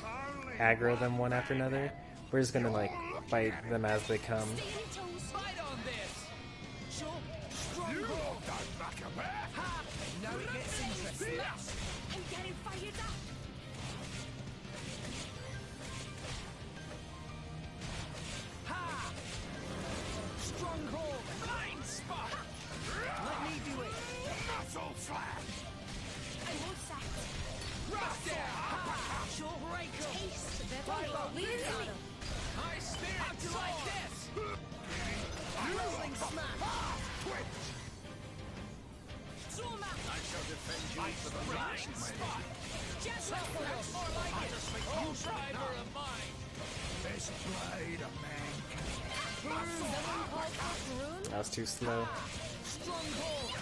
[SPEAKER 1] aggro them one after another, we're just gonna like fight them as they come.
[SPEAKER 12] Stronghold, blind spot. Let me do it. Muscle slash. I won't sack. Rock down. Short break. Taste the Pyra. I stare at you like this. Rolling smash. Twitch. Zoom out. I shall defend you for the blind spot. Just more like it. Oh, driver of mine. This blade of man.
[SPEAKER 1] That was too slow.
[SPEAKER 12] Stronghold.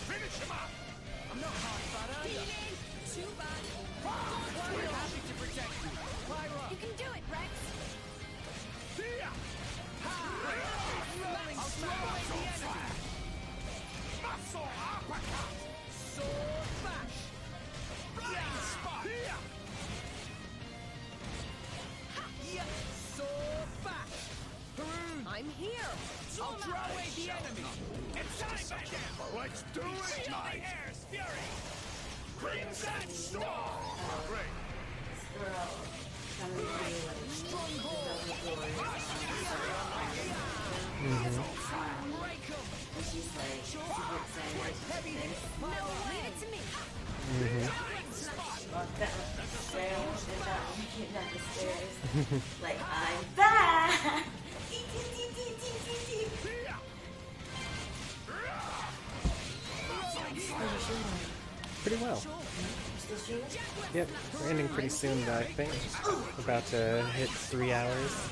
[SPEAKER 12] Finish him up. I'm not hard butter. Too bad. We're happy to protect you. Pyra.
[SPEAKER 3] You can do it, Rex.
[SPEAKER 12] Rolling smash. The enemy. Muscle uppercut. Sword bash. Blind spot. Sword bash. I'm here. I'll draw away the enemy. It's time back down. Let's do it, guys. The air's fury. Crimson storm. Great. Stronghold.
[SPEAKER 6] And she's like super excited.
[SPEAKER 3] No, leave it to me.
[SPEAKER 6] Walked up the stairs and not getting up the stairs. Like, I'm back!
[SPEAKER 1] Pretty well. Yep, we're ending pretty soon though, I think. About to hit 3 hours.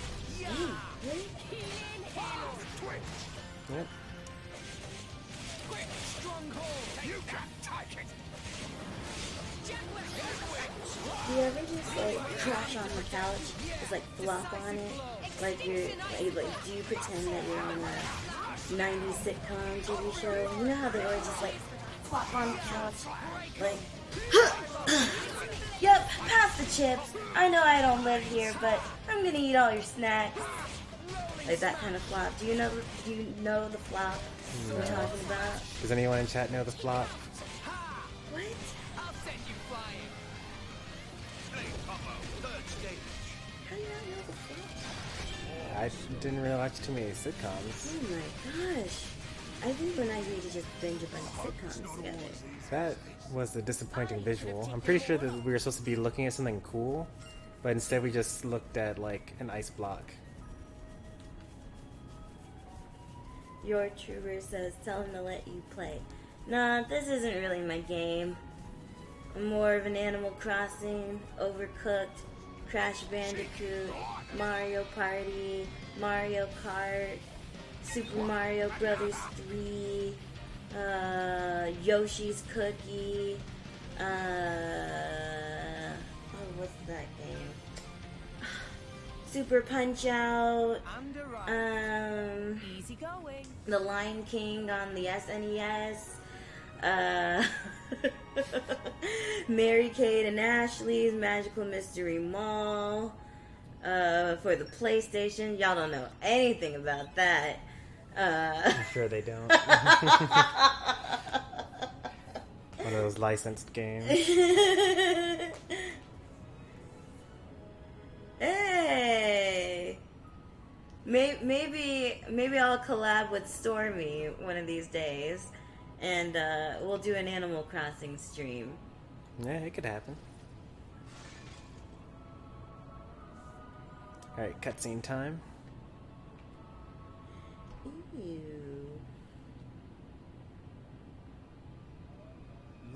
[SPEAKER 1] Yep.
[SPEAKER 6] Do you ever just like crash on the couch, just like flop on it, like you're like do you pretend that you're on a 90s sitcom TV show? You know how they always just like flop on the couch, like yep, pass the chips. I know I don't live here, but I'm gonna eat all your snacks. Like that kind of flop. Do you know the flop we're talking about?
[SPEAKER 1] Does anyone in chat know the flop?
[SPEAKER 6] What?
[SPEAKER 12] I'll send you flying.
[SPEAKER 6] How do you not know the flop?
[SPEAKER 1] I didn't really watch too many sitcoms.
[SPEAKER 6] Oh my gosh. I think we're not here to just binge a bunch of sitcoms together.
[SPEAKER 1] That was a disappointing visual. I'm pretty sure that we were supposed to be looking at something cool, but instead we just looked at like an ice block.
[SPEAKER 6] Your trooper says, tell him to let you play. Nah, this isn't really my game. I'm more of an Animal Crossing, Overcooked, Crash Bandicoot, Mario Party, Mario Kart, Super Mario Brothers 3, Yoshi's Cookie, what's that game? Super Punch Out,
[SPEAKER 12] Easy going.
[SPEAKER 6] The Lion King on the SNES, Mary-Kate and Ashley's Magical Mystery Mall, for the PlayStation. Y'all don't know anything about that.
[SPEAKER 1] I'm sure they don't. One of those licensed games.
[SPEAKER 6] Hey! Maybe I'll collab with Stormy one of these days, and we'll do an Animal Crossing stream.
[SPEAKER 1] Yeah, it could happen. Alright, cutscene time.
[SPEAKER 6] Ew.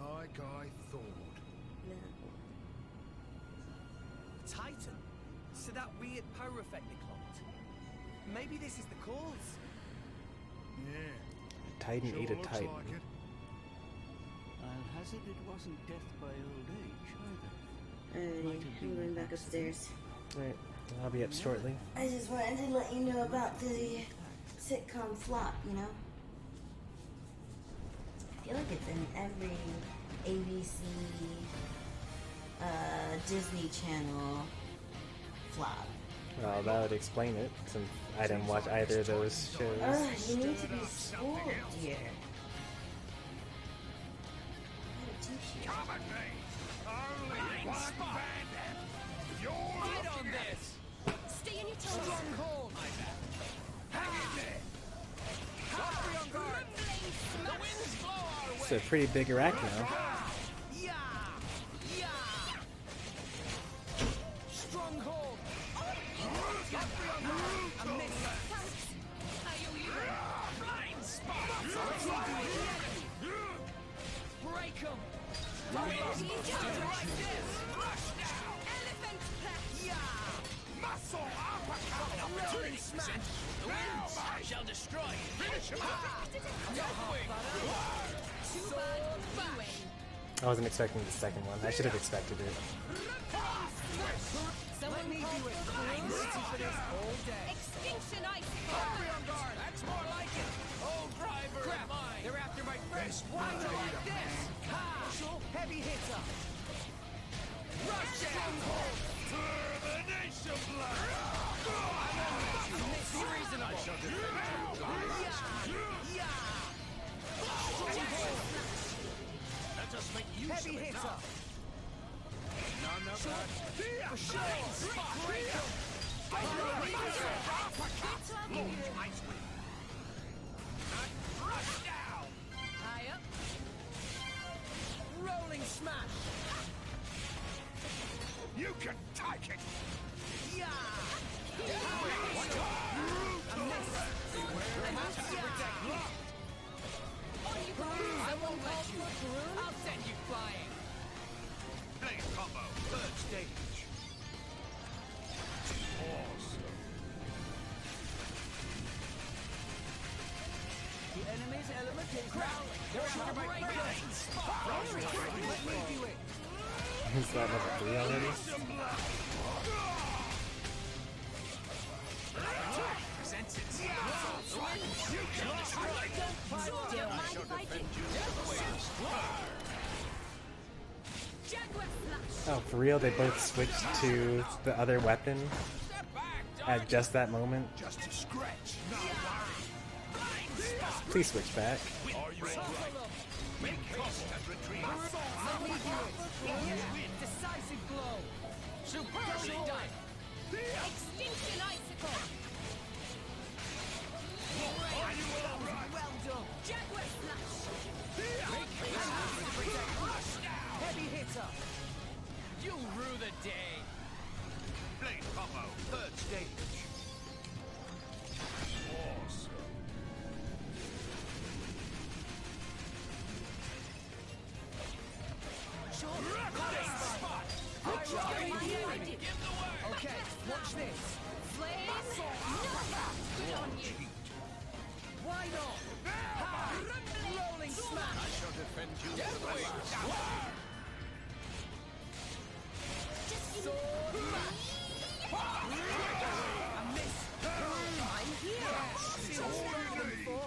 [SPEAKER 2] Like I thought.
[SPEAKER 12] Titan? So that weird power effect they clocked. Maybe this is the cause.
[SPEAKER 2] Yeah.
[SPEAKER 9] Titan
[SPEAKER 2] Sure
[SPEAKER 9] ate a
[SPEAKER 2] looks
[SPEAKER 9] Titan.
[SPEAKER 2] like it.
[SPEAKER 8] I'll hazard it wasn't death by old age either.
[SPEAKER 6] Alright, I'm going back upstairs.
[SPEAKER 9] Right, I'll be up shortly.
[SPEAKER 6] I just wanted to let you know about the sitcom flop, you know? I feel like it's in every ABC, Disney Channel flop.
[SPEAKER 9] Well, that would explain it, since I didn't watch either of those shows.
[SPEAKER 6] Ugh, you need to be schooled, dear.
[SPEAKER 11] Come at me! Only one bandit! You're
[SPEAKER 12] Fight on this!
[SPEAKER 3] Stay in your toes.
[SPEAKER 12] Stronghold!
[SPEAKER 11] hang in there!
[SPEAKER 12] Godfrey on guard!
[SPEAKER 11] The winds blow our way!
[SPEAKER 9] It's a pretty big rack now.
[SPEAKER 12] Yeah! Yeah! Stronghold! Godfrey on guard! A miss!
[SPEAKER 11] Blind spot!
[SPEAKER 12] Break him!
[SPEAKER 11] Rush down!
[SPEAKER 3] Elephant pack.
[SPEAKER 11] Yeah! Muscle uppercut!
[SPEAKER 12] Rolling smash!
[SPEAKER 11] The winds shall destroy you! Finish him off! Deathwing!
[SPEAKER 3] Too bad you win.
[SPEAKER 9] I wasn't expecting the second one. I should have expected it.
[SPEAKER 12] Let me do it. I'm waiting for this all day.
[SPEAKER 3] Extinction ice.
[SPEAKER 12] Godfrey on guard!
[SPEAKER 11] That's more like it! Oh, driver of
[SPEAKER 12] Crap!
[SPEAKER 11] mine!
[SPEAKER 12] They're after my friend! Why do like this? Ha! Heavy hitter! Rush down!
[SPEAKER 11] Termination blood!
[SPEAKER 12] Miss reasonable!
[SPEAKER 11] I shall defend you. Let us make use
[SPEAKER 12] Heavy
[SPEAKER 11] of it
[SPEAKER 12] hitter!
[SPEAKER 11] now. None of that.
[SPEAKER 12] For sure! Break him!
[SPEAKER 11] Ice wind. Rush down!
[SPEAKER 12] High up! Rolling smash!
[SPEAKER 11] You can take it!
[SPEAKER 12] Yeah! A miss! I have to protect you!
[SPEAKER 3] On you go.
[SPEAKER 12] I won't let you! I'll send you flying!
[SPEAKER 11] Blade combo, third stage. Awesome.
[SPEAKER 12] The enemy's element is growling! They're after my friend! Let me do it!
[SPEAKER 9] Is that level 3 already?
[SPEAKER 11] Sensei.
[SPEAKER 3] Don't mind if I do. Jaguar slash.
[SPEAKER 9] Oh, for real? They both switched to the other weapon at just that moment?
[SPEAKER 11] Just a scratch. No worry.
[SPEAKER 9] Please switch back.
[SPEAKER 11] Are you all right? Make haste and retreat.
[SPEAKER 12] Let me do it! Decisive blow!
[SPEAKER 11] Superbly done.
[SPEAKER 3] Extinction icicle.
[SPEAKER 11] Are you all right?
[SPEAKER 12] Well done!
[SPEAKER 3] Jaguar slash.
[SPEAKER 12] Heavy hitter!
[SPEAKER 11] You'll rue the day. Blade combo, third stage. Awesome.
[SPEAKER 12] Okay, watch this!
[SPEAKER 3] Flame. Nova. Good on you.
[SPEAKER 12] Why not? Ha! Rolling smash!
[SPEAKER 11] I shall defend you.
[SPEAKER 12] Sword mash! A miss! I'm here! See what you're looking for?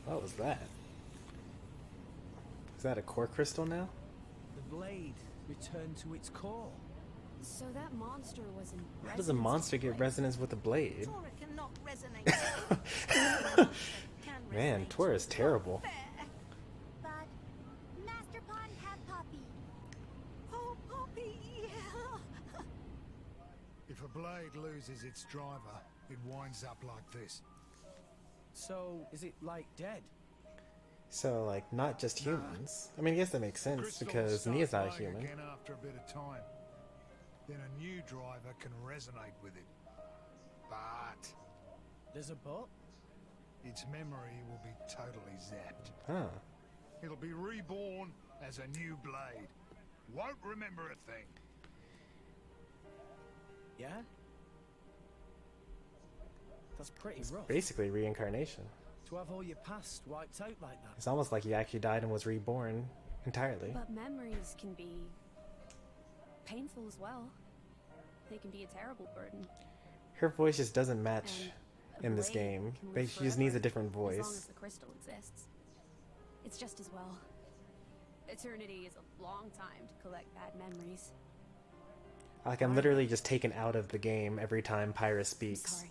[SPEAKER 9] What was that? Is that a core crystal now?
[SPEAKER 12] The blade returned to its core.
[SPEAKER 3] So that monster was in.
[SPEAKER 9] How does a monster get resonance with a blade?
[SPEAKER 13] Tora cannot resonate.
[SPEAKER 9] Man, Tora is terrible.
[SPEAKER 10] But Master Pawn have Poppy.
[SPEAKER 13] Oh, Poppy!
[SPEAKER 2] If a blade loses its driver, it winds up like this.
[SPEAKER 12] So, is it like dead?
[SPEAKER 9] So, like, not just humans. I mean, I guess that makes sense
[SPEAKER 2] Crystals
[SPEAKER 9] because
[SPEAKER 2] start
[SPEAKER 9] Nia's not a
[SPEAKER 2] glowing
[SPEAKER 9] human.
[SPEAKER 2] again after a bit of time. then a new driver can resonate with it. But
[SPEAKER 12] There's a but?
[SPEAKER 2] its memory will be totally zapped.
[SPEAKER 9] Huh.
[SPEAKER 2] It'll be reborn as a new blade. Won't remember a thing.
[SPEAKER 12] Yeah? That's pretty rough.
[SPEAKER 9] Basically reincarnation.
[SPEAKER 12] To have all your past wiped out like that.
[SPEAKER 9] It's almost like you actually died and was reborn entirely.
[SPEAKER 3] But memories can be painful as well. They can be a terrible burden.
[SPEAKER 9] Her voice just doesn't match
[SPEAKER 3] And a
[SPEAKER 9] in this
[SPEAKER 3] blade
[SPEAKER 9] game.
[SPEAKER 3] can live
[SPEAKER 9] She just needs a
[SPEAKER 3] forever,
[SPEAKER 9] different
[SPEAKER 3] as long as
[SPEAKER 9] voice.
[SPEAKER 3] the crystal exists. It's just as well. Eternity is a long time to collect bad memories.
[SPEAKER 9] Like, I'm literally just taken out of the game every time Pyra speaks.
[SPEAKER 3] Sorry.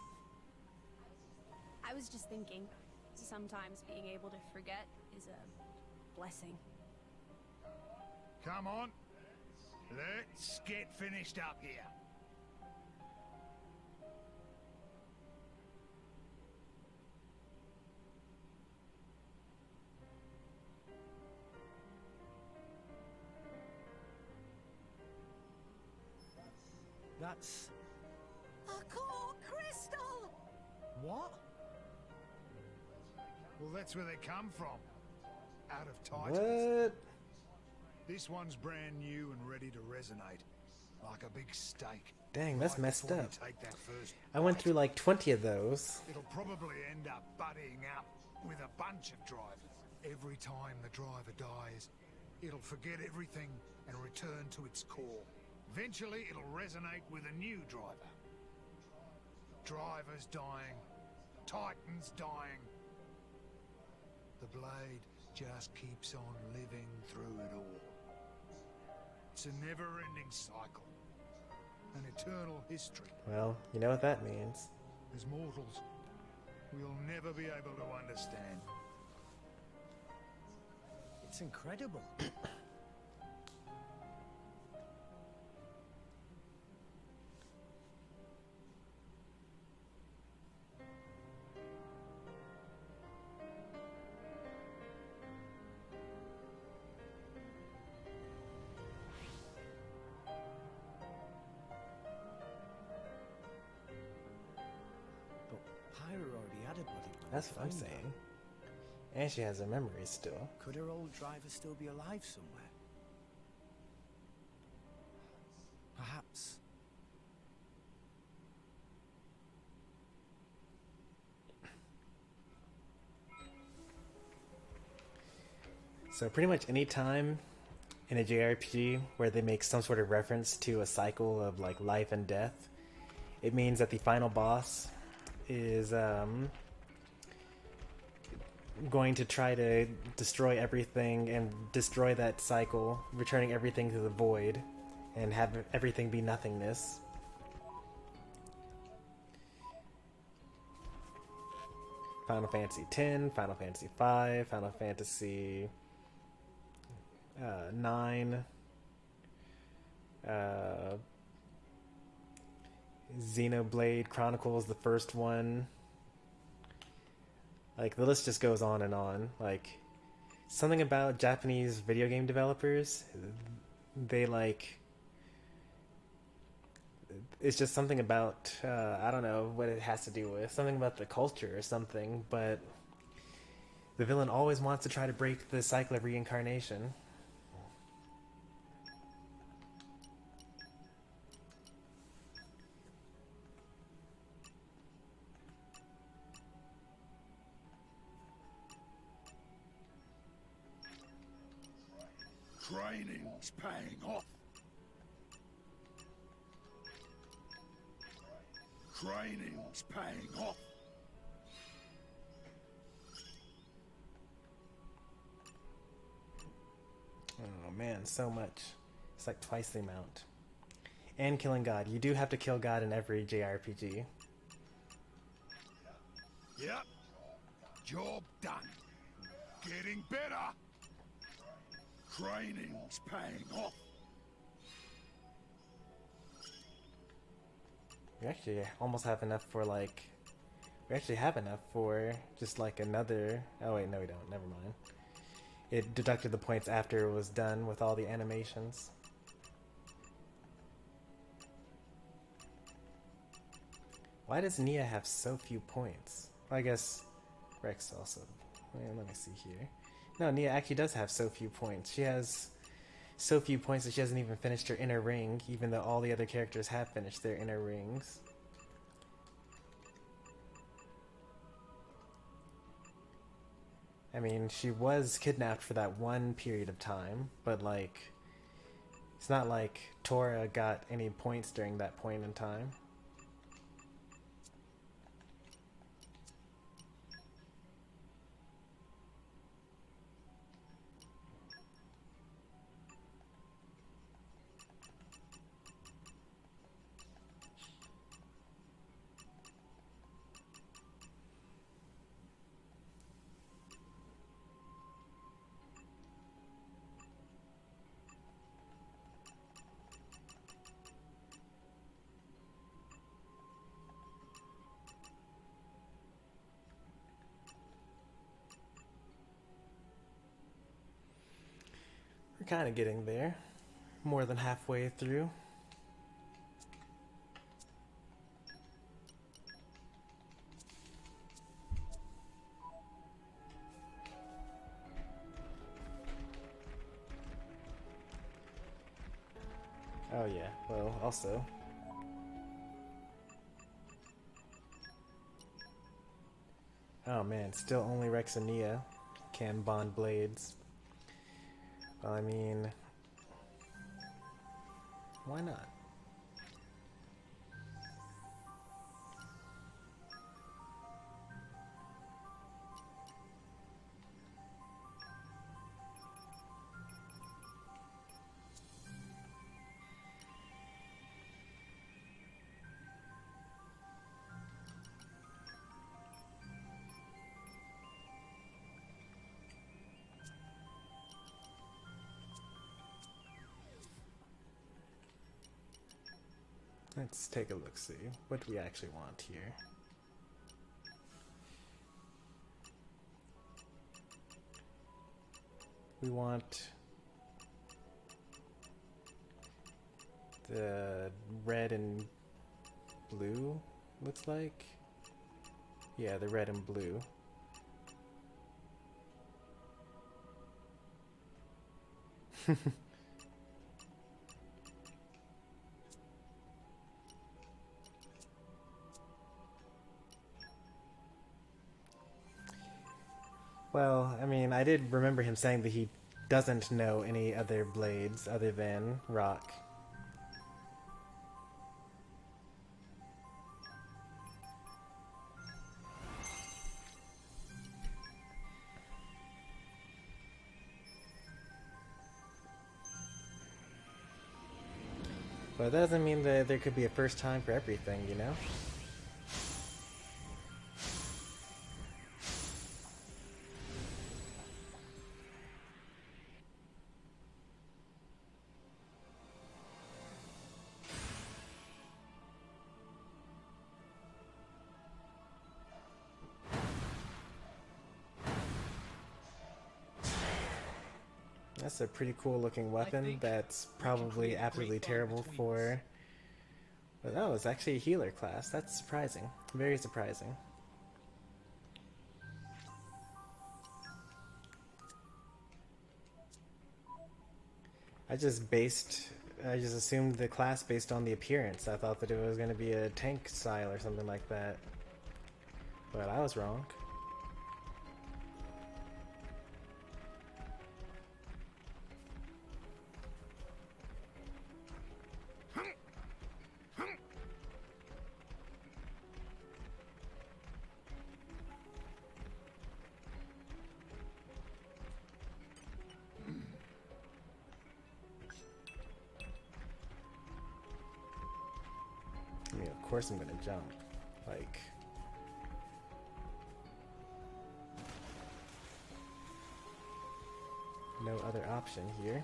[SPEAKER 3] I was just thinking, sometimes being able to forget is a blessing.
[SPEAKER 2] Come on. Let's get finished up here.
[SPEAKER 12] That's...
[SPEAKER 13] A core crystal!
[SPEAKER 12] what?
[SPEAKER 2] Well, that's where they come from. Out of Titans.
[SPEAKER 9] What?
[SPEAKER 2] This one's brand new and ready to resonate. Like a big steak.
[SPEAKER 9] Dang, that's
[SPEAKER 2] Right
[SPEAKER 9] messed
[SPEAKER 2] before you
[SPEAKER 9] up.
[SPEAKER 2] take that first
[SPEAKER 9] I went
[SPEAKER 2] bite.
[SPEAKER 9] through like 20 of those.
[SPEAKER 2] It'll probably end up buddying up with a bunch of drivers. Every time the driver dies, it'll forget everything and return to its core. Eventually, it'll resonate with a new driver. Drivers dying. Titans dying. The blade just keeps on living through it all. It's a never-ending cycle. An eternal history.
[SPEAKER 9] Well, you know what that means.
[SPEAKER 2] As mortals, we'll never be able to understand.
[SPEAKER 12] It's incredible. Pyra already had a body when
[SPEAKER 9] That's
[SPEAKER 12] we
[SPEAKER 9] what I'm
[SPEAKER 12] found her.
[SPEAKER 9] saying. And she has her memories still.
[SPEAKER 12] Could her old driver still be alive somewhere? Perhaps.
[SPEAKER 9] So pretty much any time in a JRPG where they make some sort of reference to a cycle of like life and death, it means that the final boss is going to try to destroy everything and destroy that cycle, returning everything to the void and have everything be nothingness. Final Fantasy X, Final Fantasy V, Final Fantasy 9, Xenoblade Chronicles, the first one. Like, the list just goes on and on. Like, something about Japanese video game developers, they like... It's just something about, I don't know what it has to do with. Something about the culture or something, but the villain always wants to try to break the cycle of reincarnation.
[SPEAKER 11] Training's paying off. Training's paying off.
[SPEAKER 9] Oh man, so much. It's like twice the amount. And killing God. You do have to kill God in every JRPG.
[SPEAKER 2] Yep. Job done. Getting better.
[SPEAKER 11] Training's paying off.
[SPEAKER 9] We actually almost have enough for like... We actually have enough for just like another... Oh wait, no we don't. Never mind. It deducted the points after it was done with all the animations.
[SPEAKER 1] Why does Nia have so few points? Well, I guess Rex also. Well, let me see here. No, Nia actually does have so few points. She has so few points that she hasn't even finished her inner ring, even though all the other characters have finished their inner rings. I mean, she was kidnapped for that one period of time, but like, it's not like Tora got any points during that point in time. We're kind of getting there. More than halfway through. Oh yeah, well, also. Oh man, still only Rex and Nia can bond blades. Well, I mean, why not? Let's take a look, see what we actually want here. We want the red and blue, looks like. Yeah, the red and blue. Well, I mean, I did remember him saying that he doesn't know any other blades other than rock. But that doesn't mean that there could be a first time for everything, you know? That's a pretty cool looking weapon that's probably absolutely terrible for... But oh, it's actually a healer class. That's surprising. Very surprising. I just assumed the class based on the appearance. I thought that it was going to be a tank style or something like that. But I was wrong. I mean, of course I'm gonna jump. Like... no other option here.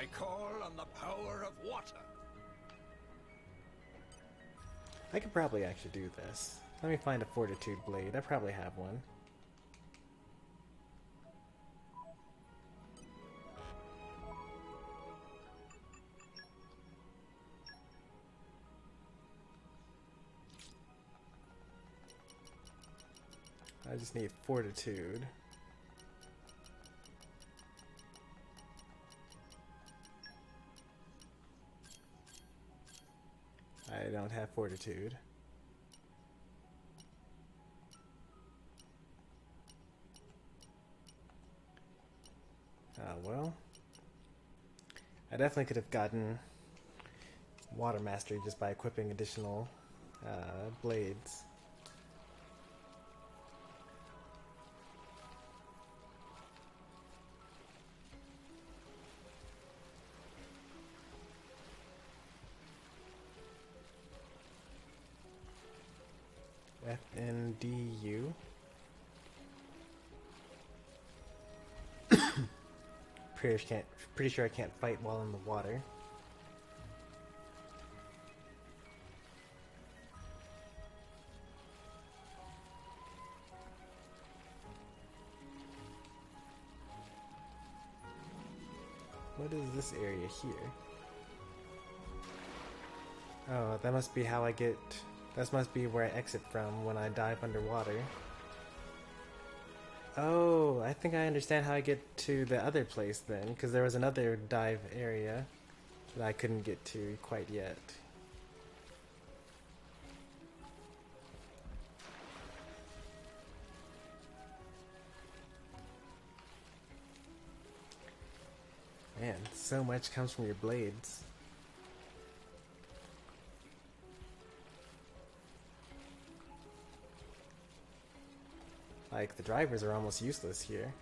[SPEAKER 11] I call on the power of water.
[SPEAKER 9] I could probably actually do this. Let me find a fortitude blade. I probably have one. I just need fortitude. I don't have fortitude. Well, I definitely could have gotten water mastery just by equipping additional blades. FNDU. Pretty sure I can't fight while in the water. What is this area here? Oh, that must be how I get... That must be where I exit from when I dive underwater. Oh, I think I understand how I get to the other place then, because there was another dive area that I couldn't get to quite yet. Man, so much comes from your blades. Like, the drivers are almost useless here.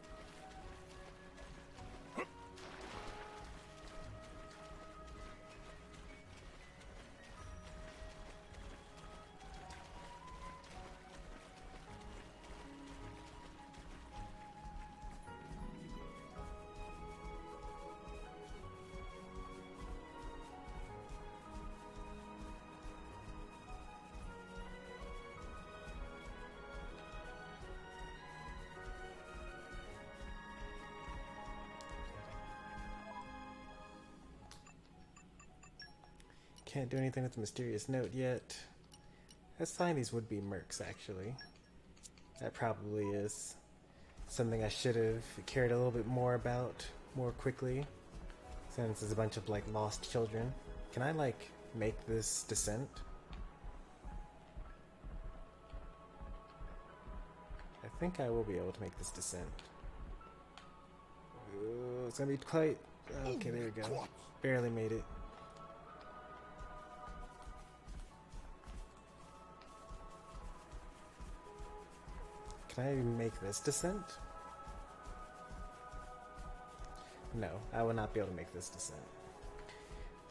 [SPEAKER 9] Can't do anything with the mysterious note yet. That sign these would be mercs, actually. That probably is something I should have cared a little bit more about more quickly, since there's a bunch of, like, lost children. Can I, like, make this descent? I think I will be able to make this descent. Ooh, it's gonna be quite... Okay, there we go. Barely made it. Can I make this descent? No, I will not be able to make this descent.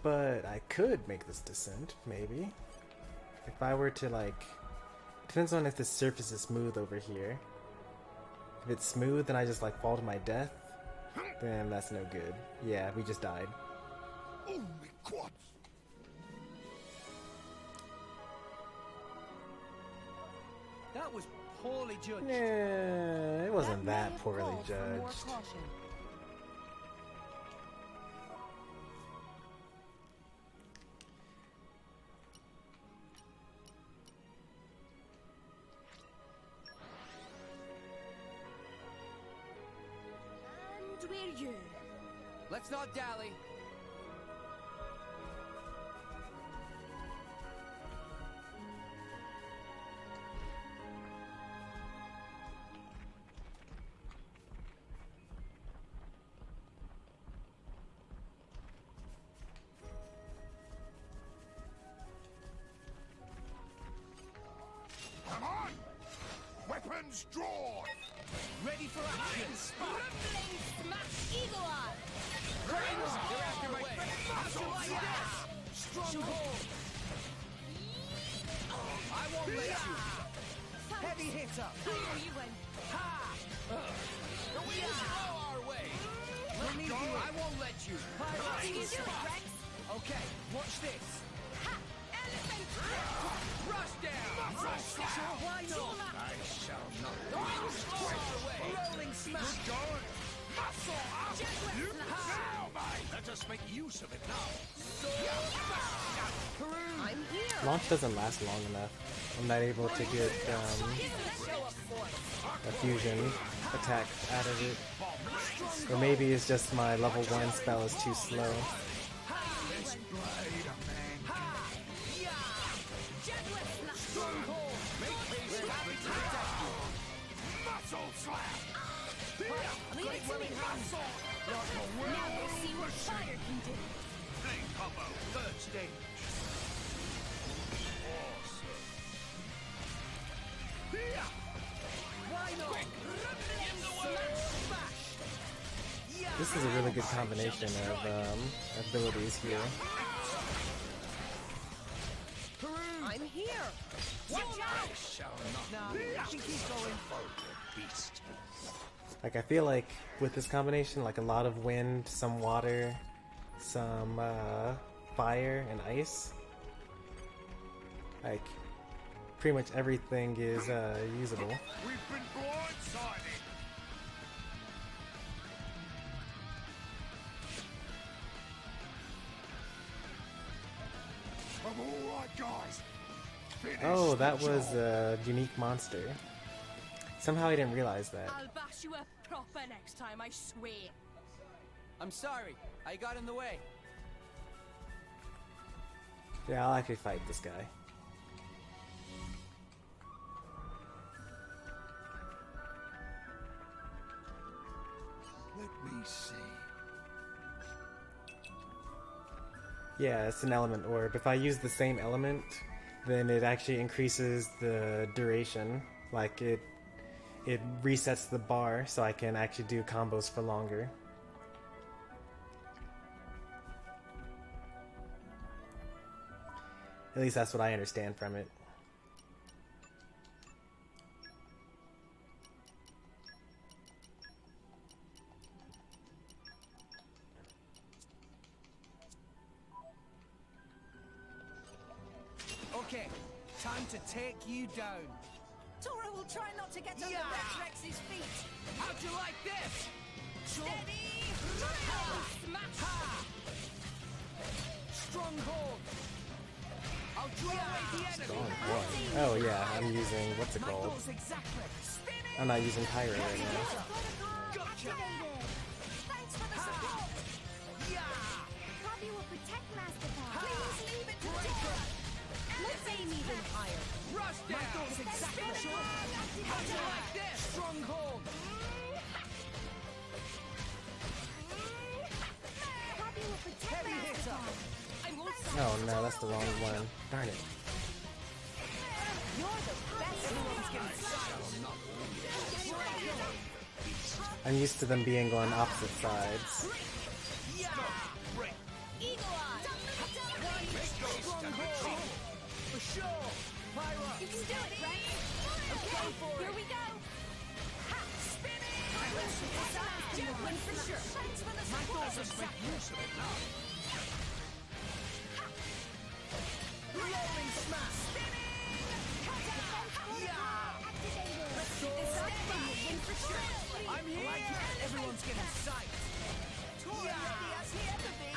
[SPEAKER 9] But I could make this descent, maybe. If I were to, like... Depends on if the surface is smooth over here. If it's smooth and I just, like, fall to my death, then that's no good. Yeah, we just died.
[SPEAKER 12] That was poorly judged.
[SPEAKER 9] Yeah, it wasn't that poorly judged.
[SPEAKER 7] And we're you.
[SPEAKER 12] Let's not dally.
[SPEAKER 2] Weapons drawn!
[SPEAKER 12] Ready for action!
[SPEAKER 7] Rumbling smash eagle eye.
[SPEAKER 12] They're after my way! After like this! Stronghold! I won't let you! Heavy hitter!
[SPEAKER 7] You win.
[SPEAKER 12] Ha! The wheels go our way! Let me do it! I won't let you! Pyra! Watch this. Ha! Elephant! Rush down! Sure, why not?
[SPEAKER 11] I shall not.
[SPEAKER 12] Rolling smash!
[SPEAKER 11] Muscle up! Now, mate! Let us make use of it now.
[SPEAKER 12] I'm here!
[SPEAKER 1] Launch doesn't last long enough. I'm not able to get a fusion attack out of it. Or maybe it's just my level 1 spell is too slow.
[SPEAKER 11] Muscle slap!
[SPEAKER 7] Leave it to me. Now we'll see what fire can do.
[SPEAKER 11] Flame combo, third stage. Awesome.
[SPEAKER 12] Why not?
[SPEAKER 1] This is a really good combination of abilities here.
[SPEAKER 12] I'm here! Watch out! Nah, I can keep going.
[SPEAKER 11] Beast.
[SPEAKER 1] Like, I feel like with this combination, like a lot of wind, some water, some fire and ice. Like, pretty much everything is usable.
[SPEAKER 11] We've been blindsided. I'm all right, guys.
[SPEAKER 1] Oh, that was a unique monster. Somehow I didn't realize that.
[SPEAKER 7] I'll bash you up proper next time, I swear.
[SPEAKER 12] I'm sorry, I got in the way.
[SPEAKER 1] Yeah, I'll actually fight this guy.
[SPEAKER 11] Let me see.
[SPEAKER 1] Yeah, it's an element orb. If I use the same element, then it actually increases the duration. Like, it resets the bar so I can actually do combos for longer. At least that's what I understand from it.
[SPEAKER 12] Okay, time to take you down.
[SPEAKER 13] Tora will try not to get under Rex's feet.
[SPEAKER 12] How'd you like this?
[SPEAKER 7] Steady! Drill! Smash!
[SPEAKER 12] Ha! Stronghold. I'll draw away the enemy.
[SPEAKER 1] Oh yeah, I'm using, what's it
[SPEAKER 12] My
[SPEAKER 1] called?
[SPEAKER 12] goals exactly. Spinning.
[SPEAKER 1] I'm not using Pyra right now.
[SPEAKER 12] Gotcha.
[SPEAKER 10] Thanks for the support.
[SPEAKER 12] Yeah.
[SPEAKER 10] Poppy will protect Mastercard.
[SPEAKER 12] Please
[SPEAKER 10] leave it to
[SPEAKER 12] Breaker.
[SPEAKER 7] Let's aim even higher.
[SPEAKER 12] Rush down. My goals exactly. How'd you like this? Stronghold.
[SPEAKER 10] Poppy will protect
[SPEAKER 12] Heavy hitter.
[SPEAKER 7] I won't
[SPEAKER 1] Oh no, that's the wrong one. Darn it.
[SPEAKER 7] You're the best.
[SPEAKER 12] Everyone's getting
[SPEAKER 1] I'm used to them being on opposite sides.
[SPEAKER 12] Yeah.
[SPEAKER 7] Eagle Eye.
[SPEAKER 12] Stronghold. For sure. Pyra.
[SPEAKER 7] You can do it, right? Okay, here we go. Ha! Spinning! Javelin for sure.
[SPEAKER 10] Thanks for the
[SPEAKER 12] My
[SPEAKER 10] support.
[SPEAKER 12] goals exactly. Use of it now. Rolling smash. Let's go. I'm here. Everyone's getting sight.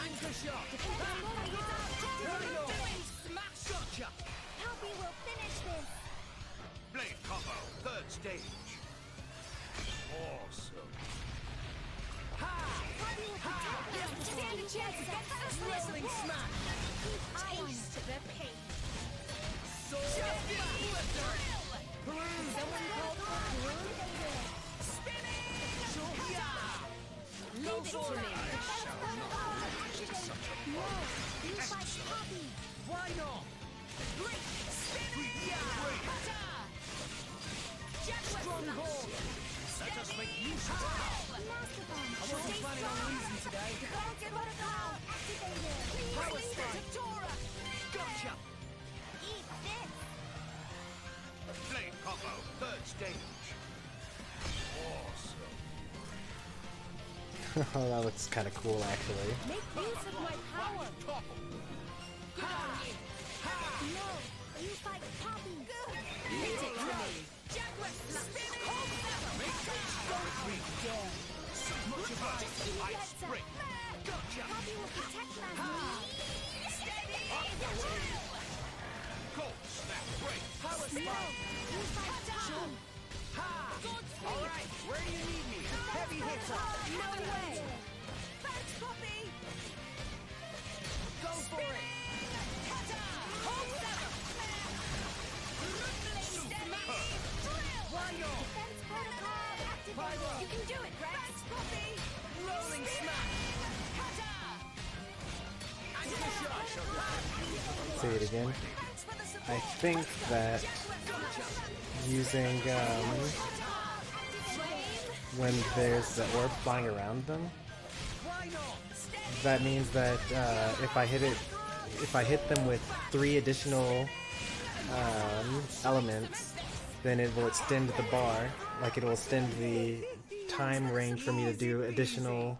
[SPEAKER 12] Anchor shot.
[SPEAKER 7] Smash!
[SPEAKER 12] Gotcha.
[SPEAKER 10] Poppy will finish this.
[SPEAKER 11] Blade combo, third stage. Awesome.
[SPEAKER 10] Poppy will protect Mastercard.
[SPEAKER 7] Stand a chance against this
[SPEAKER 12] Wrestling smash.
[SPEAKER 7] Taste the pain.
[SPEAKER 12] Someone called for Peru?
[SPEAKER 7] Leave it to me.
[SPEAKER 10] You fight Poppy.
[SPEAKER 12] Why not? Stronghold.
[SPEAKER 11] Let us make use of it.
[SPEAKER 10] Masterbomb.
[SPEAKER 12] I wasn't planning on losing today.
[SPEAKER 10] Protocol activated.
[SPEAKER 12] Power strike. Gotcha.
[SPEAKER 10] Eat this.
[SPEAKER 11] Blade combo, third stage. Awesome.
[SPEAKER 1] Oh, that looks kind of cool actually.
[SPEAKER 7] Make use of my power.
[SPEAKER 11] Topple.
[SPEAKER 10] No, you fight Poppy.
[SPEAKER 12] Leave it to me. Jaguar spin. Don't reach there.
[SPEAKER 11] So much about ice spring. Gotcha.
[SPEAKER 10] Poppy will protect Master.
[SPEAKER 12] Steady.
[SPEAKER 11] Up the way. Cold snap break.
[SPEAKER 12] Power
[SPEAKER 10] No,
[SPEAKER 12] spike.
[SPEAKER 10] you fight Poppy.
[SPEAKER 12] Ha! All right, where do you need me? Heavy hitter.
[SPEAKER 10] No way.
[SPEAKER 12] Thanks, Poppy. Go for it. Hold seven. Steady. Why not?
[SPEAKER 10] Defense protocol activated.
[SPEAKER 12] Pyra.
[SPEAKER 10] You can do it, Rex.
[SPEAKER 12] Thanks, Poppy. Rolling smash.
[SPEAKER 9] Say it again. I think that using when there's the orb flying around them, that means that if I hit them with 3 additional elements, then it will extend the bar, like it will extend the time range for me to do additional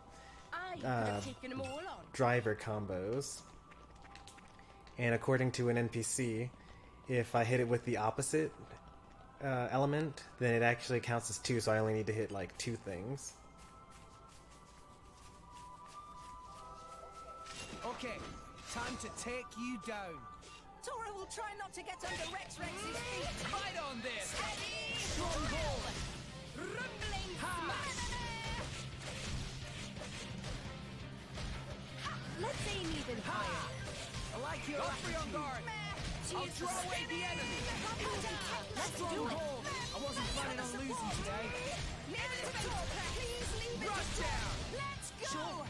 [SPEAKER 9] driver combos. And according to an NPC, if I hit it with the opposite element, then it actually counts as 2, so I only need to hit like 2 things.
[SPEAKER 12] Okay, time to take you down. Tora will try not to get under Rex's feet. Fight on this. Steady. Strong ball. Rumbling smash.
[SPEAKER 10] Let's aim even higher.
[SPEAKER 12] I like your free on guard. I'll draw away the enemy.
[SPEAKER 10] Let's
[SPEAKER 12] Strong
[SPEAKER 10] do it.
[SPEAKER 12] ball. I wasn't planning on losing today.
[SPEAKER 10] Please leave it.
[SPEAKER 12] Rush down.
[SPEAKER 10] Let's go.
[SPEAKER 12] Sure.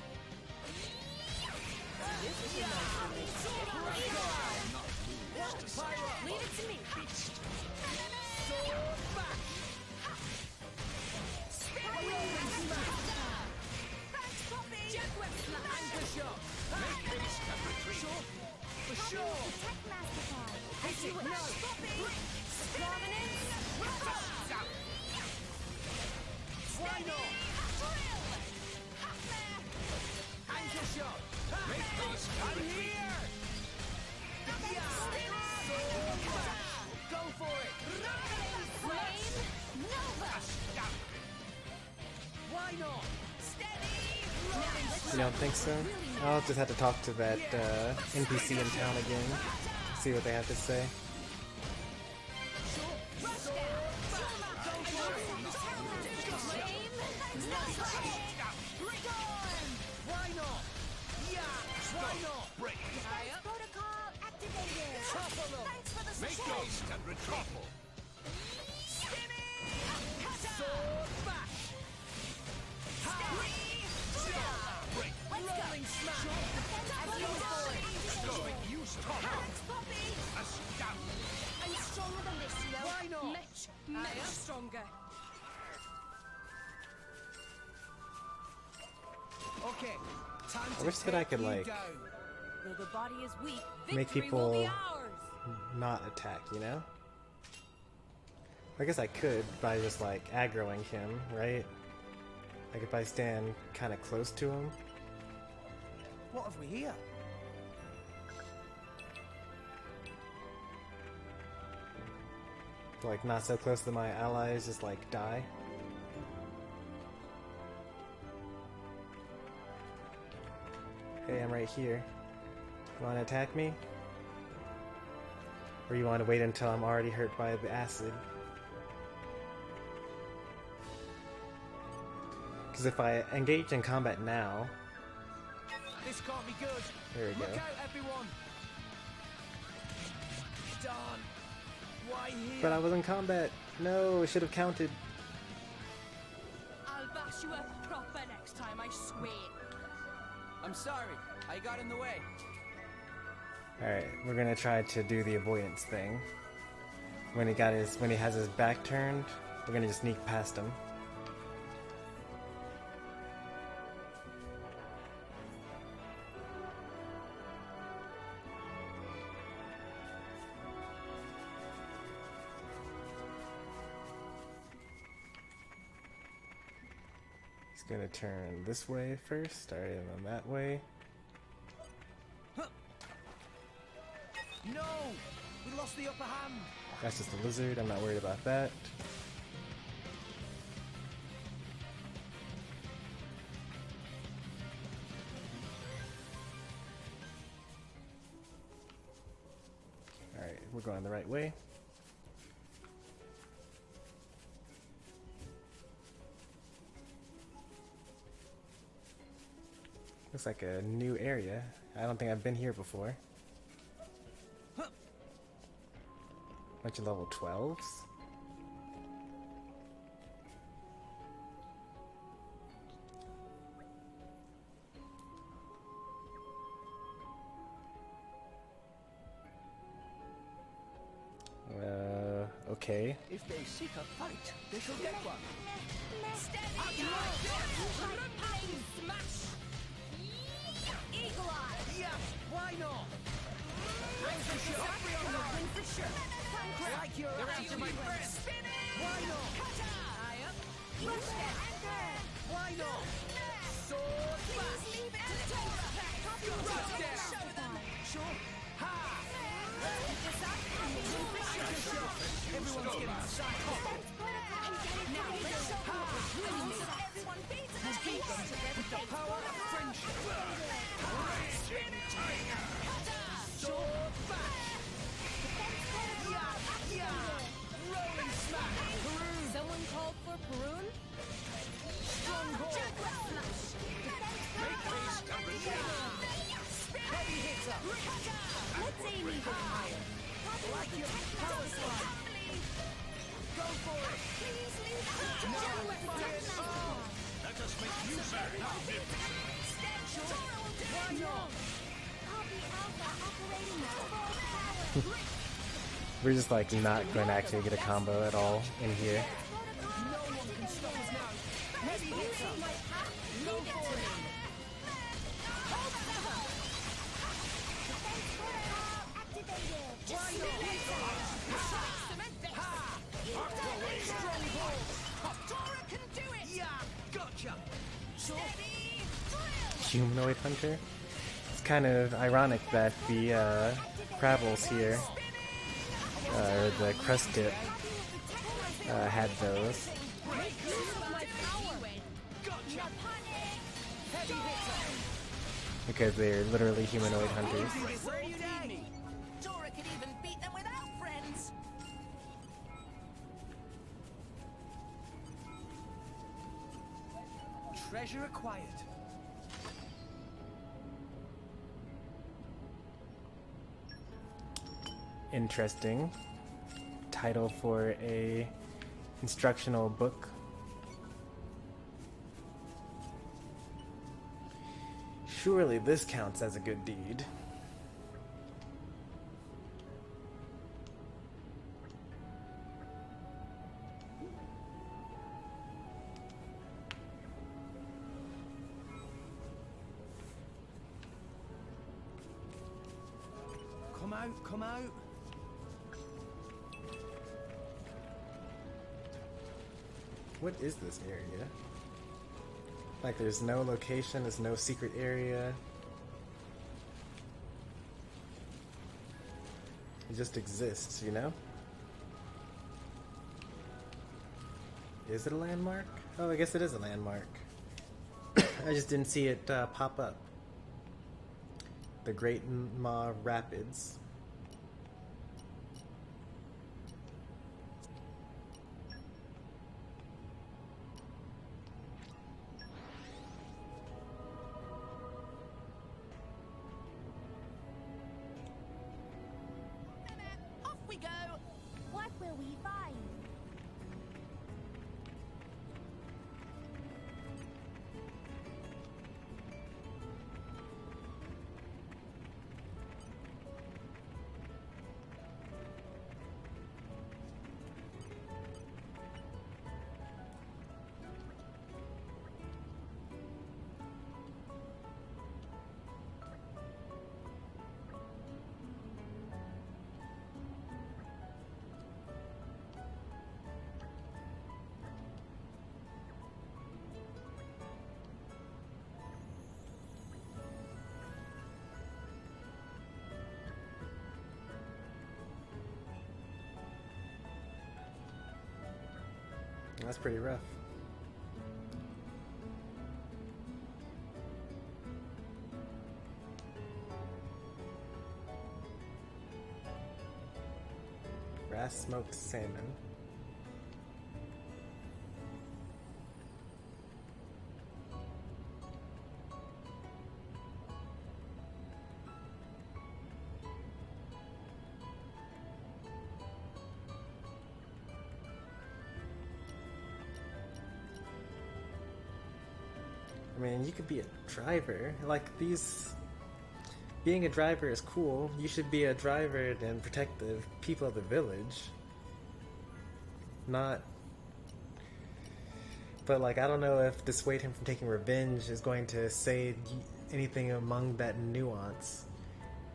[SPEAKER 12] Pyra.
[SPEAKER 10] Leave it to me.
[SPEAKER 12] Sword back. Rolling smash.
[SPEAKER 10] Thanks, Poppy.
[SPEAKER 12] Anchor shot. Sure. For sure.
[SPEAKER 10] Protect Mastercard.
[SPEAKER 12] I see what now.
[SPEAKER 10] Prominence.
[SPEAKER 12] Why not? Anchor shot. I'm here. Go for it.
[SPEAKER 10] Flame. Nova.
[SPEAKER 12] Why not?
[SPEAKER 9] You don't think so? I'll just have to talk to that NPC in town again, see what they have to say.
[SPEAKER 12] Why not? Yeah. Why not?
[SPEAKER 11] Break.
[SPEAKER 10] Protocol activated.
[SPEAKER 12] Tougher look.
[SPEAKER 10] Thanks for the
[SPEAKER 11] Make
[SPEAKER 10] support.
[SPEAKER 11] haste and retreat.
[SPEAKER 12] Sword bash.
[SPEAKER 11] Break.
[SPEAKER 12] Rolling smash.
[SPEAKER 11] Going use of a scout.
[SPEAKER 10] I'm stronger than this, you know.
[SPEAKER 12] Why not?
[SPEAKER 3] Much stronger.
[SPEAKER 12] Okay. Time
[SPEAKER 9] I
[SPEAKER 12] to
[SPEAKER 9] wish that I could
[SPEAKER 12] take you
[SPEAKER 9] like
[SPEAKER 12] down.
[SPEAKER 3] Though the body is weak,
[SPEAKER 9] make
[SPEAKER 3] victory will be
[SPEAKER 9] people
[SPEAKER 3] ours.
[SPEAKER 9] not attack, you know? I guess I could by just like aggroing him, right? Like if I stand kind of close to him.
[SPEAKER 12] What have we here?
[SPEAKER 9] Like not so close that my allies just like die. Hey, I'm right here. You want to attack me? Or you want to wait until I'm already hurt by the acid? Because if I engage in combat now...
[SPEAKER 12] This can't be good.
[SPEAKER 9] There we
[SPEAKER 12] Look
[SPEAKER 9] go.
[SPEAKER 12] out, everyone. Darn. Why here?
[SPEAKER 9] But I was in combat! No, it should have counted.
[SPEAKER 3] I'll bash you up proper next time, I swear.
[SPEAKER 12] I'm sorry. I got in the way.
[SPEAKER 9] Alright, we're gonna try to do the avoidance thing. When he has his back turned, we're gonna just sneak past him. He's gonna turn this way first, starting on that way.
[SPEAKER 12] lost the upper hand.
[SPEAKER 1] That's just a lizard. I'm not worried about that. Alright, we're going the right way. Looks like a new area. I don't think I've been here before. Bunch of level 12s. Okay.
[SPEAKER 8] If they seek a fight, they shall get one.
[SPEAKER 7] Steady! Smash! Eagle Eye!
[SPEAKER 12] Yeah, why not?
[SPEAKER 7] Win for sure.
[SPEAKER 12] Like your attitude. Why not?
[SPEAKER 7] Eye up.
[SPEAKER 12] Why not? Sword smash.
[SPEAKER 7] Leave it to the Tora.
[SPEAKER 12] Rush down.
[SPEAKER 7] Show them.
[SPEAKER 12] Sure. Ha! Everyone's getting signed off.
[SPEAKER 7] Now let's show them. Everyone beats it.
[SPEAKER 12] Keep them with the power of friendship. Sword bash. Yeah. Rolling smash.
[SPEAKER 7] Someone called for Perun?
[SPEAKER 12] Strong hold.
[SPEAKER 11] Make haste and retreat.
[SPEAKER 12] Heavy hitter.
[SPEAKER 7] Let's aim even higher.
[SPEAKER 12] Like your power slide. Go for it.
[SPEAKER 7] Please leave it.
[SPEAKER 11] Let us make use of it.
[SPEAKER 12] Why not?
[SPEAKER 1] We're just like not going to actually get a combo at all in here.
[SPEAKER 12] No one can stop us now. Heavy hitter. Go for it. Why not? Strong hold.
[SPEAKER 7] Tora can do it.
[SPEAKER 12] Yeah, gotcha.
[SPEAKER 7] Steady.
[SPEAKER 1] Humanoid hunter? It's kind of ironic that the Cravels here, or the crust dip, had those. Because they're literally humanoid hunters.
[SPEAKER 7] Tora could even beat them without friends.
[SPEAKER 12] Treasure acquired.
[SPEAKER 1] Interesting title for a instructional book. Surely this counts as a good deed.
[SPEAKER 12] Come out, come out.
[SPEAKER 1] What is this area? Like there's no location, there's no secret area. It just exists, you know? Is it a landmark? Oh, I guess it is a landmark. I just didn't see it pop up. The Great Ma Rapids.
[SPEAKER 7] Off we go.
[SPEAKER 10] What will we find?
[SPEAKER 9] That's pretty rough. Grass smoked salmon. I mean, you could be a driver. Like, these... Being a driver is cool. You should be a driver and protect the people of the village. Not... But, like, I don't know if dissuade him from taking revenge is going to say anything among that nuance.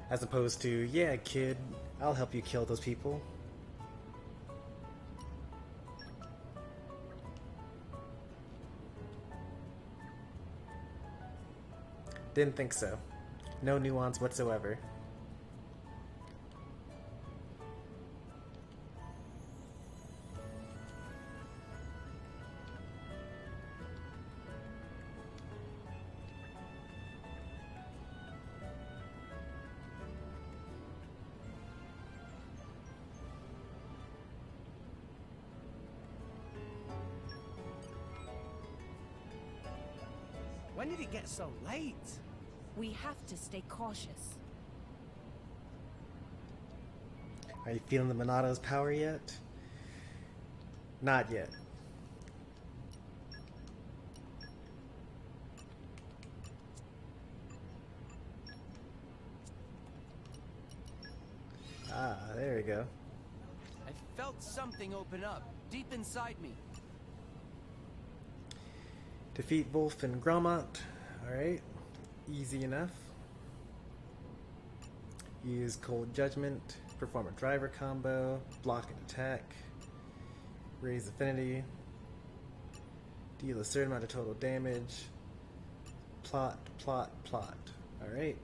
[SPEAKER 9] As opposed to, yeah, kid, I'll help you kill those people. Didn't think so. No nuance whatsoever.
[SPEAKER 12] When did it get so late?
[SPEAKER 7] We have to stay cautious.
[SPEAKER 9] Are you feeling the Monato's power yet? Not yet. Ah, there we go.
[SPEAKER 4] I felt something open up, deep inside me.
[SPEAKER 9] Defeat Wolf and Gromont. Alright. Easy enough. Use Cold Judgment. Perform a driver combo. Block and attack. Raise affinity. Deal a certain amount of total damage. Plot, plot, plot. Alright.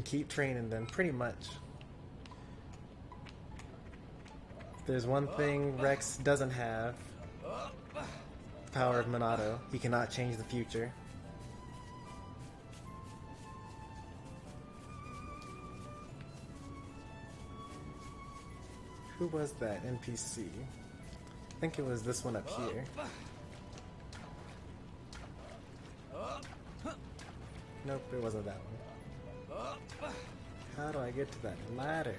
[SPEAKER 9] Keep training then, pretty much. There's one thing Rex doesn't have. Power of Monato. He cannot change the future. Who was that NPC? I think it was this one up here. Nope, it wasn't that one. How do I get to that ladder?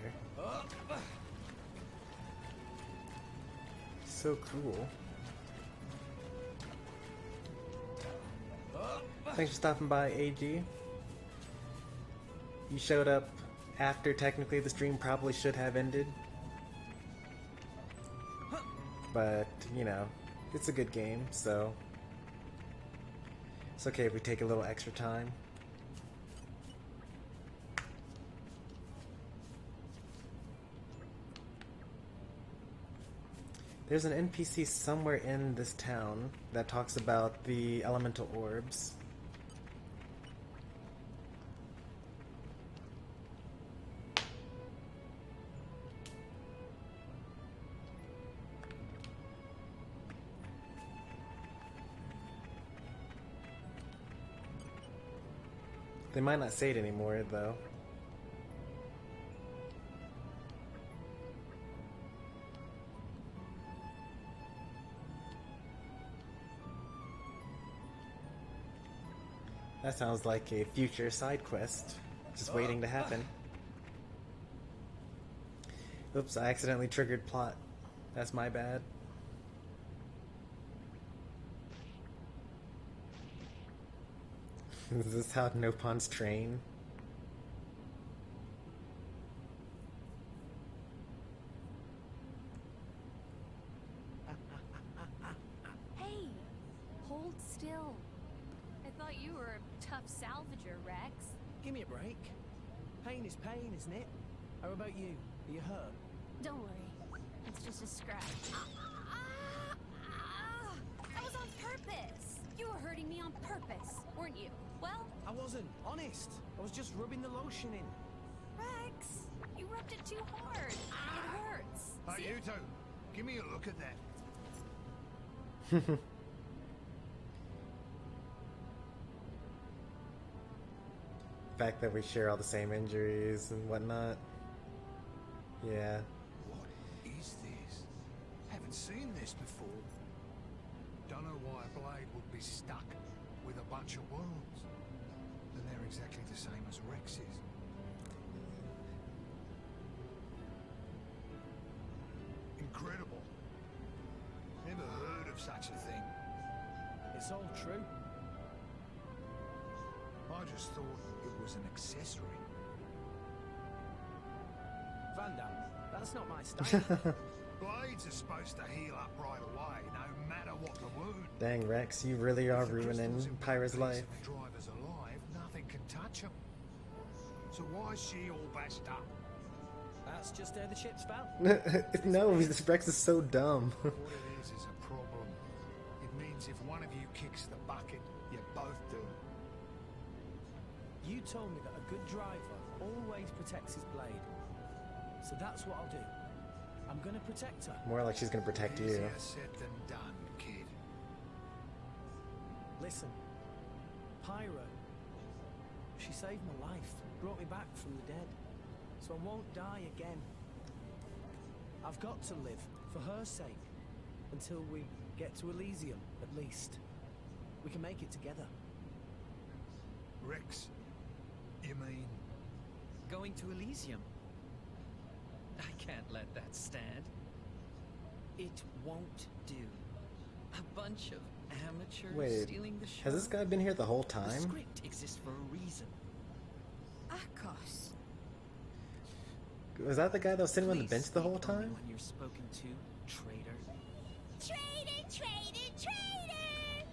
[SPEAKER 9] So cool. Thanks for stopping by, AG. You showed up after technically the stream probably should have ended. But, you know, it's a good game, so it's okay if we take a little extra time. There's an NPC somewhere in this town that talks about the elemental orbs. They might not say it anymore, though. That sounds like a future side quest, just waiting to happen. Oops, I accidentally triggered plot. That's my bad. Is this how Nopons train?
[SPEAKER 3] Hey, hold still. I thought you were a tough salvager, Rex.
[SPEAKER 12] Give me a break. Pain is pain, isn't it? How about you? Are you hurt?
[SPEAKER 3] Don't worry. It's just a scratch. That was on purpose. You were hurting me on purpose, weren't you? Well,
[SPEAKER 12] I wasn't, honest. I was just rubbing the lotion in.
[SPEAKER 3] Rex, you You rubbed it too hard. It hurts.
[SPEAKER 2] Hey,
[SPEAKER 3] See?
[SPEAKER 2] you two, give me a look at that.
[SPEAKER 9] Fact that we share all the same injuries and whatnot. Yeah.
[SPEAKER 2] What is this? Haven't seen this before. Don't know why a blade would be stuck with a bunch of wounds. And they're exactly the same as Rex's. Incredible. Never heard of such a thing.
[SPEAKER 12] It's all true.
[SPEAKER 2] I just thought it was an accessory.
[SPEAKER 12] Van Damme, that's not my style.
[SPEAKER 2] Blades are supposed to heal up right away, no matter what the wound.
[SPEAKER 9] Dang, Rex, you really are ruining Pyra's life.
[SPEAKER 2] And the driver's alive, nothing can touch him. So why is she all bashed up?
[SPEAKER 12] That's just how the chips fell.
[SPEAKER 9] No, this Rex is so dumb.
[SPEAKER 2] What it is a problem. It means if one of you kicks the bucket, you both do.
[SPEAKER 12] You told me that a good driver always protects his blade. So that's what I'll do. I'm gonna protect her.
[SPEAKER 9] More like she's gonna protect you.
[SPEAKER 2] Easier said than done, kid.
[SPEAKER 12] Listen, Pyra, she saved my life, brought me back from the dead, so I won't die again. I've got to live, for her sake, until we get to Elysium, at least. We can make it together.
[SPEAKER 2] Rex, you mean?
[SPEAKER 14] Going to Elysium? I can't let that stand. It won't do. A bunch of amateurs
[SPEAKER 9] Wait,
[SPEAKER 14] stealing the show.
[SPEAKER 9] has this guy been here the whole
[SPEAKER 14] The
[SPEAKER 9] time?
[SPEAKER 14] script exists for a reason.
[SPEAKER 3] Akos.
[SPEAKER 9] Was that the guy that was sitting on the
[SPEAKER 14] Please
[SPEAKER 9] bench the whole
[SPEAKER 14] speak only
[SPEAKER 9] time?
[SPEAKER 14] when you're spoken to, traitor.
[SPEAKER 10] Traitor, traitor, traitor!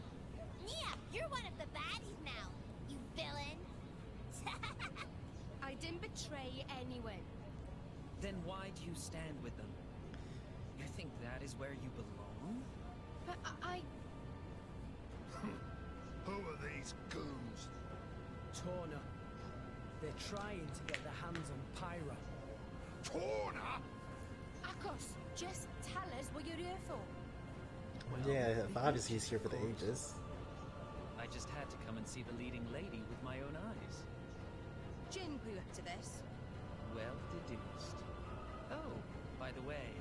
[SPEAKER 10] Yeah, you're one of the baddies now, you villain.
[SPEAKER 3] I didn't betray anyone.
[SPEAKER 14] Then why do you stand with them? You think that is where you belong?
[SPEAKER 3] But I...
[SPEAKER 2] Who are these goons?
[SPEAKER 12] Torna. They're trying to get their hands on Pyra.
[SPEAKER 2] Torna?
[SPEAKER 3] Akos, just tell us what you're here for.
[SPEAKER 9] Yeah, obviously he's here for the ages.
[SPEAKER 14] I just had to come and see the leading lady with my own eyes.
[SPEAKER 3] Jin put you up to this.
[SPEAKER 14] Well deduced. Oh, by the way,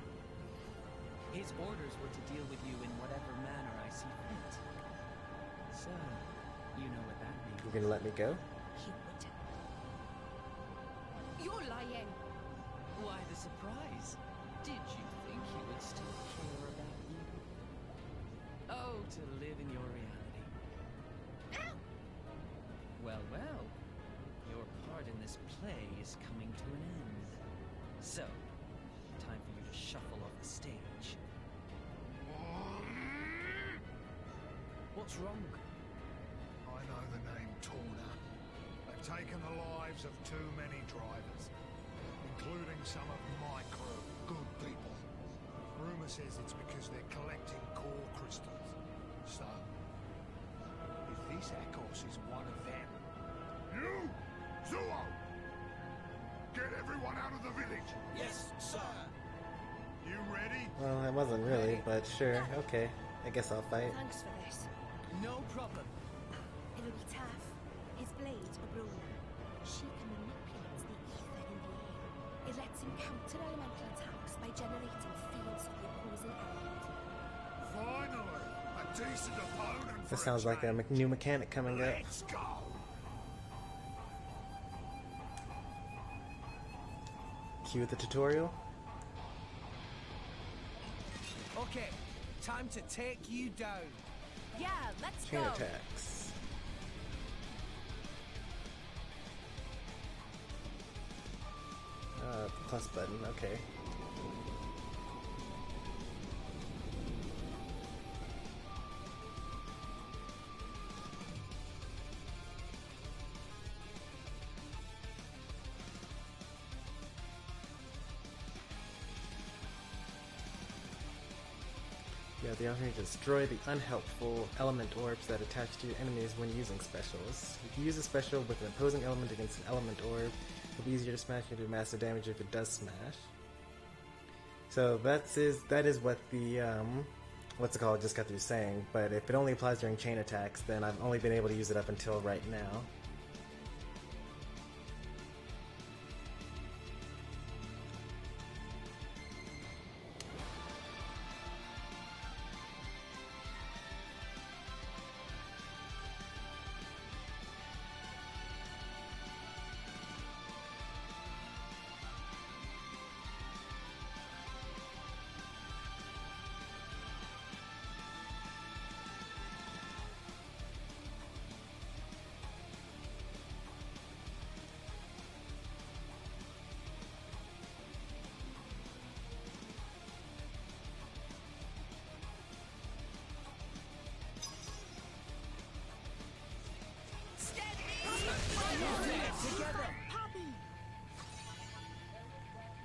[SPEAKER 14] his orders were to deal with you in whatever manner I see fit. So, you know what that means.
[SPEAKER 9] You gonna let me go?
[SPEAKER 3] He wouldn't. You're lying.
[SPEAKER 14] Why the surprise? Did you think he would still care about you? Oh, to live in your reality.
[SPEAKER 10] Ow!
[SPEAKER 14] Well, well. Your part in this play is coming to an end. So, time for you to shuffle off the stage.
[SPEAKER 12] What's wrong?
[SPEAKER 2] I know the name Torna. They've taken the lives of too many drivers, including some of my crew, good people. Rumor says it's because they're collecting core crystals. So, if this Akos is one of them... You! Zuo! Get everyone out of the village!
[SPEAKER 11] Yes, sir.
[SPEAKER 2] You ready?
[SPEAKER 9] Well, I wasn't really, but sure, okay. I guess I'll fight.
[SPEAKER 3] Thanks for this.
[SPEAKER 12] No problem.
[SPEAKER 10] It'll be tough. His blade, Aurora. She can manipulate the ether in the air. It lets him counter elemental attacks by generating fields of the opposing element.
[SPEAKER 2] Finally! A decent opponent for
[SPEAKER 9] This sounds like a new mechanic coming up.
[SPEAKER 2] Let's go!
[SPEAKER 9] Cue the tutorial.
[SPEAKER 12] Okay, time to take you down.
[SPEAKER 3] Yeah, let's
[SPEAKER 9] Chain
[SPEAKER 3] go.
[SPEAKER 9] attacks. Plus button, okay. Yeah, the opportunity to destroy the unhelpful element orbs that attach to your enemies when using specials. If you use a special with an opposing element against an element orb, It'll be easier to smash and do massive damage if it does smash. So that is what the what's it called just got through saying. But if it only applies during chain attacks, then I've only been able to use it up until right now.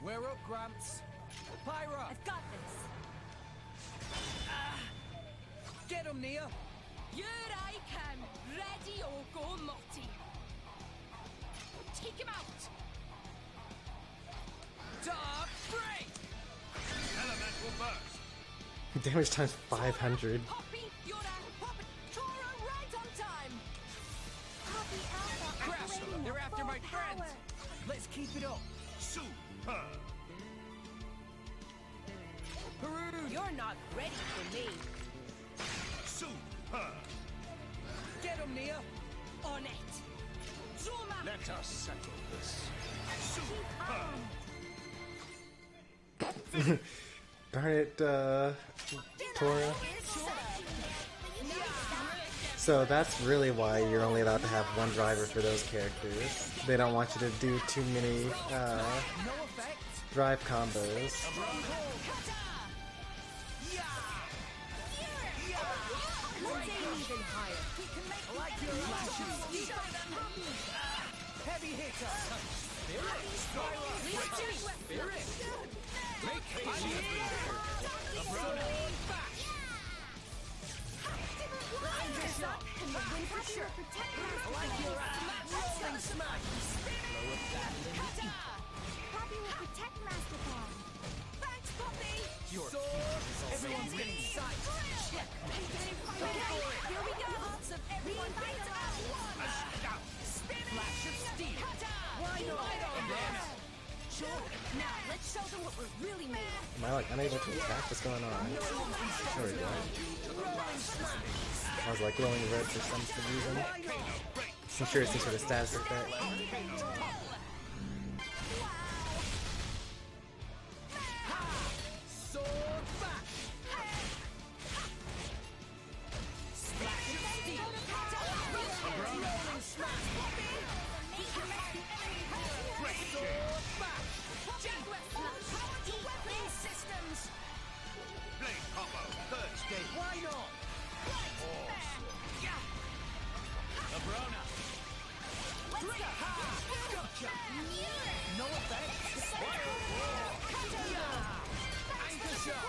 [SPEAKER 12] We're up, Gramps. Pyra!
[SPEAKER 7] I've got this.
[SPEAKER 12] Get him, Nia!
[SPEAKER 7] Here I come, ready or go multi. Take him out!
[SPEAKER 12] Dark break!
[SPEAKER 11] Elemental burst!
[SPEAKER 9] Damage times 500.
[SPEAKER 7] Poppy, you're a Poppy, Tora, right on time.
[SPEAKER 10] Poppy Alpha
[SPEAKER 12] Crash!
[SPEAKER 10] operating
[SPEAKER 12] They're
[SPEAKER 10] at
[SPEAKER 12] after
[SPEAKER 10] full
[SPEAKER 12] my
[SPEAKER 10] power.
[SPEAKER 12] friends! Let's keep it up!
[SPEAKER 11] Superb!
[SPEAKER 12] Peru!
[SPEAKER 7] You're not ready for me.
[SPEAKER 11] Superb!
[SPEAKER 12] Get him, Nia!
[SPEAKER 7] On it. Zuma!
[SPEAKER 11] Let us settle this.
[SPEAKER 10] Keep on.
[SPEAKER 9] Darn it, Tora. So that's really why you're only allowed to have one driver for those characters. They don't want you to do too many drive combos.
[SPEAKER 7] Even higher.
[SPEAKER 12] I like your lashes! Heavy hitter! Spirit! Make haste! Like your rolling smash!
[SPEAKER 10] Poppy will protect Master Ball.
[SPEAKER 7] Thanks, Poppy.
[SPEAKER 12] Everyone's getting sight!
[SPEAKER 7] Here we go. Lots of everyone fights at once.
[SPEAKER 12] Flash of steel!
[SPEAKER 7] Why not? Sure. Now let's show them what we're really made of.
[SPEAKER 9] Am I like unable to attack? What's going on? There we go. I was like glowing red for some reason. I'm sure it's some sort of status effect.
[SPEAKER 12] Sword back! Splash of steel! Rolling smash! Sword back!
[SPEAKER 7] Jaguar power to weapon systems.
[SPEAKER 11] Blade combo, third stage.
[SPEAKER 12] Why not?
[SPEAKER 11] Abrona!
[SPEAKER 12] Gotcha! No effect! Anchor shot!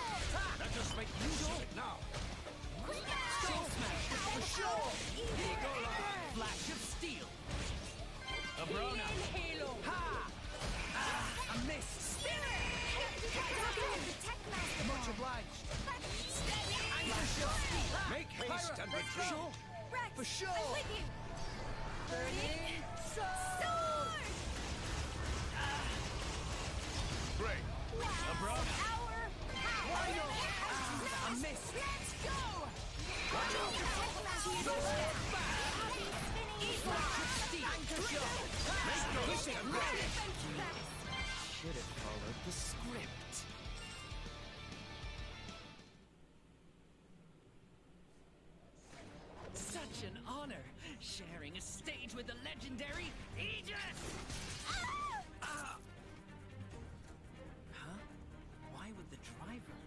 [SPEAKER 11] Let us make use of it now.
[SPEAKER 12] Soul smash! For sure! Here go live! Flash of steel!
[SPEAKER 11] Abrona!
[SPEAKER 7] Halo.
[SPEAKER 12] Ha! I missed! Much obliged! Anchor shot!
[SPEAKER 11] Make haste
[SPEAKER 12] Pyra,
[SPEAKER 11] and
[SPEAKER 12] for
[SPEAKER 11] retreat.
[SPEAKER 12] sure!
[SPEAKER 7] Rex,
[SPEAKER 12] For sure!
[SPEAKER 7] I'm with you.
[SPEAKER 12] Burning
[SPEAKER 7] Sword.
[SPEAKER 11] Break. Abrona!
[SPEAKER 7] Our power.
[SPEAKER 12] Why not? I missed!
[SPEAKER 7] Let's go.
[SPEAKER 12] Sword back! Flash of steel! Anchor shot! Push it! Should have followed the script.
[SPEAKER 14] Such an honor, sharing a stage with the legendary Aegis! Ah! Huh? Why would the driver?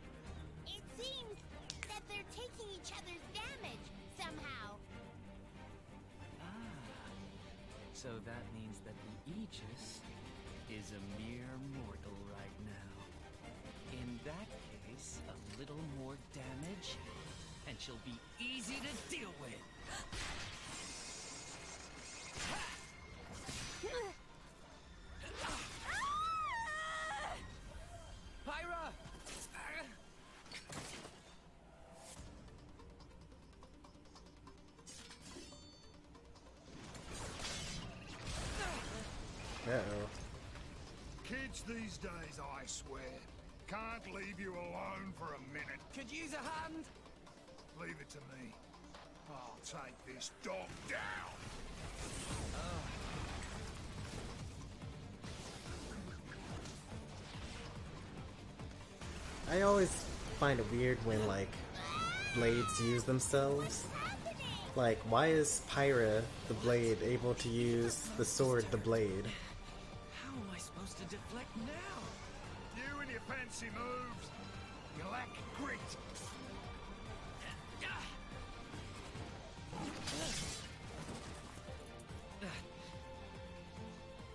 [SPEAKER 10] It seems that they're taking each other's damage somehow.
[SPEAKER 14] So that means that the Aegis is a mere mortal right now. In that case, a little more damage, and she'll be easy to deal with.
[SPEAKER 2] It's these days, I swear. Can't leave you alone for a minute.
[SPEAKER 12] Could use a hand?
[SPEAKER 2] Leave it to me. I'll take this dog down.
[SPEAKER 9] I always find it weird when, like, blades use themselves. Like, why is Pyra, the blade, able to use the sword, the blade?
[SPEAKER 12] How am I supposed to deflect now?
[SPEAKER 2] You and your fancy moves. You lack grit.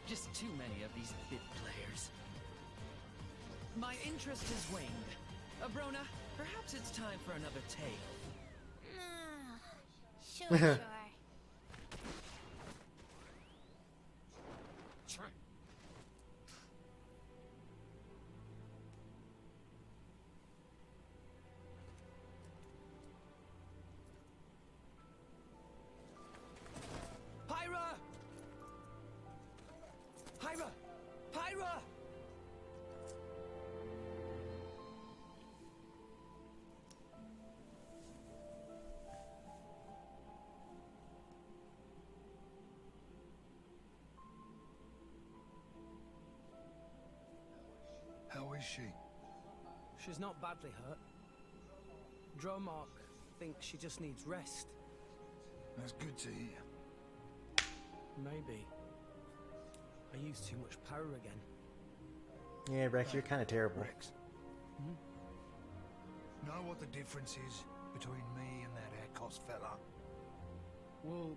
[SPEAKER 14] Just too many of these bit players. My interest has waned. Brona, perhaps it's time for another tale.
[SPEAKER 10] Sure.
[SPEAKER 12] Pyra! Pyra! Pyra!
[SPEAKER 2] How is she?
[SPEAKER 12] She's not badly hurt. Dromark thinks she just needs rest.
[SPEAKER 2] That's good to hear.
[SPEAKER 12] Maybe. I used too much power again.
[SPEAKER 9] Yeah, Rex, you're kind of terrible.
[SPEAKER 2] Rex. Know what the difference is between me and that Akos fella?
[SPEAKER 12] Well,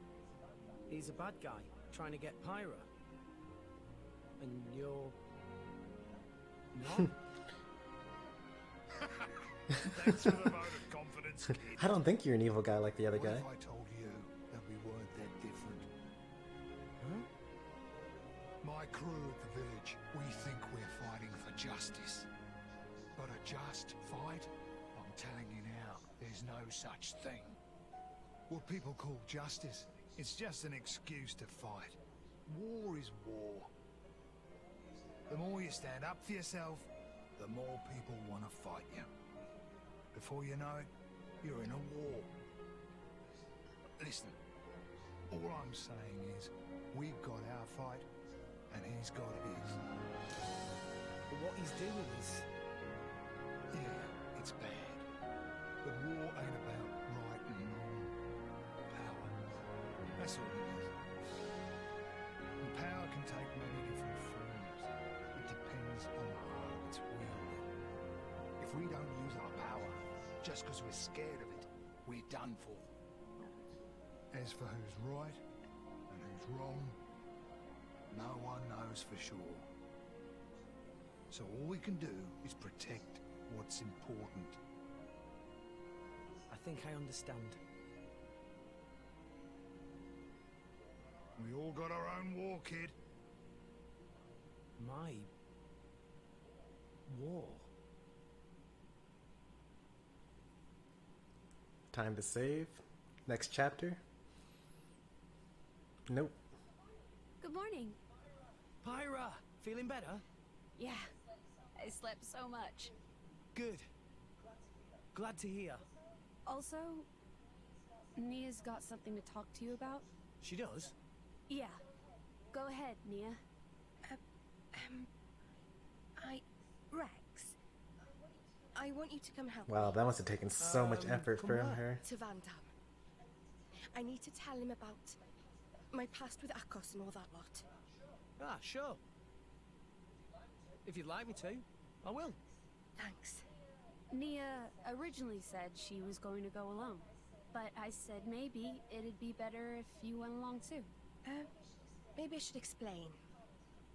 [SPEAKER 12] he's a bad guy, trying to get Pyra. And you're... not?
[SPEAKER 2] Thanks for the vote of confidence, kid.
[SPEAKER 9] I don't think you're an evil guy like the other
[SPEAKER 2] What
[SPEAKER 9] guy.
[SPEAKER 2] if I told you that we weren't that different?
[SPEAKER 12] Huh?
[SPEAKER 2] My crew at the village, we think we're fighting for justice. But a just fight? I'm telling you now, there's no such thing. What people call justice, it's just an excuse to fight. War is war. The more you stand up for yourself, the more people want to fight you. Before you know it, you're in a war. Listen, all I'm saying is, we've got our fight, and he's got his.
[SPEAKER 12] But what he's doing is...
[SPEAKER 2] Yeah, it's bad. But war ain't about right and wrong. Power. That's all it is. And power can take many different forms. It depends on how it's wielded. If we don't use our power, just because we're scared of it, we're done for. As for who's right and who's wrong, no one knows for sure. So all we can do is protect what's important.
[SPEAKER 12] I think I understand.
[SPEAKER 2] We all got our own war, kid.
[SPEAKER 12] My... war?
[SPEAKER 9] Time to save. Next chapter. Nope.
[SPEAKER 3] Good morning.
[SPEAKER 12] Pyra! Feeling better?
[SPEAKER 3] Yeah, I slept so much.
[SPEAKER 12] Good. Glad to hear.
[SPEAKER 3] Also, Nia's got something to talk to you about.
[SPEAKER 12] She does?
[SPEAKER 3] Yeah. Go ahead, Nia.
[SPEAKER 10] Rex, I want you to come help
[SPEAKER 9] Wow,
[SPEAKER 10] me.
[SPEAKER 9] that must have taken so much effort from her.
[SPEAKER 10] To Van Dam. I need to tell him about my past with Akos and all that lot.
[SPEAKER 12] Ah, sure. If you'd like me to, I will.
[SPEAKER 10] Thanks.
[SPEAKER 3] Nia originally said she was going to go alone, but I said maybe it'd be better if you went along too.
[SPEAKER 10] Maybe I should explain.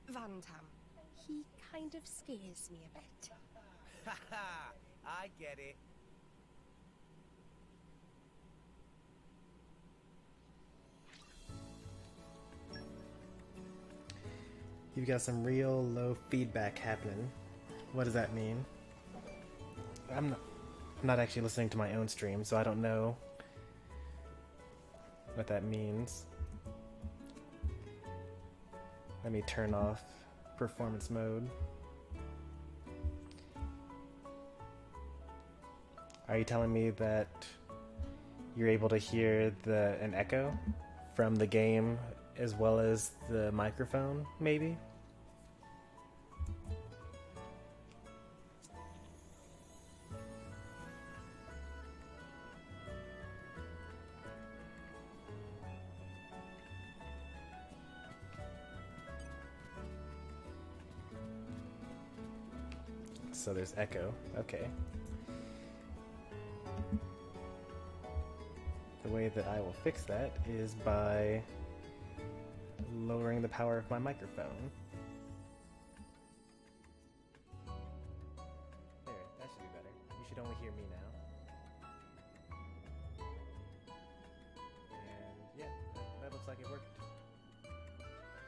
[SPEAKER 10] Van Dam, he kind of scares me a bit.
[SPEAKER 12] Haha, I get it.
[SPEAKER 9] You've got some real low feedback happening. What does that mean? I'm not actually listening to my own stream, so I don't know what that means. Let me turn off performance mode.
[SPEAKER 1] Are you telling me that you're able to hear an echo from the game as well as the microphone, maybe? So there's echo. Okay. The way that I will fix that is by lowering the power of my microphone. There, that should be better. You should only hear me now. And yeah, that looks like it worked.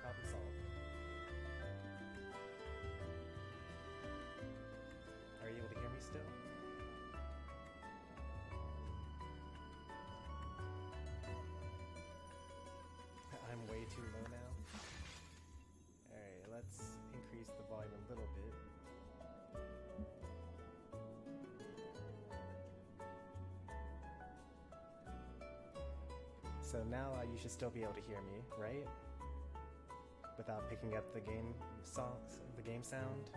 [SPEAKER 1] Problem solved. Are you able to hear me still? I'm way too low now. Alright, let's increase the volume a little bit. So now you should still be able to hear me, right? Without picking up the game songs, the game sound.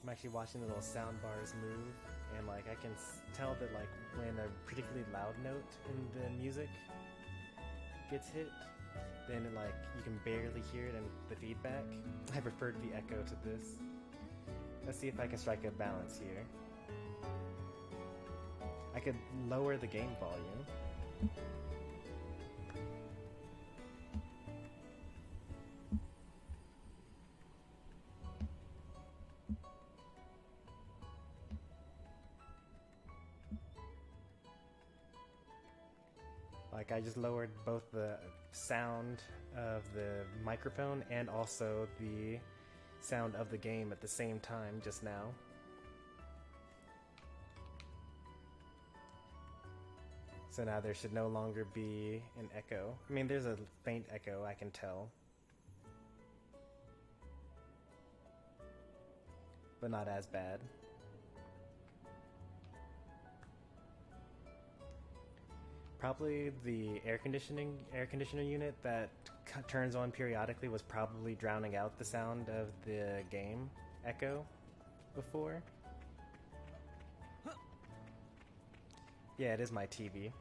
[SPEAKER 1] I'm actually watching the little sound bars move, and like I can tell that like when a particularly loud note in the music gets hit, then it, like you can barely hear it in the feedback. I preferred the echo to this. Let's see if I can strike a balance here. I could lower the game volume. Like I just lowered both the sound of the microphone and also the sound of the game at the same time just now. So now there should no longer be an echo. I mean, there's a faint echo, I can tell. But not as bad. Probably the air conditioner unit that turns on periodically was probably drowning out the sound of the game echo before. Yeah, it is my TV.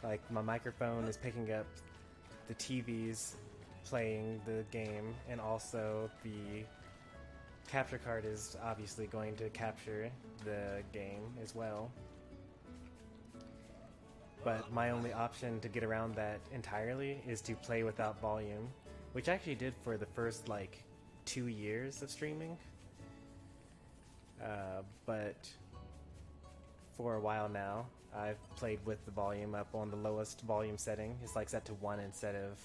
[SPEAKER 1] Like my microphone is picking up the TV's playing the game, and also the capture card is obviously going to capture the game as well. But my only option to get around that entirely is to play without volume, which I actually did for the first like 2 years of streaming. But for a while now, I've played with the volume up on the lowest volume setting. It's like set to 1 instead of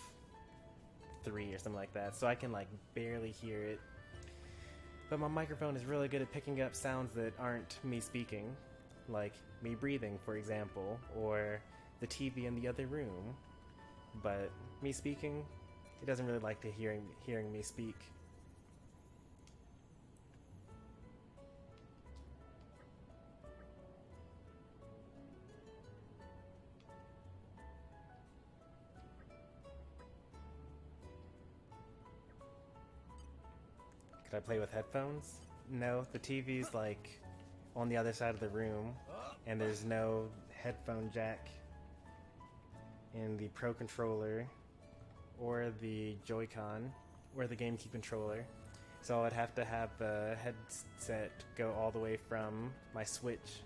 [SPEAKER 1] 3 or something like that, so I can like barely hear it. But my microphone is really good at picking up sounds that aren't me speaking, like me breathing, for example, or the TV in the other room. But me speaking, it doesn't really like to hearing me speak. Could I play with headphones? No, the TV's like on the other side of the room, and there's no headphone jack in the Pro Controller or the Joy-Con or the GameCube controller. So I'd have to have the headset go all the way from my Switch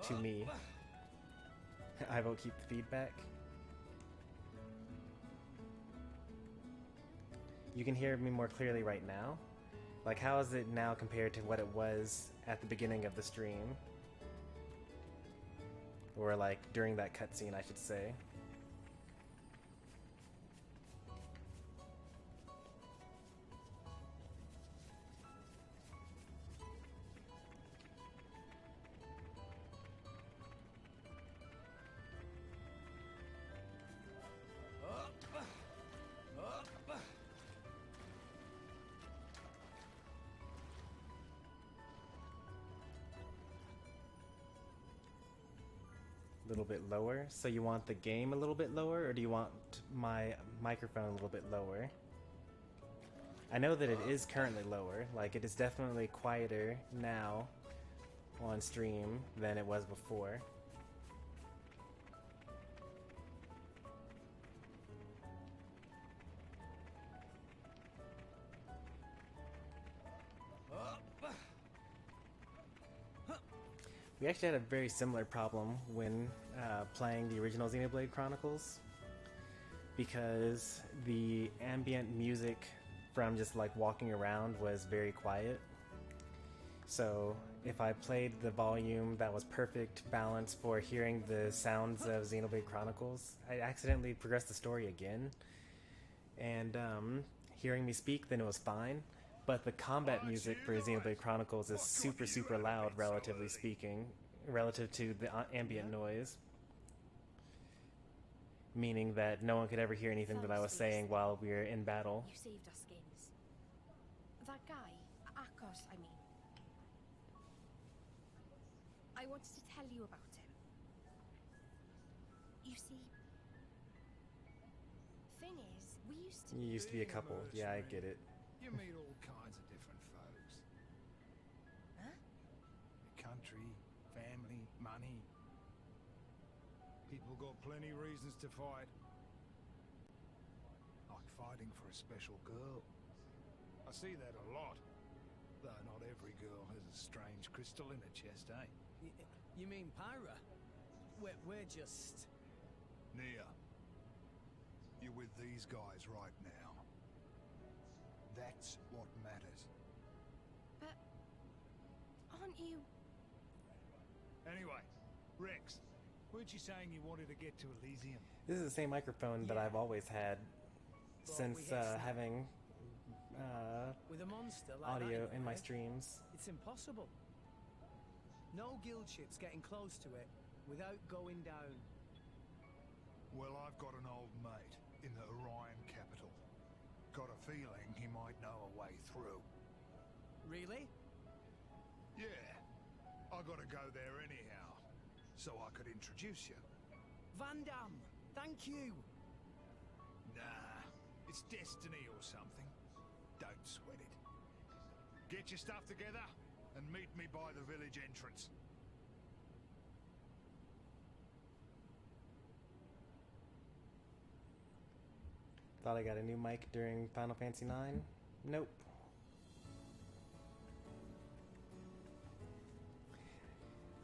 [SPEAKER 1] to me. I will keep the feedback. You can hear me more clearly right now. Like, how is it now compared to what it was at the beginning of the stream? Or like during that cutscene, I should say.
[SPEAKER 9] little bit lower. So you want the game a little bit lower, or do you want my microphone a little bit lower? I know that it is currently lower. Like, it is definitely quieter now on stream than it was before. We actually had a very similar problem when playing the original Xenoblade Chronicles, because the ambient music from just like walking around was very quiet. So if I played the volume that was perfect balance for hearing the sounds of Xenoblade Chronicles, I accidentally progressed the story again. And hearing me speak, then it was fine. But the combat music for Xenoblade Chronicles is super, super loud, relatively speaking, relative to the ambient noise. Meaning that no one could ever hear anything that I was saying while we were in battle.
[SPEAKER 10] You saved our skins. That guy, Akos, I mean. I wanted to tell you about him. You see, thing is, we used to...
[SPEAKER 9] You used to be a couple. Yeah, I get it.
[SPEAKER 2] You meet all kinds of different folks.
[SPEAKER 10] Huh?
[SPEAKER 2] Country, family, money. People got plenty reasons to fight. Like fighting for a special girl. I see that a lot. Though not every girl has a strange crystal in her chest, eh?
[SPEAKER 12] You mean Pyra? We're just...
[SPEAKER 2] Nia, you're with these guys right now. That's what matters.
[SPEAKER 10] But... aren't you...
[SPEAKER 2] Anyway, Rex, weren't you saying you wanted to get to Elysium?
[SPEAKER 9] This is the same microphone that I've always had since having
[SPEAKER 12] with a monster like
[SPEAKER 9] audio
[SPEAKER 12] that,
[SPEAKER 9] in my streams.
[SPEAKER 12] It's impossible. No guild ships getting close to it without going down.
[SPEAKER 2] Well, I've got an old mate in the Orion capital. Got a feeling he might know a way through.
[SPEAKER 12] Really?
[SPEAKER 2] Yeah. I gotta go there anyhow, so I could introduce you.
[SPEAKER 12] Van Damme, thank you.
[SPEAKER 2] Nah, it's destiny or something. Don't sweat it. Get your stuff together and meet me by the village entrance.
[SPEAKER 9] Thought I got a new mic during Final Fantasy IX? Nope.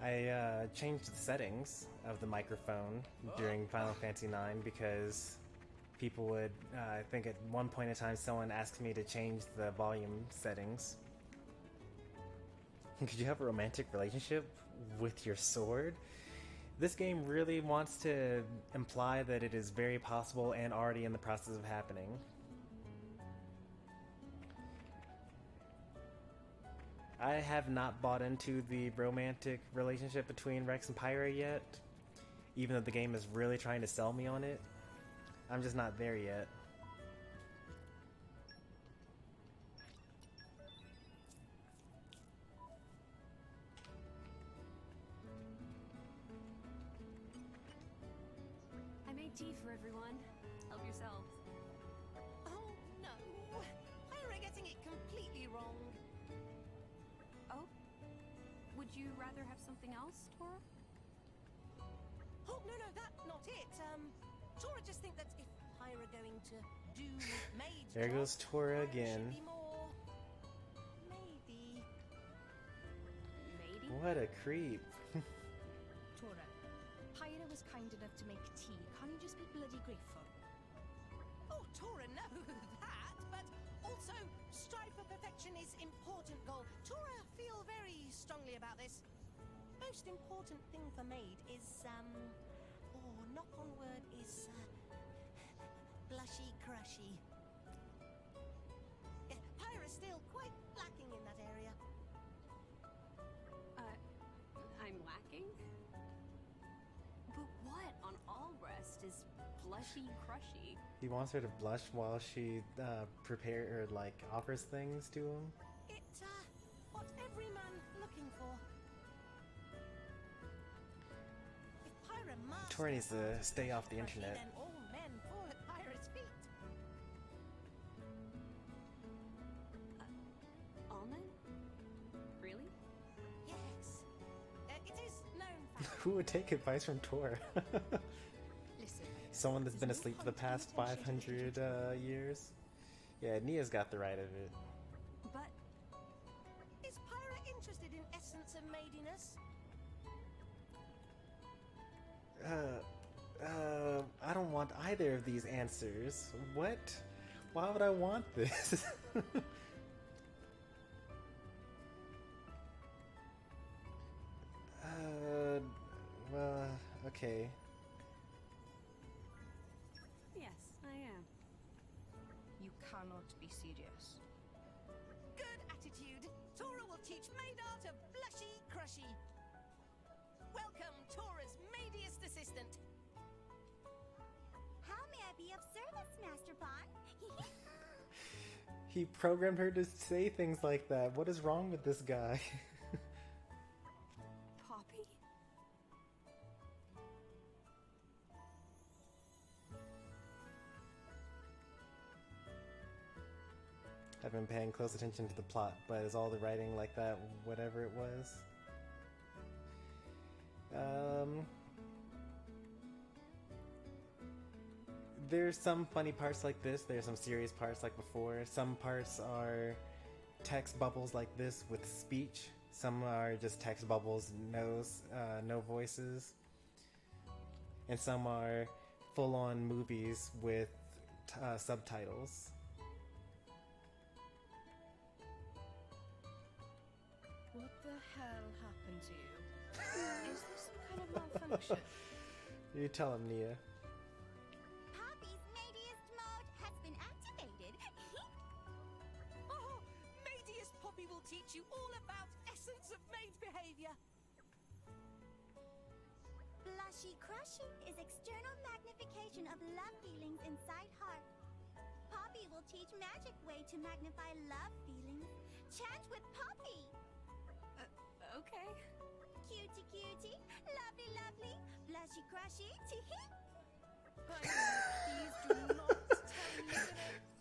[SPEAKER 9] I changed the settings of the microphone during Final Fantasy IX because people would, I think at one point in time someone asked me to change the volume settings. Could you have a romantic relationship with your sword? This game really wants to imply that it is very possible and already in the process of happening. I have not bought into the romantic relationship between Rex and Pyra yet, even though the game is really trying to sell me on it. I'm just not there yet.
[SPEAKER 3] I made tea for everyone. Help yourselves.
[SPEAKER 10] Oh, no. Pyra getting it completely wrong.
[SPEAKER 3] Oh? Would you rather have something else, Tora?
[SPEAKER 10] Oh, no, that's not it. Tora just think that if Pyra going to do maid's
[SPEAKER 9] There goes
[SPEAKER 10] job,
[SPEAKER 9] Tora
[SPEAKER 10] Pyra
[SPEAKER 9] again.
[SPEAKER 10] should be more... Maybe.
[SPEAKER 9] What a creep.
[SPEAKER 7] Tora, Pyra was kind enough to make tea. Can't you just be bloody grateful?
[SPEAKER 10] Oh, Tora, no, that, but also strive for perfection is important goal. Tora feel very strongly about this. Most important thing for maid is, knock on word is, blushy crushy. Yeah, Pyra's still quite lacking in that area.
[SPEAKER 3] I'm lacking? But what on Alrest is blushy crushy?
[SPEAKER 9] He wants her to blush while she offers things to him.
[SPEAKER 10] It's, what every man looking for. If Pyra
[SPEAKER 1] Tor needs to stay off the
[SPEAKER 13] Crushy
[SPEAKER 1] internet.
[SPEAKER 13] then all men fall at Pyra's feet.
[SPEAKER 3] All men? Really?
[SPEAKER 13] Yes. It is known fact.
[SPEAKER 1] Who would take advice from Tor?
[SPEAKER 13] Listen.
[SPEAKER 1] Someone that's been
[SPEAKER 13] there's no
[SPEAKER 1] asleep for the
[SPEAKER 13] point in
[SPEAKER 1] past
[SPEAKER 13] attention to
[SPEAKER 1] 500 years? Yeah, Nia's got the right of it.
[SPEAKER 3] But
[SPEAKER 13] Is Pyra interested in essence of maidiness?
[SPEAKER 1] I don't want either of these answers. What? Why would I want this? Well, okay.
[SPEAKER 3] yes, I am.
[SPEAKER 10] You cannot be serious.
[SPEAKER 13] Good attitude. Tora will teach maid art of blushy crushy. Welcome, Tora's maidiest assistant.
[SPEAKER 10] How may I be of service, Master Pawn?
[SPEAKER 1] He programmed her to say things like that. What is wrong with this guy?
[SPEAKER 3] Poppy?
[SPEAKER 1] I've been paying close attention to the plot, but is all the writing like that, whatever it was? There's some funny parts like this, there's some serious parts like before. Some parts are text bubbles like this with speech. Some are just text bubbles, no voices. And some are full-on movies with subtitles.
[SPEAKER 10] What the hell happened to you? Is this some kind of malfunction?
[SPEAKER 1] You tell him, Nia.
[SPEAKER 10] Poppy's maidiest mode has been activated.
[SPEAKER 13] Oh, maidiest Poppy will teach you all about essence of maid behavior.
[SPEAKER 10] Blushy crushy is external magnification of love feelings inside heart. Poppy will teach magic way to magnify love feelings. Chant with Poppy.
[SPEAKER 3] Okay.
[SPEAKER 10] Cutie cutie, lovely lovely, blushy crushy, teehee.
[SPEAKER 3] Please do not tell me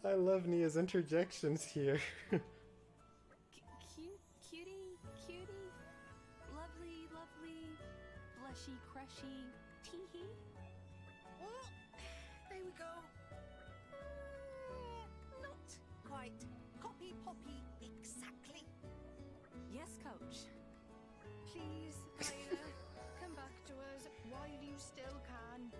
[SPEAKER 3] that
[SPEAKER 1] I love Nia's interjections here.
[SPEAKER 3] Cutie, lovely, blushy, crushy, teehee.
[SPEAKER 13] Oh, there we go. Not quite. Copy Poppy exactly.
[SPEAKER 3] Yes, coach.
[SPEAKER 10] Please, Pyra, come back to us while you still can.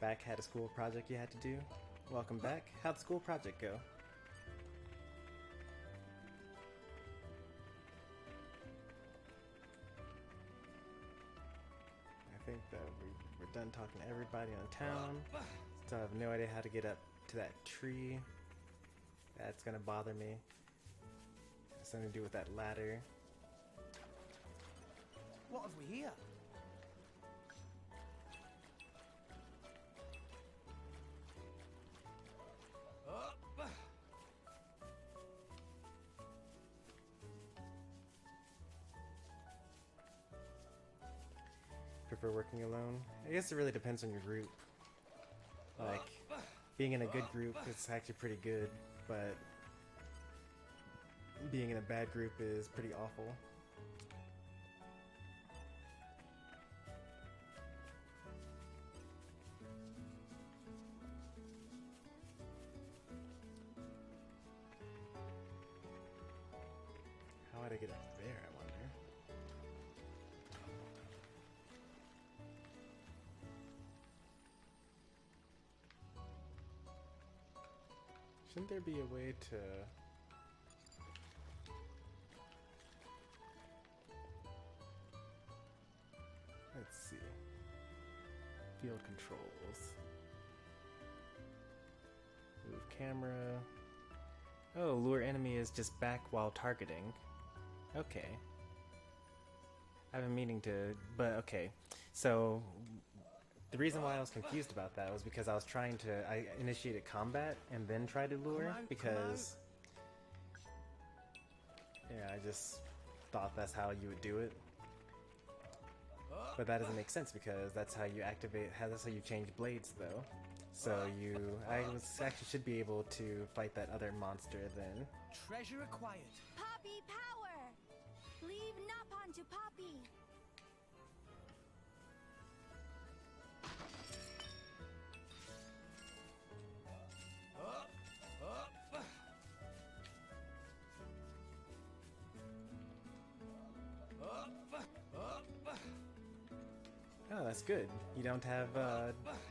[SPEAKER 1] Back had a school project you had to do? Welcome back. How'd the school project go? I think that we're done talking to everybody on town. So I have no idea how to get up to that tree. That's gonna bother me. It's something to do with that ladder.
[SPEAKER 12] What have we here?
[SPEAKER 1] Prefer working alone? I guess it really depends on your group. Like, being in a good group is actually pretty good, but being in a bad group is pretty awful. How would I get up there, I wonder? Shouldn't there be a way to... Let's see. Field controls. Move camera. Oh, lure enemy is just back while targeting. Okay. I've been meaning to... But okay. So... The reason why I was confused about that was because I initiated combat and then tried to lure, because yeah, I just thought that's how you would do it. But that doesn't make sense because that's how you that's how you change blades though. So actually should be able to fight that other monster then.
[SPEAKER 12] Treasure acquired.
[SPEAKER 10] Poppy power! Leave Napon to Poppy!
[SPEAKER 1] Oh, that's good. You don't have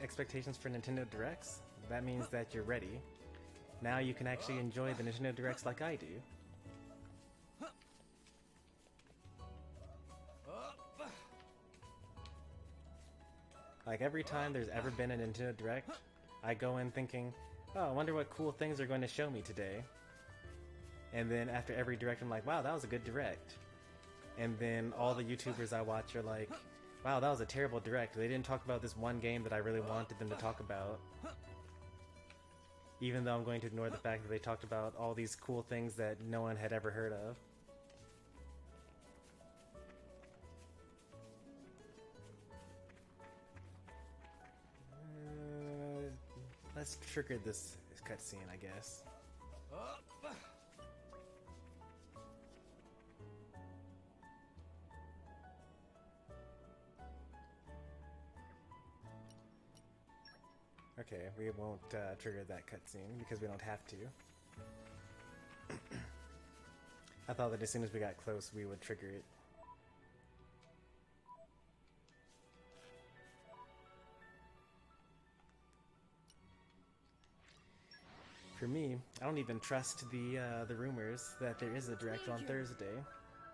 [SPEAKER 1] expectations for Nintendo Directs? That means that you're ready. Now you can actually enjoy the Nintendo Directs like I do. Like every time there's ever been a Nintendo Direct, I go in thinking, oh, I wonder what cool things they're going to show me today. And then after every Direct I'm like, wow, that was a good Direct. And then all the YouTubers I watch are like, wow, that was a terrible Direct. They didn't talk about this one game that I really wanted them to talk about. Even though I'm going to ignore the fact that they talked about all these cool things that no one had ever heard of. Let's trigger this cutscene, I guess. Okay, we won't trigger that cutscene because we don't have to. I thought that as soon as we got close, we would trigger it. For me, I don't even trust the rumors that there is a Direct on Thursday.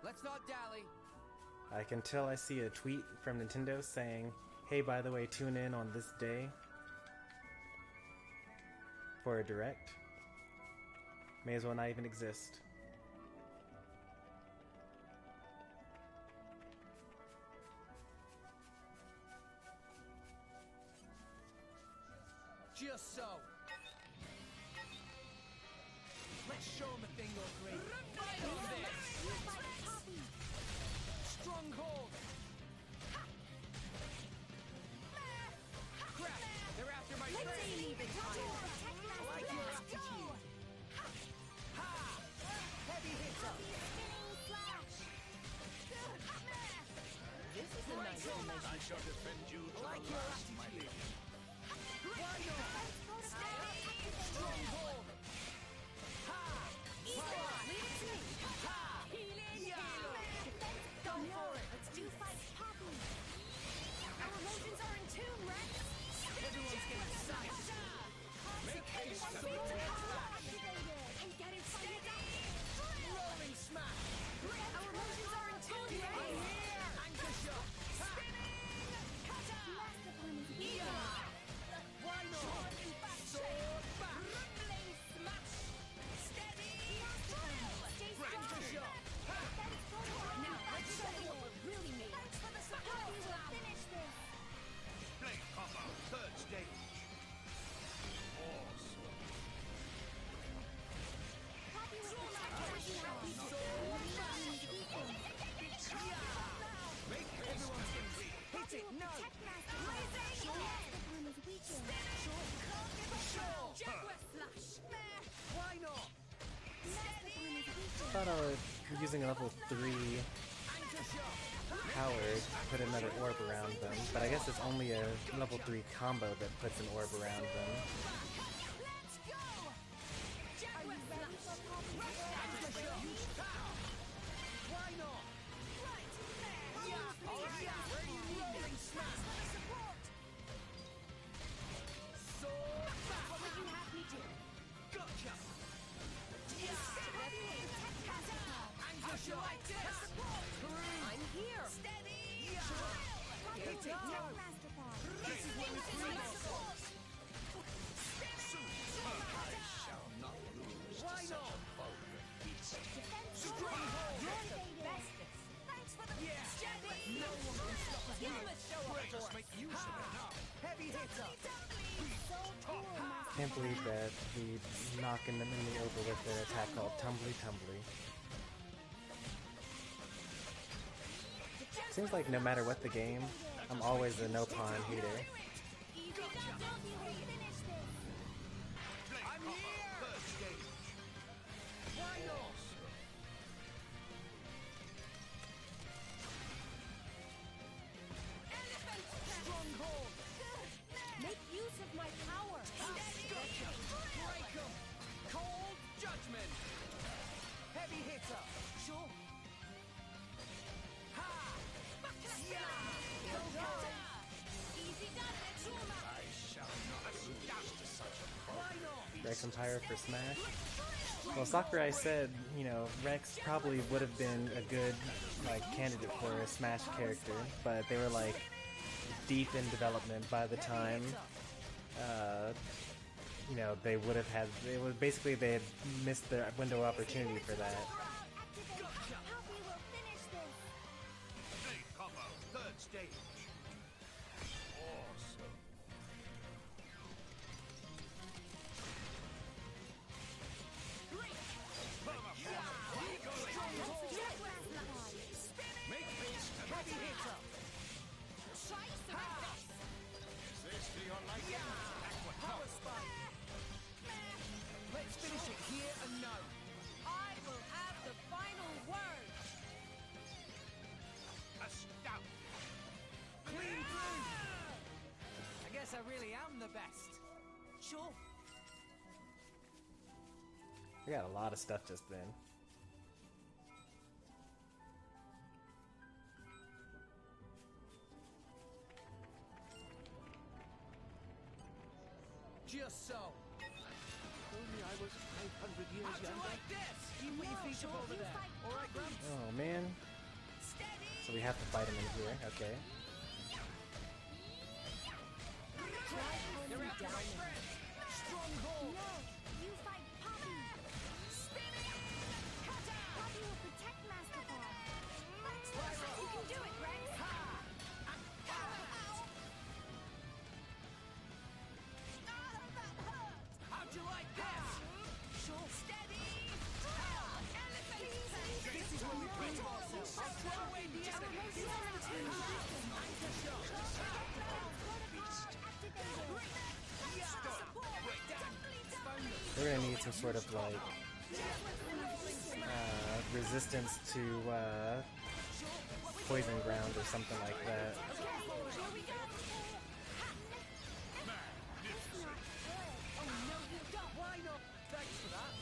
[SPEAKER 12] Let's not dally.
[SPEAKER 1] I can tell I see a tweet from Nintendo saying, hey, by the way, tune in on this day for a Direct. May as well not even exist.
[SPEAKER 12] Just so. Let's show him a thing or three. Fight on this! Stronghold! Crap! They're after my train! I like your attitude! Ha! Heavy hitter! This is a nice image.
[SPEAKER 11] I shall defend you to
[SPEAKER 12] Like
[SPEAKER 11] the
[SPEAKER 12] your
[SPEAKER 11] last, my
[SPEAKER 12] attitude.
[SPEAKER 11] lady.
[SPEAKER 12] Why not? Stronghold! Ha! Leave it to me! Ha! Go for it!
[SPEAKER 10] Let's do fight Poppy! Our emotions are in tune, Rex!
[SPEAKER 12] Everyone's getting excited! Make haste!
[SPEAKER 10] And get inside
[SPEAKER 12] Rolling smash!
[SPEAKER 10] Our emotions are in tune, Rex!
[SPEAKER 12] I'm here! Anchor shot! Why not? Sword back!
[SPEAKER 13] Rumbling smash! Steady!
[SPEAKER 12] Anchor shot!
[SPEAKER 10] Now, let's show you what we're really made of. Thanks for the support! We will finish this!
[SPEAKER 11] Blade combo, third stage. Awesome.
[SPEAKER 10] Poppy was protected happy to
[SPEAKER 11] Make haste!
[SPEAKER 12] Everyone's getting hit it! No!
[SPEAKER 13] Jaguar slash!
[SPEAKER 12] Why not?
[SPEAKER 1] I thought I was using a level 3
[SPEAKER 12] Anchor shot!
[SPEAKER 1] power to put another orb around them, but I guess it's only a level 3 combo that puts an orb around them.
[SPEAKER 13] Let's go! Jaguar slash!
[SPEAKER 12] Anchor shot! Why not?
[SPEAKER 13] Right there!
[SPEAKER 12] Yeah! Alright! Rolling smash! Sword back!
[SPEAKER 10] What would you have me do?
[SPEAKER 12] Gotcha!
[SPEAKER 13] How shall I do?
[SPEAKER 12] I'm here!
[SPEAKER 13] Steady!
[SPEAKER 12] Hit it! No!
[SPEAKER 10] Masterclass!
[SPEAKER 12] This is what we scream for!
[SPEAKER 1] Can't believe that we knocking them in the over with their attack called Tumbly Tumbly. Seems like no matter what the game, I'm always a no pawn hater.
[SPEAKER 12] I'm here! First stage. Why not? Stronghold!
[SPEAKER 10] Make use of my power.
[SPEAKER 12] Gotcha! Break 'em! Cold judgment! Heavy hitter! Sure. Ha!
[SPEAKER 10] Easy done, trauma.
[SPEAKER 11] I shall not adjust to such a
[SPEAKER 12] Why not?
[SPEAKER 1] Rex and Pyra for Smash. Well, Sakurai said, you know, Rex probably would have been a good, like, candidate for a Smash character, but they were, like, deep in development by the time, you know, they would have had, it was basically they had missed their window of opportunity for that.
[SPEAKER 11] Blade combo, third stage. Awesome.
[SPEAKER 12] Make haste! Heavy hitter!
[SPEAKER 11] Is this to your liking?
[SPEAKER 12] Power spike! Let's finish it here and now.
[SPEAKER 13] I will have the final word.
[SPEAKER 11] Astounding.
[SPEAKER 12] Clean through! I guess I really am the best. Sure.
[SPEAKER 1] We got a lot of stuff just then.
[SPEAKER 12] Just so.
[SPEAKER 8] Only I was 500 years
[SPEAKER 12] How'd you
[SPEAKER 8] younger.
[SPEAKER 12] like this? Keep your feet up over there. All right, Gramps?
[SPEAKER 1] Oh man. So we have to fight him in here, okay.
[SPEAKER 12] You're after my friend. Stronghold.
[SPEAKER 10] No, you fight Poppy. Poppy will protect Master Ball. You can do it, Rex.
[SPEAKER 12] How'd you like this? Sure. Steady. This is where we prove ourselves. I'll throw away the enemies. Anchor shot.
[SPEAKER 1] We're gonna need some sort of like resistance to poison ground or something like that.
[SPEAKER 12] Why not? Thanks for that.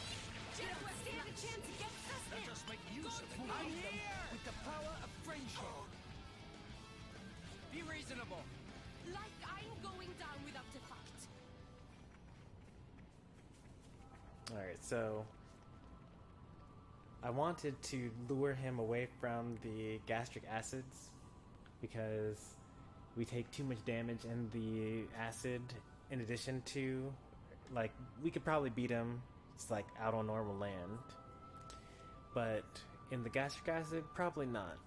[SPEAKER 11] Let us make use of it.
[SPEAKER 12] I'm here with the power of friendship.
[SPEAKER 14] Be reasonable.
[SPEAKER 13] Like I'm going down without a fight.
[SPEAKER 1] Alright, so I wanted to lure him away from the gastric acids because we take too much damage in the acid in addition to, like, we could probably beat him just like out on normal land, but in the gastric acid, probably not.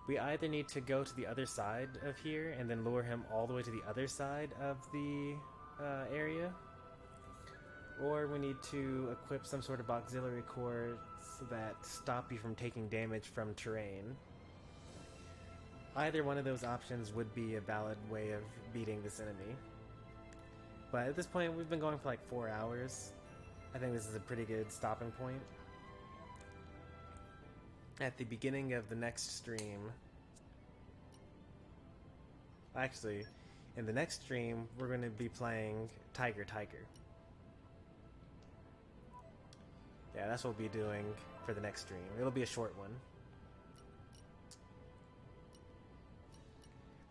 [SPEAKER 1] We either need to go to the other side of here and then lure him all the way to the other side of the area, or we need to equip some sort of auxiliary cores that stop you from taking damage from terrain. Either one of those options would be a valid way of beating this enemy. But at this point, we've been going for like 4 hours. I think this is a pretty good stopping point. At the beginning of the next stream... Actually, in the next stream, we're going to be playing Tiger. Yeah, that's what we'll be doing for the next stream. It'll be a short one.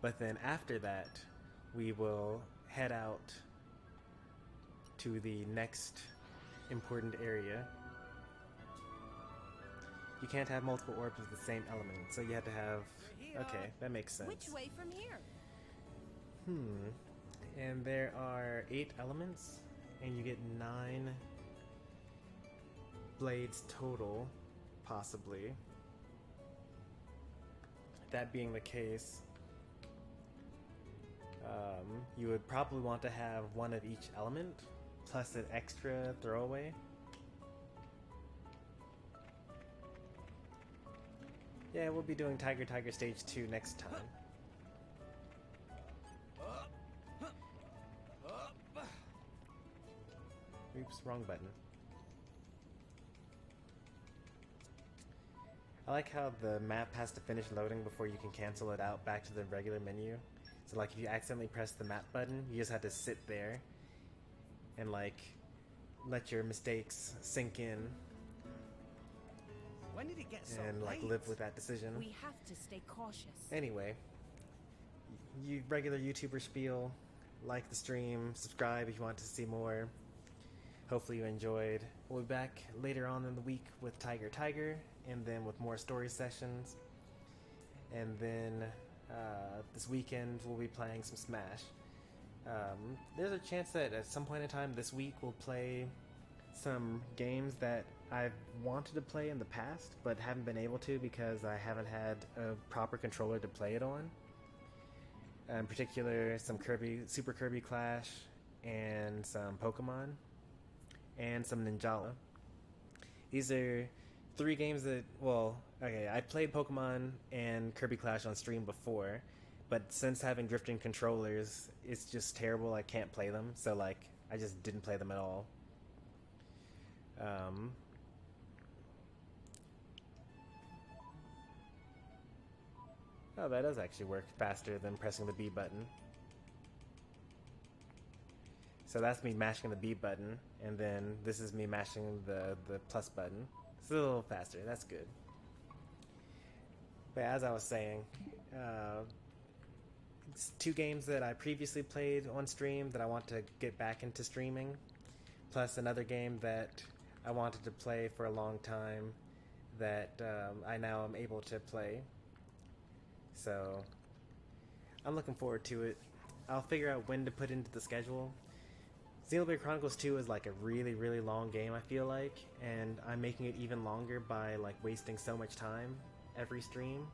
[SPEAKER 1] But then after that, we will head out to the next important area. You can't have multiple orbs with the same element, so you have to have... Okay, that makes sense.
[SPEAKER 13] Which way from here?
[SPEAKER 1] And there are 8 elements, and you get 9 blades total, possibly. That being the case, You would probably want to have one of each element, plus an extra throwaway. Yeah, we'll be doing Tiger Tiger Stage 2 next time. Oops, wrong button. I like how the map has to finish loading before you can cancel it out back to the regular menu. So like if you accidentally press the map button, you just have to sit there and like let your mistakes sink in.
[SPEAKER 12] When did it get so
[SPEAKER 1] and like
[SPEAKER 12] late?
[SPEAKER 1] live with that decision.
[SPEAKER 10] We have to stay cautious.
[SPEAKER 1] Anyway, you regular YouTuber spiel, like the stream, subscribe if you want to see more. Hopefully you enjoyed. We'll be back later on in the week with Tiger Tiger, and then with more story sessions. And then this weekend we'll be playing some Smash. There's a chance that at some point in time this week we'll play some games that I've wanted to play in the past but haven't been able to because I haven't had a proper controller to play it on. In particular, some Super Kirby Clash, and some Pokemon, and some Ninjala. These are 3 games that, well, okay, I played Pokemon and Kirby Clash on stream before, but since having drifting controllers, it's just terrible. I can't play them, so like I just didn't play them at all. Oh, that does actually work faster than pressing the B button. So that's me mashing the B button, and then this is me mashing the plus button. It's a little faster, that's good. But as I was saying, it's 2 games that I previously played on stream that I want to get back into streaming, plus another game that I wanted to play for a long time that I now am able to play. So I'm looking forward to it. I'll figure out when to put into the schedule. Xenoblade Chronicles 2 is like a really, really long game, I feel like, and I'm making it even longer by like wasting so much time every stream.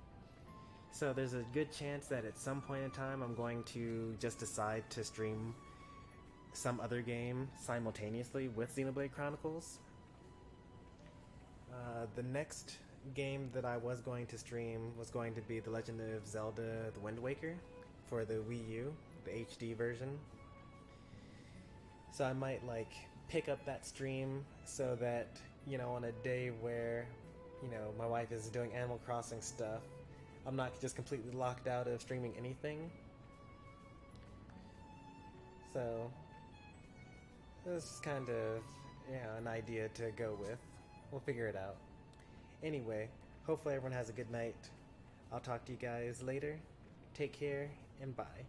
[SPEAKER 1] So there's a good chance that at some point in time I'm going to just decide to stream some other game simultaneously with Xenoblade Chronicles. The next game that I was going to stream was going to be The Legend of Zelda The Wind Waker for the Wii U, the HD version. So I might like pick up that stream so that, you know, on a day where, you know, my wife is doing Animal Crossing stuff, I'm not just completely locked out of streaming anything. So this is kind of, yeah, an idea to go with. We'll figure it out. Anyway, hopefully everyone has a good night. I'll talk to you guys later. Take care, and bye.